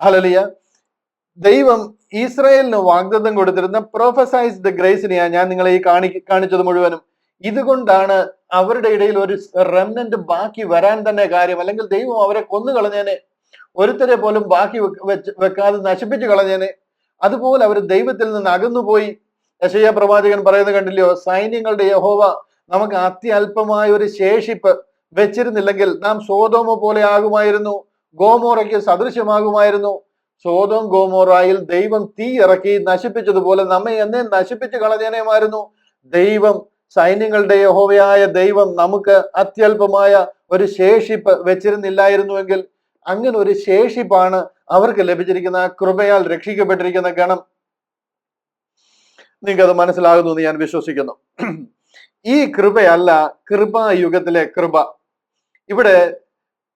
ഹല്ലേലൂയ. ദൈവം ഇസ്രായേലിന് വാഗ്ദത്തം കൊടുത്തിരുന്ന പ്രൊഫസൈസ്ഡ് ഗ്രേസിനെയാണ് ഞാൻ നിങ്ങളെ ഈ കാണിച്ചത് മുഴുവനും. ഇതുകൊണ്ടാണ് അവരുടെ ഇടയിൽ ഒരു റെമനന്റ് ബാക്കി വരാൻ തന്നെ കാര്യം. അല്ലെങ്കിൽ ദൈവം അവരെ കൊന്നു കളഞ്ഞേനെ, ഒരുത്തരെ പോലും ബാക്കി വെക്കാതെ നശിപ്പിച്ചു കളഞ്ഞേനെ. അതുപോലെ അവർ ദൈവത്തിൽ നിന്ന് അകന്നുപോയി. യെശയ്യാ പ്രവാചകൻ പറയുന്നത് കണ്ടില്ലയോ, സൈന്യങ്ങളുടെ യഹോവ നമുക്ക് അത്യല്പമായ ഒരു ശേഷിപ്പ് വെച്ചിരുന്നില്ലെങ്കിൽ നാം സോദോമ പോലെ ആകുമായിരുന്നു, ഗോമോറയ്ക്ക് സദൃശ്യമാകുമായിരുന്നു. സോദോം ഗോമോറായിൽ ദൈവം തീ ഇറക്കി നശിപ്പിച്ചതുപോലെ നമ്മെ എന്നെ നശിപ്പിച്ചു കളഞ്ഞേനേമായിരുന്നു. ദൈവം, സൈന്യങ്ങളുടെ യഹോവയായ ദൈവം നമുക്ക് അത്യല്പമായ ഒരു ശേഷിപ്പ് വെച്ചിരുന്നില്ലായിരുന്നുവെങ്കിൽ, അങ്ങനെ ഒരു ശേഷിപ്പാണ് അവർക്ക് ലഭിച്ചിരിക്കുന്ന കൃപയാൽ രക്ഷിക്കപ്പെട്ടിരിക്കുന്ന ഗണം. നിങ്ങൾക്കത് മനസ്സിലാകുന്നു എന്ന് ഞാൻ വിശ്വസിക്കുന്നു. ഈ കൃപയല്ല കൃപായുഗത്തിലെ കൃപ. ഇവിടെ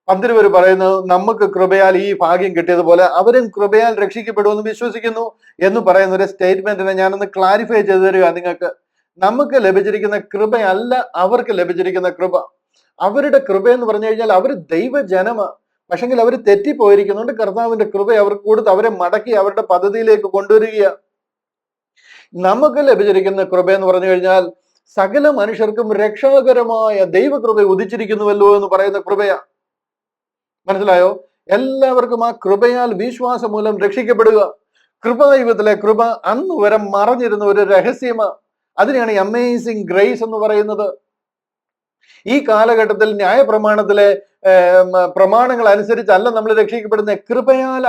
പന്തിരുവർ പറയുന്നത് നമുക്ക് കൃപയാൽ ഈ ഭാഗ്യം കിട്ടിയതുപോലെ അവരും കൃപയാൽ രക്ഷിക്കപ്പെടുമെന്ന് വിശ്വസിക്കുന്നു എന്ന് പറയുന്ന ഒരു സ്റ്റേറ്റ്മെന്റിനെ ഞാനൊന്ന് ക്ലാരിഫൈ ചെയ്തു തരിക നിങ്ങൾക്ക്. നമുക്ക് ലഭിച്ചിരിക്കുന്ന കൃപയല്ല അവർക്ക് ലഭിച്ചിരിക്കുന്ന കൃപ. അവരുടെ കൃപ എന്ന് പറഞ്ഞു കഴിഞ്ഞാൽ അവർ ദൈവജനമാണ്, പക്ഷെങ്കിൽ അവർ തെറ്റിപ്പോയിരിക്കുന്നുണ്ട്. കർത്താവിന്റെ കൃപ അവർക്ക് കൊടുത്ത് അവരെ മടക്കി അവരുടെ പദ്ധതിയിലേക്ക് കൊണ്ടുവരിക. നമുക്ക് ലഭിച്ചിരിക്കുന്ന കൃപ എന്ന് പറഞ്ഞു കഴിഞ്ഞാൽ സകല മനുഷ്യർക്കും രക്ഷാകരമായ ദൈവകൃപ ഉദിച്ചിരിക്കുന്നുവല്ലോ എന്ന് പറയുന്ന കൃപയാ. മനസ്സിലായോ? എല്ലാവർക്കും ആ കൃപയാൽ വിശ്വാസം മൂലം രക്ഷിക്കപ്പെടുക. കൃപായുഗത്തിലെ കൃപ അന്ന് വരെ മറഞ്ഞിരുന്ന ഒരു രഹസ്യമാ. അതിനെയാണ് അമേസിംഗ് ഗ്രേസ് എന്ന് പറയുന്നത്. ഈ കാലഘട്ടത്തിൽ ന്യായപ്രമാണത്തിലെ പ്രമാണങ്ങൾ അനുസരിച്ചല്ല നമ്മൾ രക്ഷിക്കപ്പെടുന്ന, കൃപയാല.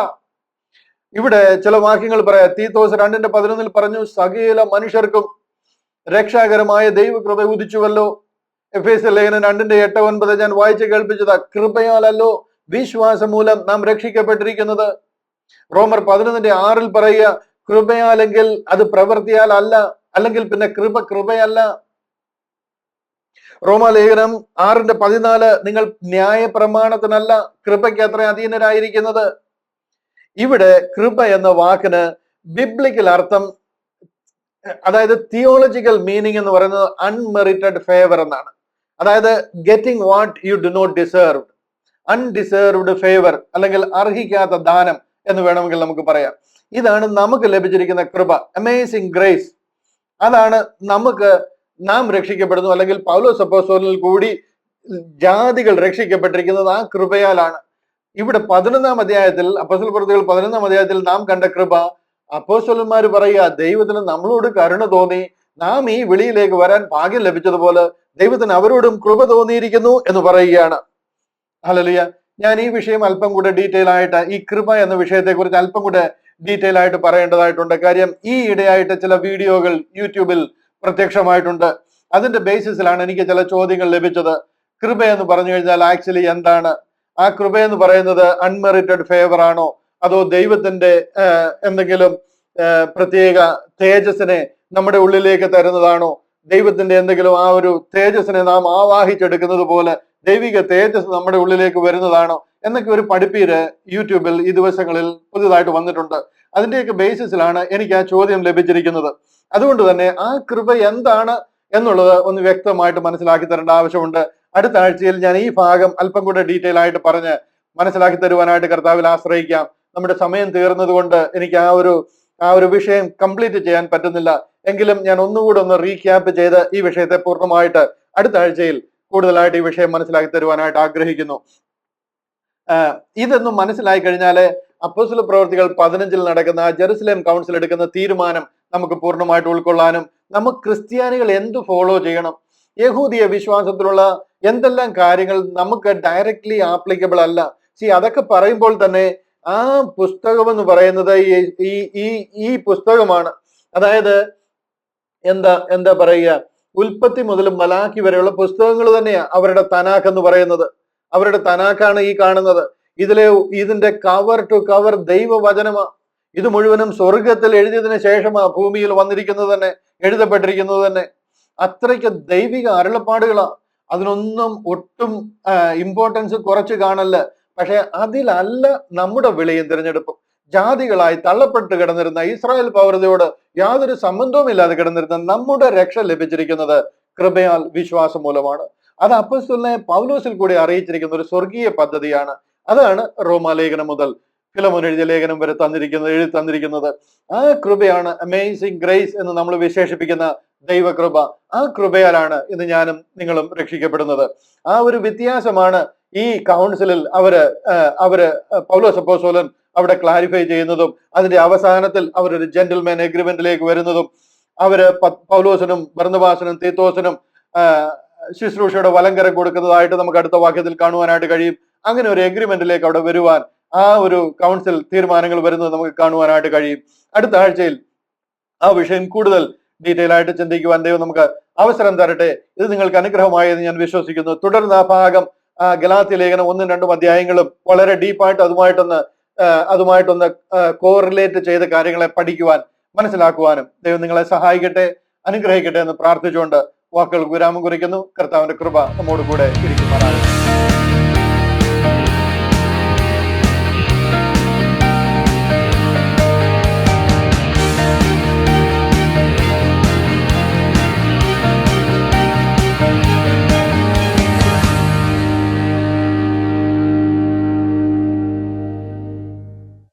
ഇവിടെ ചില വാക്യങ്ങൾ പറയാം. തീത്തോസ് 2:11 പറഞ്ഞു, സകല മനുഷ്യർക്കും രക്ഷാകരമായ ദൈവകൃപ ഉദിച്ചുവല്ലോ. എഫേസ്യ ലേഖനം 2:8-9 ഞാൻ വായിച്ച് കേൾപ്പിച്ചതാ. കൃപയാലല്ലോ വിശ്വാസം മൂലം നാം രക്ഷിക്കപ്പെട്ടിരിക്കുന്നത്. റോമർ 11:6 പറയുക, കൃപയാലെങ്കിൽ അത് പ്രവൃത്തിയാൽ അല്ല, അല്ലെങ്കിൽ പിന്നെ കൃപയല്ല. റോമാലേഖനം 6:14 നിങ്ങൾ ന്യായ പ്രമാണത്തിനല്ല കൃപയ്ക്ക് അത്ര അധീനരായിരിക്കുന്നത്. ഇവിടെ കൃപ എന്ന വാക്കിന് ബിബ്ലിക്കൽ അർത്ഥം, അതായത് തിയോളജിക്കൽ മീനിങ് എന്ന് പറയുന്നത് അൺമെറിറ്റഡ് ഫേവർ എന്നാണ്. അതായത് getting what you do not deserve, undeserved favour, അല്ലെങ്കിൽ അർഹിക്കാത്ത ദാനം എന്ന് വേണമെങ്കിൽ നമുക്ക് പറയാം. ഇതാണ് നമുക്ക് ലഭിച്ചിരിക്കുന്ന കൃപ, അമേസിംഗ് ഗ്രേസ്. അതാണ് നാം രക്ഷിക്കപ്പെടുന്നു, അല്ലെങ്കിൽ പൗലോസ് അപ്പോസ്തലനിൽ കൂടി ജാതികൾ രക്ഷിക്കപ്പെട്ടിരിക്കുന്നത് ആ കൃപയാലാണ്. ഇവിടെ 11-ാം അധ്യായത്തിൽ, അപ്പോസ്തലപ്രവൃത്തികൾ 11-ാം അധ്യായത്തിൽ നാം കണ്ട കൃപ, അപ്പോസ്തലന്മാർ പറയുക, ദൈവത്തിന് നമ്മളോട് കരുണ തോന്നി, നാം ഈ വിളിയിലേക്ക് വരാൻ ഭാഗ്യം ലഭിച്ചതുപോലെ ദൈവത്തിന് അവരോടും കൃപ തോന്നിയിരിക്കുന്നു എന്ന് പറയുകയാണ്. ഹല്ലേലൂയ. ഞാൻ ഈ വിഷയം അല്പം കൂടെ ഡീറ്റെയിൽ ആയിട്ട്, ഈ കൃപ എന്ന വിഷയത്തെ കുറിച്ച് അല്പം കൂടെ ഡീറ്റെയിൽ ആയിട്ട് പറയേണ്ടതായിട്ടുണ്ട്. കാര്യം ഈ ഇടയായിട്ട് ചില വീഡിയോകൾ യൂട്യൂബിൽ പ്രത്യക്ഷമായിട്ടുണ്ട്. അതിന്റെ ബേസിസിലാണ് എനിക്ക് ചില ചോദ്യങ്ങൾ ലഭിച്ചത്. കൃപ എന്ന് പറഞ്ഞു കഴിഞ്ഞാൽ ആക്ച്വലി എന്താണ്? ആ കൃപ എന്ന് പറയുന്നത് അൺമെറിറ്റഡ് ഫേവർ ആണോ, അതോ ദൈവത്തിന്റെ എന്തെങ്കിലും പ്രത്യേക തേജസ്സിനെ നമ്മുടെ ഉള്ളിലേക്ക് തരുന്നതാണോ? ദൈവത്തിന്റെ എന്തെങ്കിലും ആ ഒരു തേജസ്സിനെ നാം ആവാഹിച്ചെടുക്കുന്നത് പോലെ ദൈവിക തേജസ് നമ്മുടെ ഉള്ളിലേക്ക് വരുന്നതാണോ എന്നൊക്കെ ഒരു പഠിപ്പീര് യൂട്യൂബിൽ ഈ ദിവസങ്ങളിൽ പുതിയതായിട്ട് വന്നിട്ടുണ്ട്. അതിന്റെയൊക്കെ ബേസിസിലാണ് എനിക്ക് ആ ചോദ്യം ലഭിച്ചിരിക്കുന്നത്. അതുകൊണ്ട് തന്നെ ആ കൃപ എന്താണ് എന്നുള്ളത് ഒന്ന് വ്യക്തമായിട്ട് മനസ്സിലാക്കി തരേണ്ട ആവശ്യമുണ്ട്. അടുത്ത ആഴ്ചയിൽ ഞാൻ ഈ ഭാഗം അല്പം കൂടെ ഡീറ്റെയിൽ ആയിട്ട് പറഞ്ഞ് മനസ്സിലാക്കി തരുവാനായിട്ട് കർത്താവിൽ ആശ്രയിക്കാം. നമ്മുടെ സമയം തീർന്നത് കൊണ്ട് എനിക്ക് ആ ഒരു വിഷയം കംപ്ലീറ്റ് ചെയ്യാൻ പറ്റുന്നില്ല. എങ്കിലും ഞാൻ ഒന്നുകൂടെ ഒന്ന് റീക്യാപ്പ് ചെയ്ത് ഈ വിഷയത്തെ പൂർണ്ണമായിട്ട് അടുത്ത ആഴ്ചയിൽ കൂടുതലായിട്ട് ഈ വിഷയം മനസ്സിലാക്കി തരുവാനായിട്ട് ആഗ്രഹിക്കുന്നു. ഇതൊന്നും മനസ്സിലായി കഴിഞ്ഞാല് അപ്പോസ്തല പ്രവൃത്തികൾ 15 നടക്കുന്ന ജെറുസലേം കൗൺസിൽ എടുക്കുന്ന തീരുമാനം നമുക്ക് പൂർണ്ണമായിട്ട് ഉൾക്കൊള്ളാനും, നമുക്ക് ക്രിസ്ത്യാനികൾ എന്ത് ഫോളോ ചെയ്യണം, യഹൂദിയ വിശ്വാസത്തിലുള്ള എന്തെല്ലാം കാര്യങ്ങൾ നമുക്ക് ഡയറക്ട്ലി ആപ്ലിക്കബിൾ അല്ല. അതൊക്കെ പറയുമ്പോൾ തന്നെ ആ പുസ്തകം എന്ന് പറയുന്നത് ഈ പുസ്തകമാണ്. അതായത് എന്താ പറയുക, ഉൽപ്പത്തി മുതൽ മലാഖി വരെയുള്ള പുസ്തകങ്ങൾ തന്നെയാണ് അവരുടെ തനാഖ് എന്ന് പറയുന്നത്. അവരുടെ തനാഖാണ് ഈ കാണുന്നത്. ഇതിന്റെ കവർ ടു കവർ ദൈവവചനമാ. ഇത് മുഴുവനും സ്വർഗത്തിൽ എഴുതിയതിനു ശേഷമാ ഭൂമിയിൽ വന്നിരിക്കുന്നത് തന്നെ, എഴുതപ്പെട്ടിരിക്കുന്നത് തന്നെ. അത്രയ്ക്ക് ദൈവിക അരുളപ്പാടുകളാ. അതിനൊന്നും ഒട്ടും ഇമ്പോർട്ടൻസ് കുറച്ച് കാണല്ല. പക്ഷെ അതിലല്ല നമ്മുടെ വിളിയും തിരഞ്ഞെടുപ്പും. ജാതികളായി തള്ളപ്പെട്ട് കിടന്നിരുന്ന ഇസ്രായേൽ പൗരതയോട് യാതൊരു സംബന്ധവും ഇല്ലാതെ കിടന്നിരുന്ന നമ്മുടെ രക്ഷ ലഭിച്ചിരിക്കുന്നത് കൃപയാൽ വിശ്വാസം മൂലമാണ്. അത് അപ്പോസ്തലനെ പൗലോസിൽ കൂടി അറിയിച്ചിരിക്കുന്ന ഒരു സ്വർഗീയ പദ്ധതിയാണ്. അതാണ് റോമാലേഖനം മുതൽ ഫിലമോൻ എഴുതിയ ലേഖനം വരെ എഴുതി തന്നിരിക്കുന്നത്. ആ കൃപയാണ് അമേസിംഗ് ഗ്രേസ് എന്ന് നമ്മൾ വിശേഷിപ്പിക്കുന്ന ദൈവകൃപ. ആ കൃപയാലാണ് ഇന്ന് ഞാനും നിങ്ങളും രക്ഷിക്കപ്പെടുന്നത്. ആ ഒരു വ്യത്യാസമാണ് ഈ കൗൺസിലിൽ അവര് പൗലോസ് അപ്പോസ്തലൻ അവിടെ ക്ലാരിഫൈ ചെയ്യുന്നതും, അതിന്റെ അവസാനത്തിൽ അവരൊരു ജെന്റിൽമാൻ എഗ്രിമെന്റിലേക്ക് വരുന്നതും, അവര് പൗലോസിനും ബർന്നബാസിനും തീത്തോസിനും ശുശ്രൂഷയുടെ വലങ്കരം കൊടുക്കുന്നതായിട്ട് നമുക്ക് അടുത്ത വാക്യത്തിൽ കാണുവാനായിട്ട് കഴിയും. അങ്ങനെ ഒരു എഗ്രിമെന്റിലേക്ക് അവിടെ വരുവാൻ ആ ഒരു കൗൺസിൽ തീരുമാനങ്ങൾ വരുന്നത് നമുക്ക് കാണുവാനായിട്ട് കഴിയും. അടുത്ത ആഴ്ചയിൽ ആ വിഷയം കൂടുതൽ ഡീറ്റെയിൽ ആയിട്ട് ചിന്തിക്കുവാൻ ദൈവം നമുക്ക് അവസരം തരട്ടെ. ഇത് നിങ്ങൾക്ക് അനുഗ്രഹമായെന്ന് ഞാൻ വിശ്വസിക്കുന്നു. തുടർന്ന് ആ ഭാഗം ഗലാത്യ ലേഖനം 1-2 അധ്യായങ്ങളും വളരെ ഡീപ്പായിട്ട് അതുമായിട്ടൊന്ന് കോറിലേറ്റ് ചെയ്ത കാര്യങ്ങളെ പഠിക്കുവാൻ, മനസ്സിലാക്കുവാനും ദൈവം നിങ്ങളെ സഹായിക്കട്ടെ, അനുഗ്രഹിക്കട്ടെ എന്ന് പ്രാർത്ഥിച്ചുകൊണ്ട് വാക്കുകൾ വിരാമം കുറിക്കുന്നു. കർത്താവിന്റെ കൃപ നമ്മോട് കൂടെ ഇരിക്കുമാറാകട്ടെ.